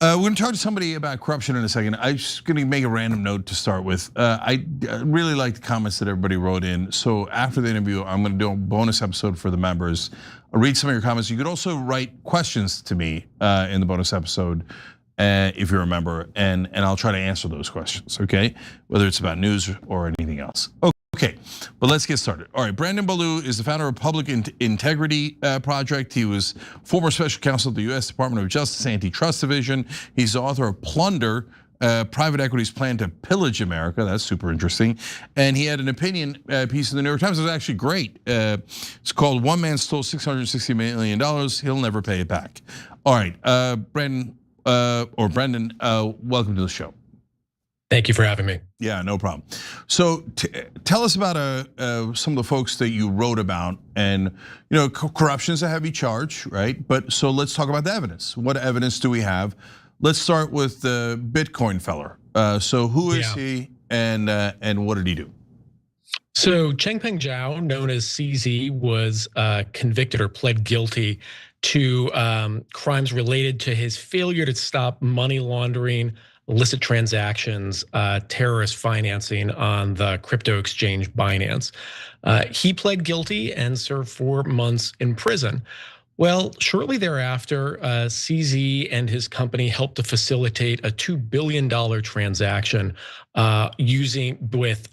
We're going to talk to somebody about corruption in a second. I'm just going to make a random note to start with. I really like the comments that everybody wrote in. So after the interview, I'm going to do a bonus episode for the members. I'll read some of your comments. You could also write questions to me in the bonus episode if you're a member, and I'll try to answer those questions, okay? Whether it's about news or anything else. Okay, but let's get started. All right, Brandon Ballou is the founder of Public Integrity Project. He was former special counsel at the US Department of Justice Antitrust Division. He's the author of Plunder, Private Equity's Plan to Pillage America. That's super interesting. And he had an opinion piece in the New York Times. It was actually great. It's called "One Man Stole $660 Million. He'll Never Pay It Back." All right, Brendan, welcome to the show. Thank you for having me. Yeah, no problem. So tell us about some of the folks that you wrote about, and corruption is a heavy charge, right? But so let's talk about the evidence. What evidence do we have? Let's start with the Bitcoin feller. So who is he, and what did he do? So Changpeng Zhao, known as CZ, was convicted or pled guilty to crimes related to his failure to stop money laundering, illicit transactions, terrorist financing on the crypto exchange Binance. He pled guilty and served 4 months in prison. Well, shortly thereafter, CZ and his company helped to facilitate a $2 billion transaction with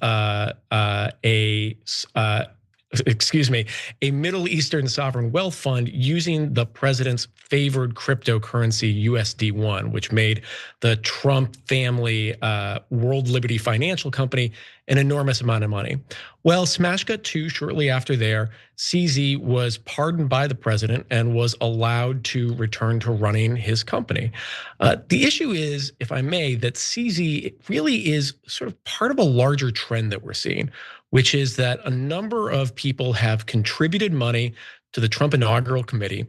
a Middle Eastern sovereign wealth fund using the president's favored cryptocurrency USD1, which made the Trump family World Liberty Financial Company an enormous amount of money. Well, smash cut 2, shortly after there, CZ was pardoned by the president and was allowed to return to running his company. The issue is, if I may, that CZ really is sort of part of a larger trend that we're seeing, which is that a number of people have contributed money to the Trump inaugural committee,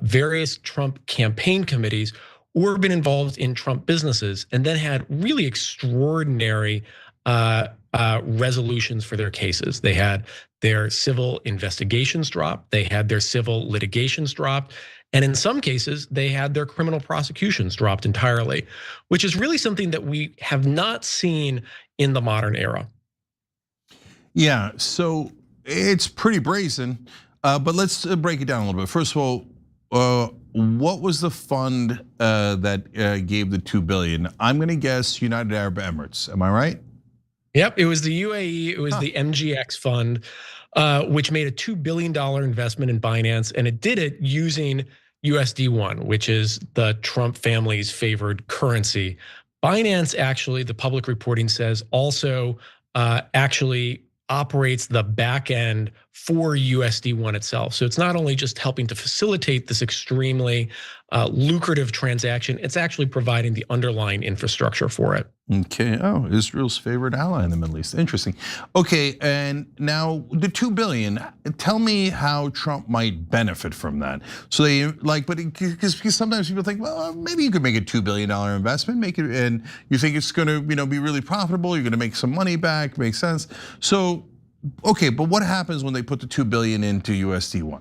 various Trump campaign committees, or been involved in Trump businesses, and then had really extraordinary resolutions for their cases. They had their civil investigations dropped, they had their civil litigations dropped, and in some cases, they had their criminal prosecutions dropped entirely, which is really something that we have not seen in the modern era. Yeah, so it's pretty brazen, but let's break it down a little bit. First of all, what was the fund that gave the $2 billion? I'm going to guess United Arab Emirates. Am I right? Yep, it was the UAE. It was the MGX fund, which made a $2 billion investment in Binance, and it did it using USD1, which is the Trump family's favored currency. Binance, actually, the public reporting says, also actually operates the back end for USD1 itself. So it's not only just helping to facilitate this extremely lucrative transaction, it's actually providing the underlying infrastructure for it. Okay, Israel's favorite ally in the Middle East, interesting. Okay, and now the $2 billion, tell me how Trump might benefit from that. So they because sometimes people think, well, maybe you could make a $2 billion investment, make it, and you think it's gonna be really profitable, you're gonna make some money back, makes sense. So, okay, but what happens when they put the $2 billion into USD1?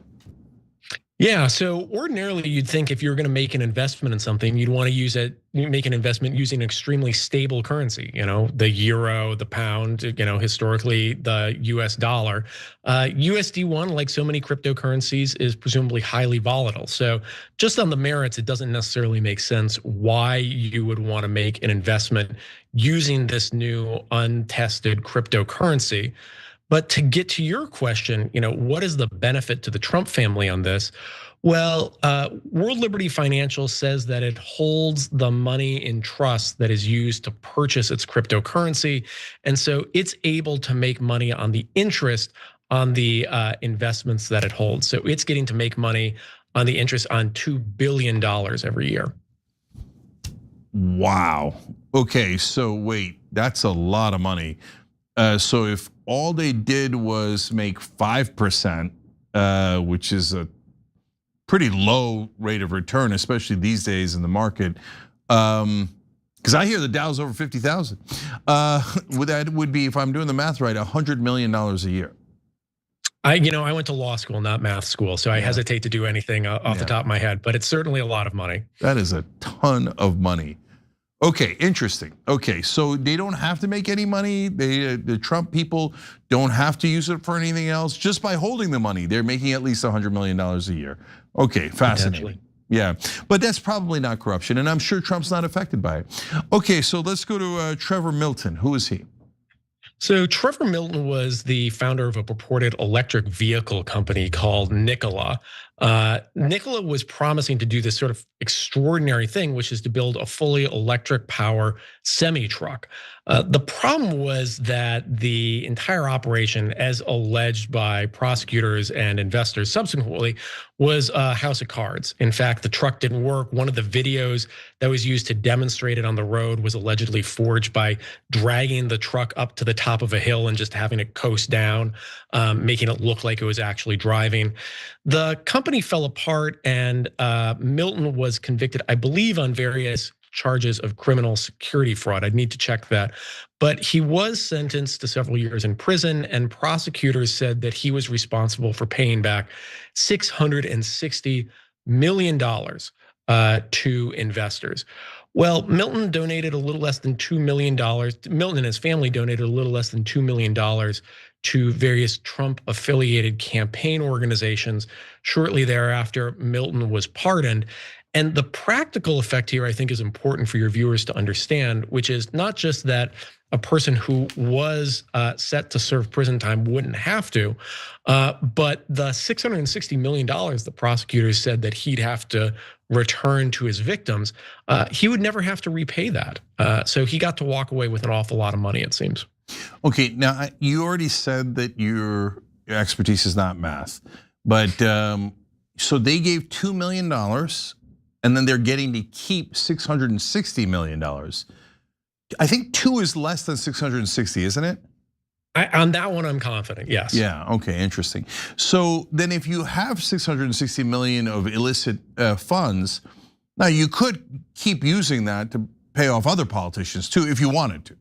Yeah, so ordinarily you'd think if you're going to make an investment in something, you'd want to make an investment using an extremely stable currency, the euro, the pound, historically the US dollar. USD1, like so many cryptocurrencies, is presumably highly volatile. So just on the merits, it doesn't necessarily make sense why you would want to make an investment using this new untested cryptocurrency. But to get to your question, what is the benefit to the Trump family on this? Well, World Liberty Financial says that it holds the money in trust that is used to purchase its cryptocurrency. And so it's able to make money on the interest on the investments that it holds. So it's getting to make money on the interest on $2 billion every year. Wow. Okay, so wait, that's a lot of money. So if all they did was make 5%, which is a pretty low rate of return, especially these days in the market, because I hear the Dow's over 50,000. That would be, if I'm doing the math right, $100 million a year. I went to law school, not math school, so I hesitate to do anything off the top of my head, but it's certainly a lot of money. That is a ton of money. Okay, interesting. Okay, so they don't have to make any money. The Trump people don't have to use it for anything else. Just by holding the money, they're making at least $100 million a year. Okay, fascinating. Yeah, but that's probably not corruption, and I'm sure Trump's not affected by it. Okay, so let's go to Trevor Milton. Who is he? So Trevor Milton was the founder of a purported electric vehicle company called Nikola. Nikola was promising to do this sort of extraordinary thing, which is to build a fully electric power semi-truck. The problem was that the entire operation, as alleged by prosecutors and investors subsequently, was a house of cards. In fact, the truck didn't work. One of the videos that was used to demonstrate it on the road was allegedly forged by dragging the truck up to the top of a hill and just having it coast down, making it look like it was actually driving. The company fell apart, and Milton was convicted, I believe, on various charges of criminal security fraud. I'd need to check that. But he was sentenced to several years in prison, and prosecutors said that he was responsible for paying back $660 million to investors. Well, Milton donated a little less than $2 million. Milton and his family donated a little less than $2 million to various Trump-affiliated campaign organizations. Shortly thereafter, Milton was pardoned. And the practical effect here, I think, is important for your viewers to understand, which is not just that a person who was set to serve prison time wouldn't have to, but the $660 million the prosecutors said that he'd have to return to his victims, he would never have to repay that. So he got to walk away with an awful lot of money, it seems. Okay, now you already said that your expertise is not math, but so they gave $2 million, and then they're getting to keep $660 million. I think 2 is less than 660, isn't it? On that one, I'm confident, yes. Yeah, okay, interesting. So then if you have 660 million of illicit funds, now you could keep using that to pay off other politicians too, if you wanted to.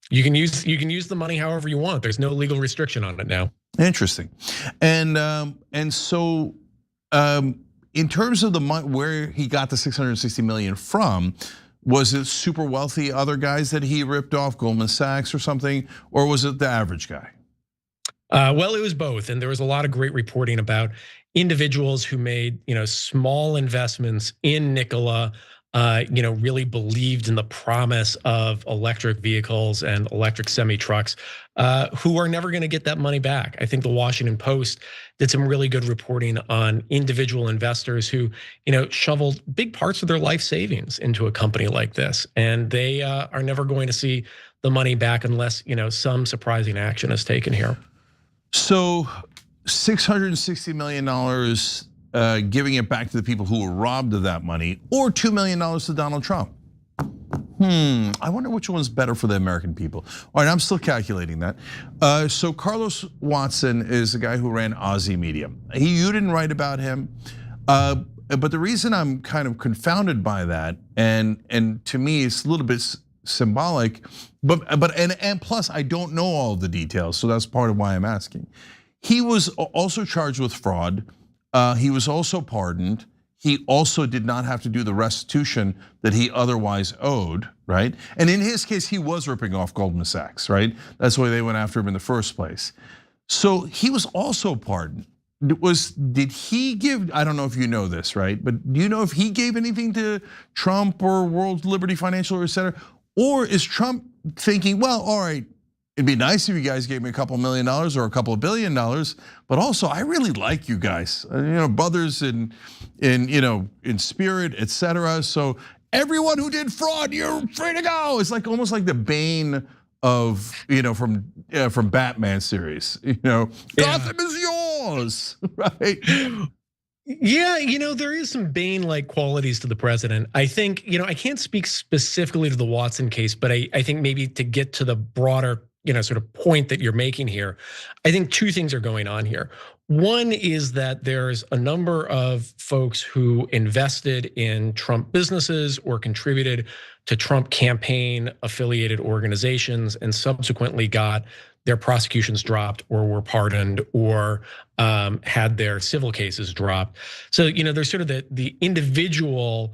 You can use the money however you want. There's no legal restriction on it now. Interesting, and so in terms of the money, where he got the 660 million from, was it super wealthy other guys that he ripped off, Goldman Sachs or something, or was it the average guy? Well, it was both, and there was a lot of great reporting about individuals who made small investments in Nikola. Really believed in the promise of electric vehicles and electric semi-trucks, who are never gonna get that money back. I think the Washington Post did some really good reporting on individual investors who, shoveled big parts of their life savings into a company like this. And they are never going to see the money back unless, some surprising action is taken here. So $660 million, giving it back to the people who were robbed of that money, or $2 million to Donald Trump. I wonder which one's better for the American people. All right, I'm still calculating that. So Carlos Watson is the guy who ran Aussie Media. You didn't write about him, but the reason I'm kind of confounded by that, and to me it's a little bit symbolic, and plus I don't know all of the details, so that's part of why I'm asking. He was also charged with fraud. He was also pardoned. He also did not have to do the restitution that he otherwise owed, right? And in his case, he was ripping off Goldman Sachs, right? That's why they went after him in the first place. So he was also pardoned. Did he give, I don't know if you know this, right? But do you know if he gave anything to Trump or World Liberty Financial, et cetera? Or is Trump thinking, well, all right, it'd be nice if you guys gave me a couple $1 million or a couple $1 billion, but also I really like you guys, brothers in spirit, etc. So everyone who did fraud, you're free to go. It's like almost like the Bane of from Batman series. Gotham is yours, right? Yeah, there is some Bane-like qualities to the president. I think, I can't speak specifically to the Watson case, but I think maybe to get to the broader sort of point that you're making here, I think two things are going on here. One is that there's a number of folks who invested in Trump businesses or contributed to Trump campaign affiliated organizations and subsequently got their prosecutions dropped or were pardoned or had their civil cases dropped. So, there's sort of the individual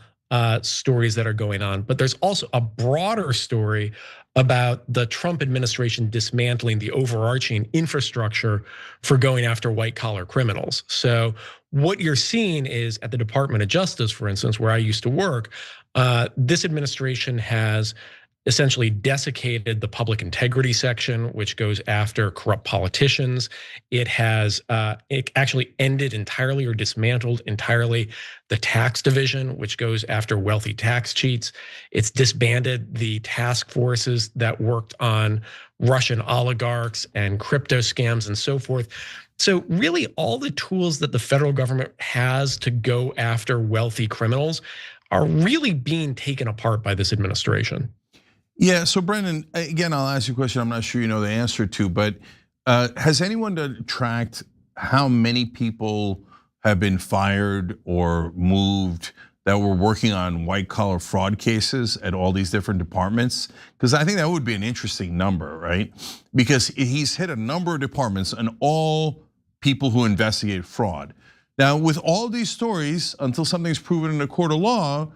stories that are going on, but there's also a broader story about the Trump administration dismantling the overarching infrastructure for going after white collar criminals. So what you're seeing is at the Department of Justice, for instance, where I used to work, this administration has essentially desiccated the public integrity section, which goes after corrupt politicians. It has it actually ended entirely or dismantled entirely the tax division, which goes after wealthy tax cheats. It's disbanded the task forces that worked on Russian oligarchs and crypto scams and so forth. So really all the tools that the federal government has to go after wealthy criminals are really being taken apart by this administration. Yeah, so Brendan, again, I'll ask you a question I'm not sure you know the answer to, but has anyone tracked how many people have been fired or moved that were working on white collar fraud cases at all these different departments? Because I think that would be an interesting number, right? Because he's hit a number of departments and all people who investigate fraud. Now, with all these stories, until something's proven in a court of law,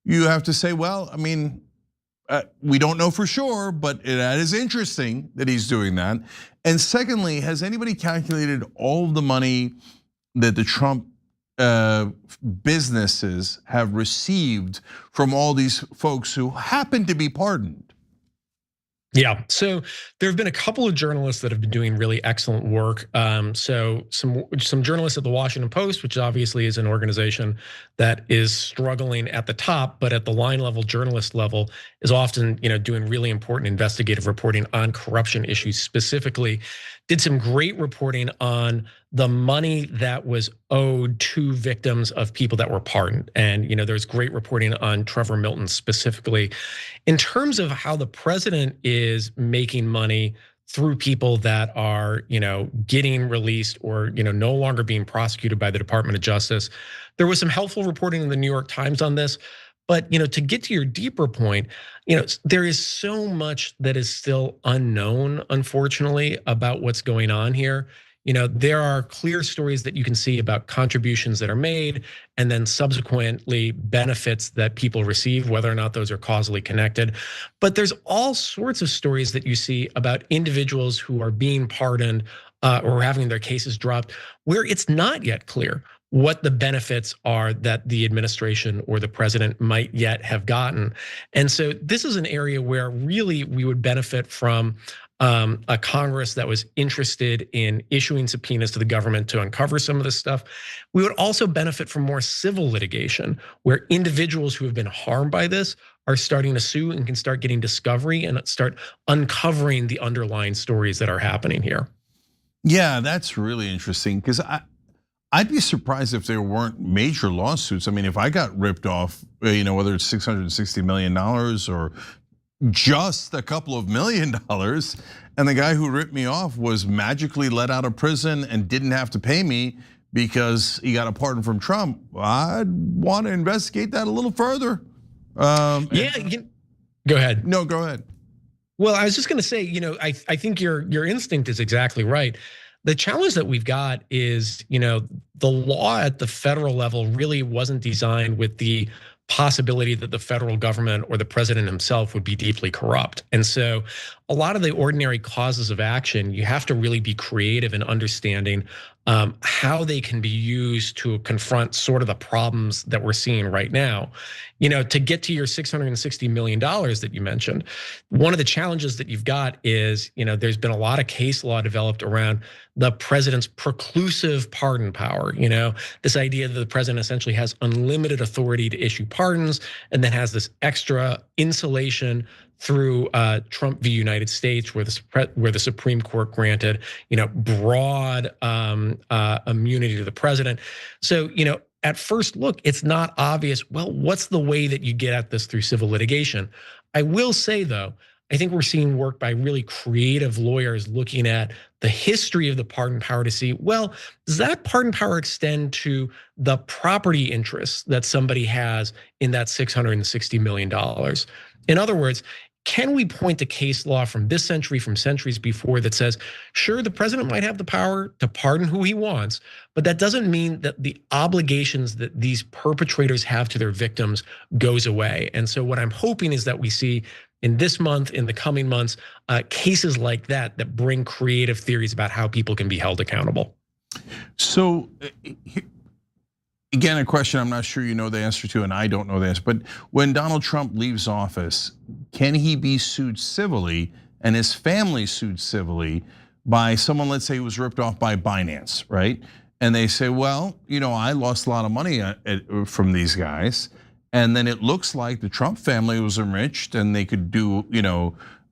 you have to say, well, I mean, we don't know for sure, but that is interesting that he's doing that. And secondly, has anybody calculated all the money that the Trump businesses have received from all these folks who happen to be pardoned? Yeah, so there have been a couple of journalists that have been doing really excellent work. So some journalists at the Washington Post, which obviously is an organization that is struggling at the top, but at the line level, journalist level, is often doing really important investigative reporting on corruption issues specifically. Did some great reporting on the money that was owed to victims of people that were pardoned. And there's great reporting on Trevor Milton specifically. In terms of how the president is making money through people that are, getting released or, no longer being prosecuted by the Department of Justice, there was some helpful reporting in the New York Times on this. But to get to your deeper point, there is so much that is still unknown, unfortunately, about what's going on here. There are clear stories that you can see about contributions that are made and then subsequently benefits that people receive, whether or not those are causally connected. But there's all sorts of stories that you see about individuals who are being pardoned or having their cases dropped, where it's not yet clear what the benefits are that the administration or the president might yet have gotten. And so this is an area where really we would benefit from a Congress that was interested in issuing subpoenas to the government to uncover some of this stuff. We would also benefit from more civil litigation where individuals who have been harmed by this are starting to sue and can start getting discovery and start uncovering the underlying stories that are happening here. Yeah, that's really interesting because I'd be surprised if there weren't major lawsuits. I mean, if I got ripped off, whether it's $660 million or just a couple of $1 million, and the guy who ripped me off was magically let out of prison and didn't have to pay me because he got a pardon from Trump, I'd want to investigate that a little further. Yeah, go ahead. No, go ahead. Well, I was just going to say, I think your instinct is exactly right. The challenge that we've got is, the law at the federal level really wasn't designed with the possibility that the federal government or the president himself would be deeply corrupt. And so a lot of the ordinary causes of action, you have to really be creative in understanding how they can be used to confront sort of the problems that we're seeing right now. To get to your $660 million that you mentioned, one of the challenges that you've got is, there's been a lot of case law developed around the president's preclusive pardon power. This idea that the president essentially has unlimited authority to issue pardons and then has this extra insulation through Trump v. United States, where the Supreme Court granted, broad immunity to the president. So, at first look, it's not obvious. Well, what's the way that you get at this through civil litigation? I will say though, I I think we're seeing work by really creative lawyers looking at the history of the pardon power to see, well, does that pardon power extend to the property interests that somebody has in that $660 million? In other words, can we point to case law from this century, from centuries before, that says, sure, the president might have the power to pardon who he wants, but that doesn't mean that the obligations that these perpetrators have to their victims goes away. And so what I'm hoping is that we see in this month, in the coming months, cases like that bring creative theories about how people can be held accountable. So again, a question I'm not sure you know the answer to, and I don't know the answer, but when Donald Trump leaves office, can he be sued civilly and his family sued civilly by someone, let's say, who was ripped off by Binance, right? And they say, well, I lost a lot of money from these guys. And then it looks like the Trump family was enriched and they could do,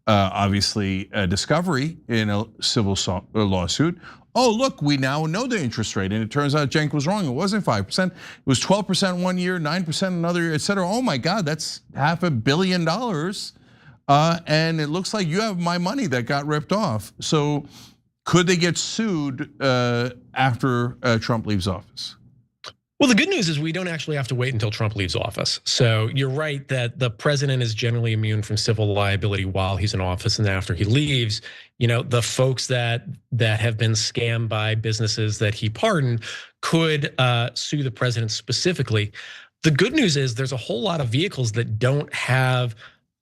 obviously a discovery in a civil lawsuit. Oh, look, we now know the interest rate. And it turns out Cenk was wrong. It wasn't 5%. It was 12% one year, 9% another year, et cetera. Oh my God, that's $500 million. And it looks like you have my money that got ripped off. So could they get sued after Trump leaves office? Well, the good news is we don't actually have to wait until Trump leaves office. So you're right that the president is generally immune from civil liability while he's in office, and after he leaves, the folks that have been scammed by businesses that he pardoned could sue the president specifically. The good news is there's a whole lot of vehicles that don't have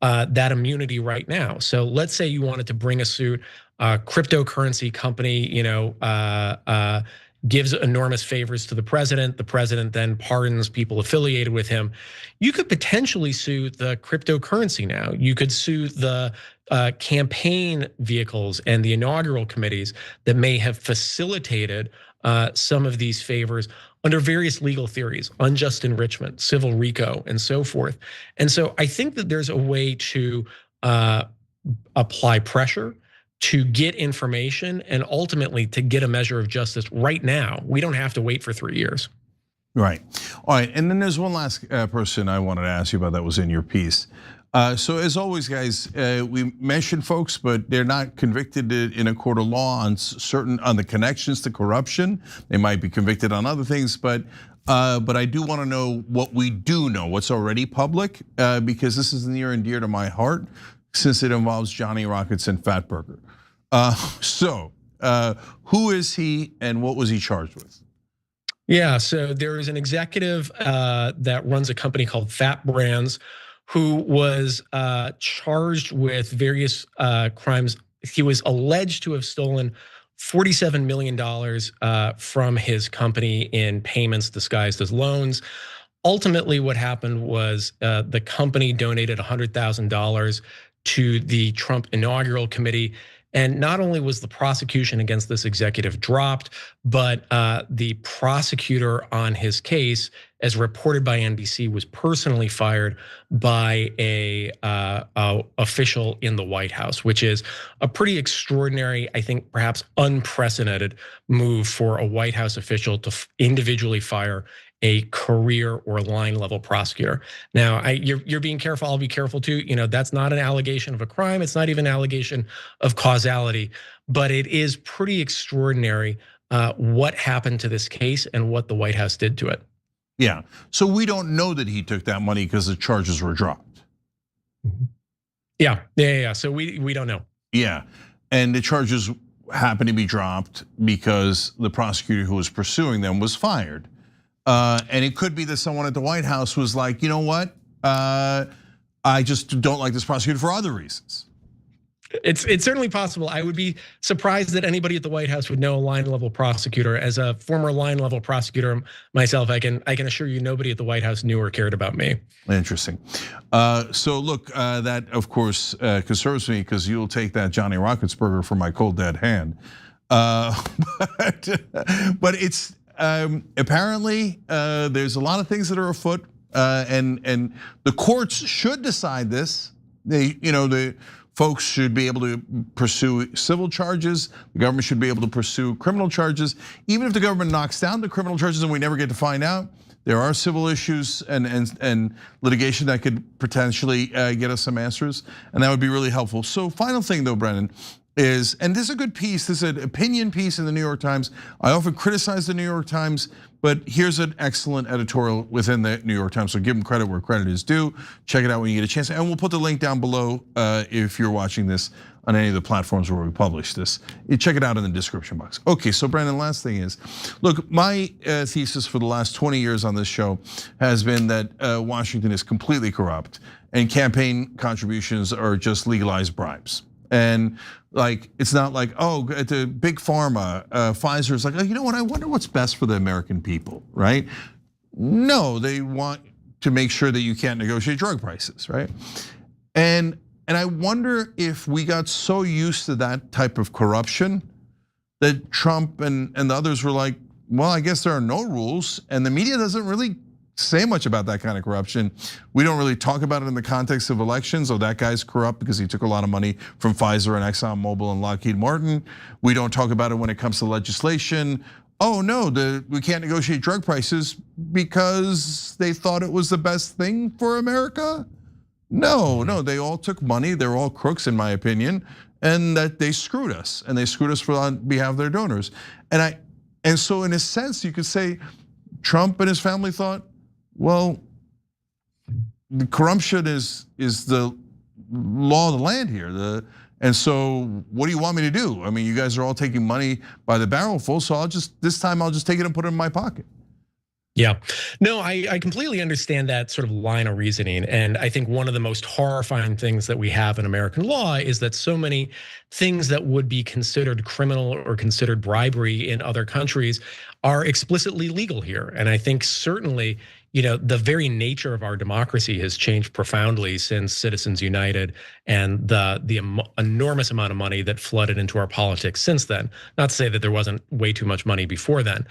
that immunity right now. So let's say you wanted to bring a suit, a cryptocurrency company, gives enormous favors to the president then pardons people affiliated with him. You could potentially sue the cryptocurrency now. You could sue the campaign vehicles and the inaugural committees that may have facilitated some of these favors under various legal theories, unjust enrichment, civil RICO, and so forth. And so I think that there's a way to apply pressure, to get information, and ultimately to get a measure of justice right now. We don't have to wait for 3 years. Right. All right, and then there's one last person I wanted to ask you about that was in your piece. So as always, guys, we mention folks, but they're not convicted in a court of law on the connections to corruption. They might be convicted on other things, but I do want to know what we do know, what's already public, because this is near and dear to my heart, since it involves Johnny Rockets and Fatburger. So who is he and what was he charged with? Yeah, so there is an executive that runs a company called Fat Brands who was charged with various crimes. He was alleged to have stolen $47 million from his company in payments disguised as loans. Ultimately, what happened was the company donated $100,000 to the Trump inaugural committee. And not only was the prosecution against this executive dropped, but the prosecutor on his case, as reported by NBC, was personally fired by a official in the White House, which is a pretty extraordinary, I think perhaps unprecedented move for a White House official to individually fire a career or line level prosecutor. Now, you're being careful, I'll be careful too. That's not an allegation of a crime. It's not even an allegation of causality, but it is pretty extraordinary what happened to this case and what the White House did to it. Yeah, so we don't know that he took that money because the charges were dropped. Yeah, so we don't know. Yeah, and the charges happened to be dropped because the prosecutor who was pursuing them was fired. And it could be that someone at the White House was like, you know what? I just don't like this prosecutor for other reasons. It's certainly possible. I would be surprised that anybody at the White House would know a line level prosecutor. As a former line level prosecutor myself, I can assure you nobody at the White House knew or cared about me. Interesting. So look, that of course concerns me because you'll take that Johnny Rockets burger from my cold dead hand. But it's apparently there's a lot of things that are afoot, and the courts should decide this. The folks should be able to pursue civil charges. The government should be able to pursue criminal charges. Even if the government knocks down the criminal charges and we never get to find out, There are civil issues and litigation that could potentially get us some answers, and that would be really helpful. So final thing though, Brennan, is, and this is a good piece, this is an opinion piece in the New York Times. I often criticize the New York Times, but here's an excellent editorial within the New York Times. So give them credit where credit is due. Check it out when you get a chance. And we'll put the link down below if you're watching this on any of the platforms where we publish this. You check it out in the description box. Okay, so Brandon, last thing is, look, my thesis for the last 20 years on this show has been that Washington is completely corrupt and campaign contributions are just legalized bribes. And like, it's not like, oh, at the big pharma, Pfizer's like, oh, you know what? I wonder what's best for the American people, right? No, they want to make sure that you can't negotiate drug prices, right? And I wonder if we got so used to that type of corruption that Trump and the others were like, well, I guess there are no rules, and the media doesn't really say much about that kind of corruption. We don't really talk about it in the context of elections. Oh, that guy's corrupt because he took a lot of money from Pfizer and ExxonMobil and Lockheed Martin. We don't talk about it when it comes to legislation. Oh no, we can't negotiate drug prices because they thought it was the best thing for America. No, they all took money. They're all crooks in my opinion, and that they screwed us, and they screwed us on behalf of their donors. And so in a sense, you could say Trump and his family thought, well, the corruption is the law of the land here. And so what do you want me to do? I mean, you guys are all taking money by the barrel full, so this time I'll just take it and put it in my pocket. Yeah, no, I completely understand that sort of line of reasoning. And I think one of the most horrifying things that we have in American law is that so many things that would be considered criminal or considered bribery in other countries are explicitly legal here. And I think certainly, the very nature of our democracy has changed profoundly since Citizens United and the enormous amount of money that flooded into our politics since then. Not to say that there wasn't way too much money before then.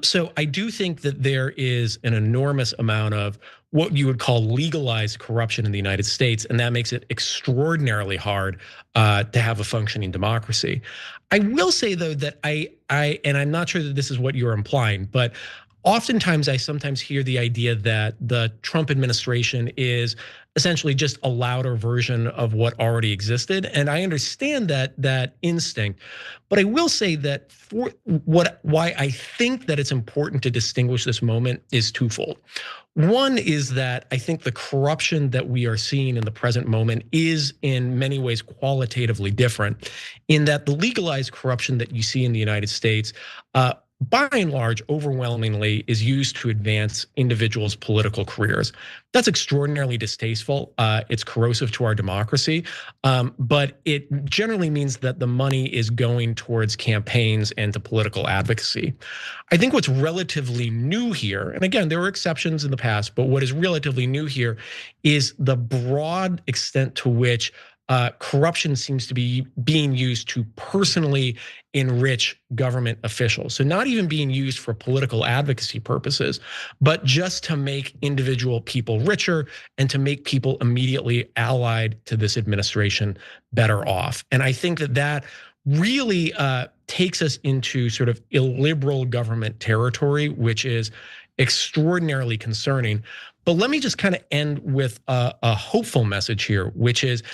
So I do think that there is an enormous amount of what you would call legalized corruption in the United States, and that makes it extraordinarily hard to have a functioning democracy. I will say though that and I'm not sure that this is what you're implying, but oftentimes I sometimes hear the idea that the Trump administration is essentially just a louder version of what already existed. And I understand that instinct, but I will say that why I think that it's important to distinguish this moment is twofold. One is that I think the corruption that we are seeing in the present moment is in many ways qualitatively different, in that the legalized corruption that you see in the United States, by and large, overwhelmingly is used to advance individuals' political careers. That's extraordinarily distasteful. It's corrosive to our democracy, but it generally means that the money is going towards campaigns and to political advocacy. I think what's relatively new here, and again, there were exceptions in the past, but what is relatively new here is the broad extent to which corruption seems to be being used to personally enrich government officials. So not even being used for political advocacy purposes, but just to make individual people richer and to make people immediately allied to this administration better off. And I think that really takes us into sort of illiberal government territory, which is extraordinarily concerning. But let me just kind of end with a hopeful message here, which is,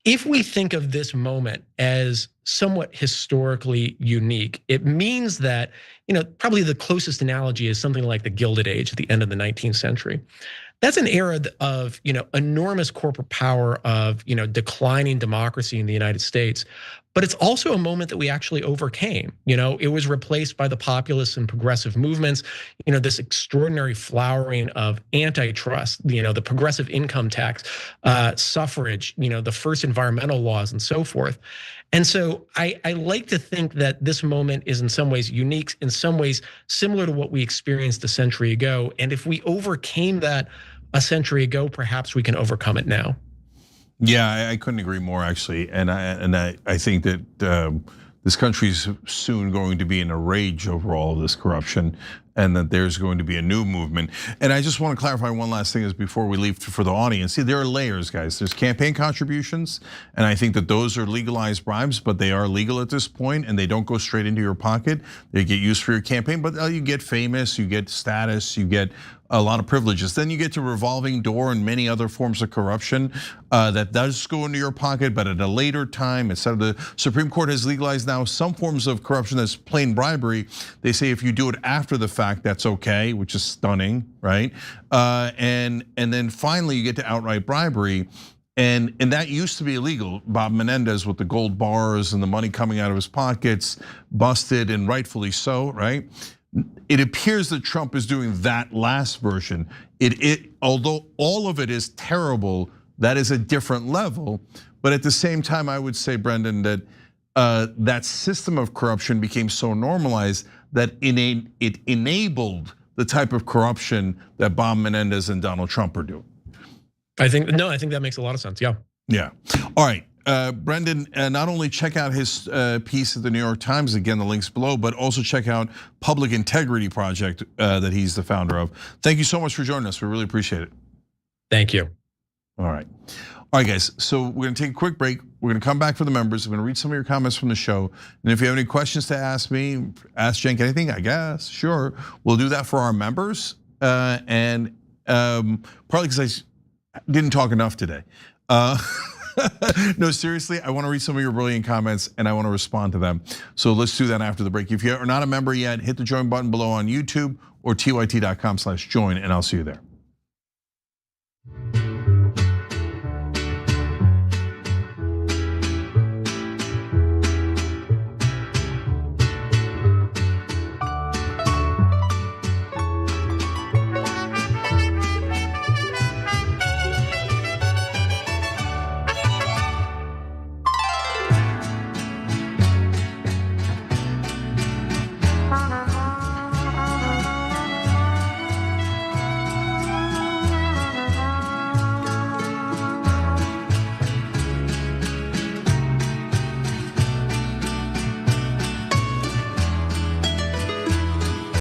if we think of this moment as somewhat historically unique, it means that, probably the closest analogy is something like the Gilded Age at the end of the 19th century. That's an era of, enormous corporate power, of, declining democracy in the United States. But it's also a moment that we actually overcame. It was replaced by the populist and progressive movements, this extraordinary flowering of antitrust, the progressive income tax, suffrage, the first environmental laws and so forth. And so I like to think that this moment is in some ways unique, in some ways similar to what we experienced a century ago. And if we overcame that a century ago, perhaps we can overcome it now. Yeah, I couldn't agree more actually, and I think that this country is soon going to be in a rage over all of this corruption, and that there's going to be a new movement. And I just want to clarify one last thing is before we leave for the audience. See, there are layers, guys. There's campaign contributions, and I think that those are legalized bribes, but they are legal at this point, and they don't go straight into your pocket. They get used for your campaign, but you get famous, you get status, you get a lot of privileges. Then you get to revolving door and many other forms of corruption that does go into your pocket, but at a later time. Instead of the Supreme Court has legalized now some forms of corruption that's plain bribery. They say if you do it after the fact, that's okay, which is stunning, right? And then finally you get to outright bribery. And that used to be illegal. Bob Menendez with the gold bars and the money coming out of his pockets, busted, and rightfully so, right? It appears that Trump is doing that last version. Although all of it is terrible, that is a different level. But at the same time, I would say, Brendan, that that system of corruption became so normalized that it enabled the type of corruption that Bob Menendez and Donald Trump are doing. I think that makes a lot of sense. Yeah. Yeah. All right. Brendan, not only check out his piece at the New York Times, again, the link's below, but also check out Public Integrity Project that he's the founder of. Thank you so much for joining us. We really appreciate it. Thank you. All right. All right, guys, so we're gonna take a quick break. We're gonna come back for the members. I'm gonna read some of your comments from the show. And if you have any questions to ask me, ask Cenk anything, I guess, sure. We'll do that for our members. And partly because I didn't talk enough today. No, seriously, I wanna read some of your brilliant comments and I wanna respond to them. So let's do that after the break. If you are not a member yet, hit the join button below on YouTube or tyt.com/join and I'll see you there.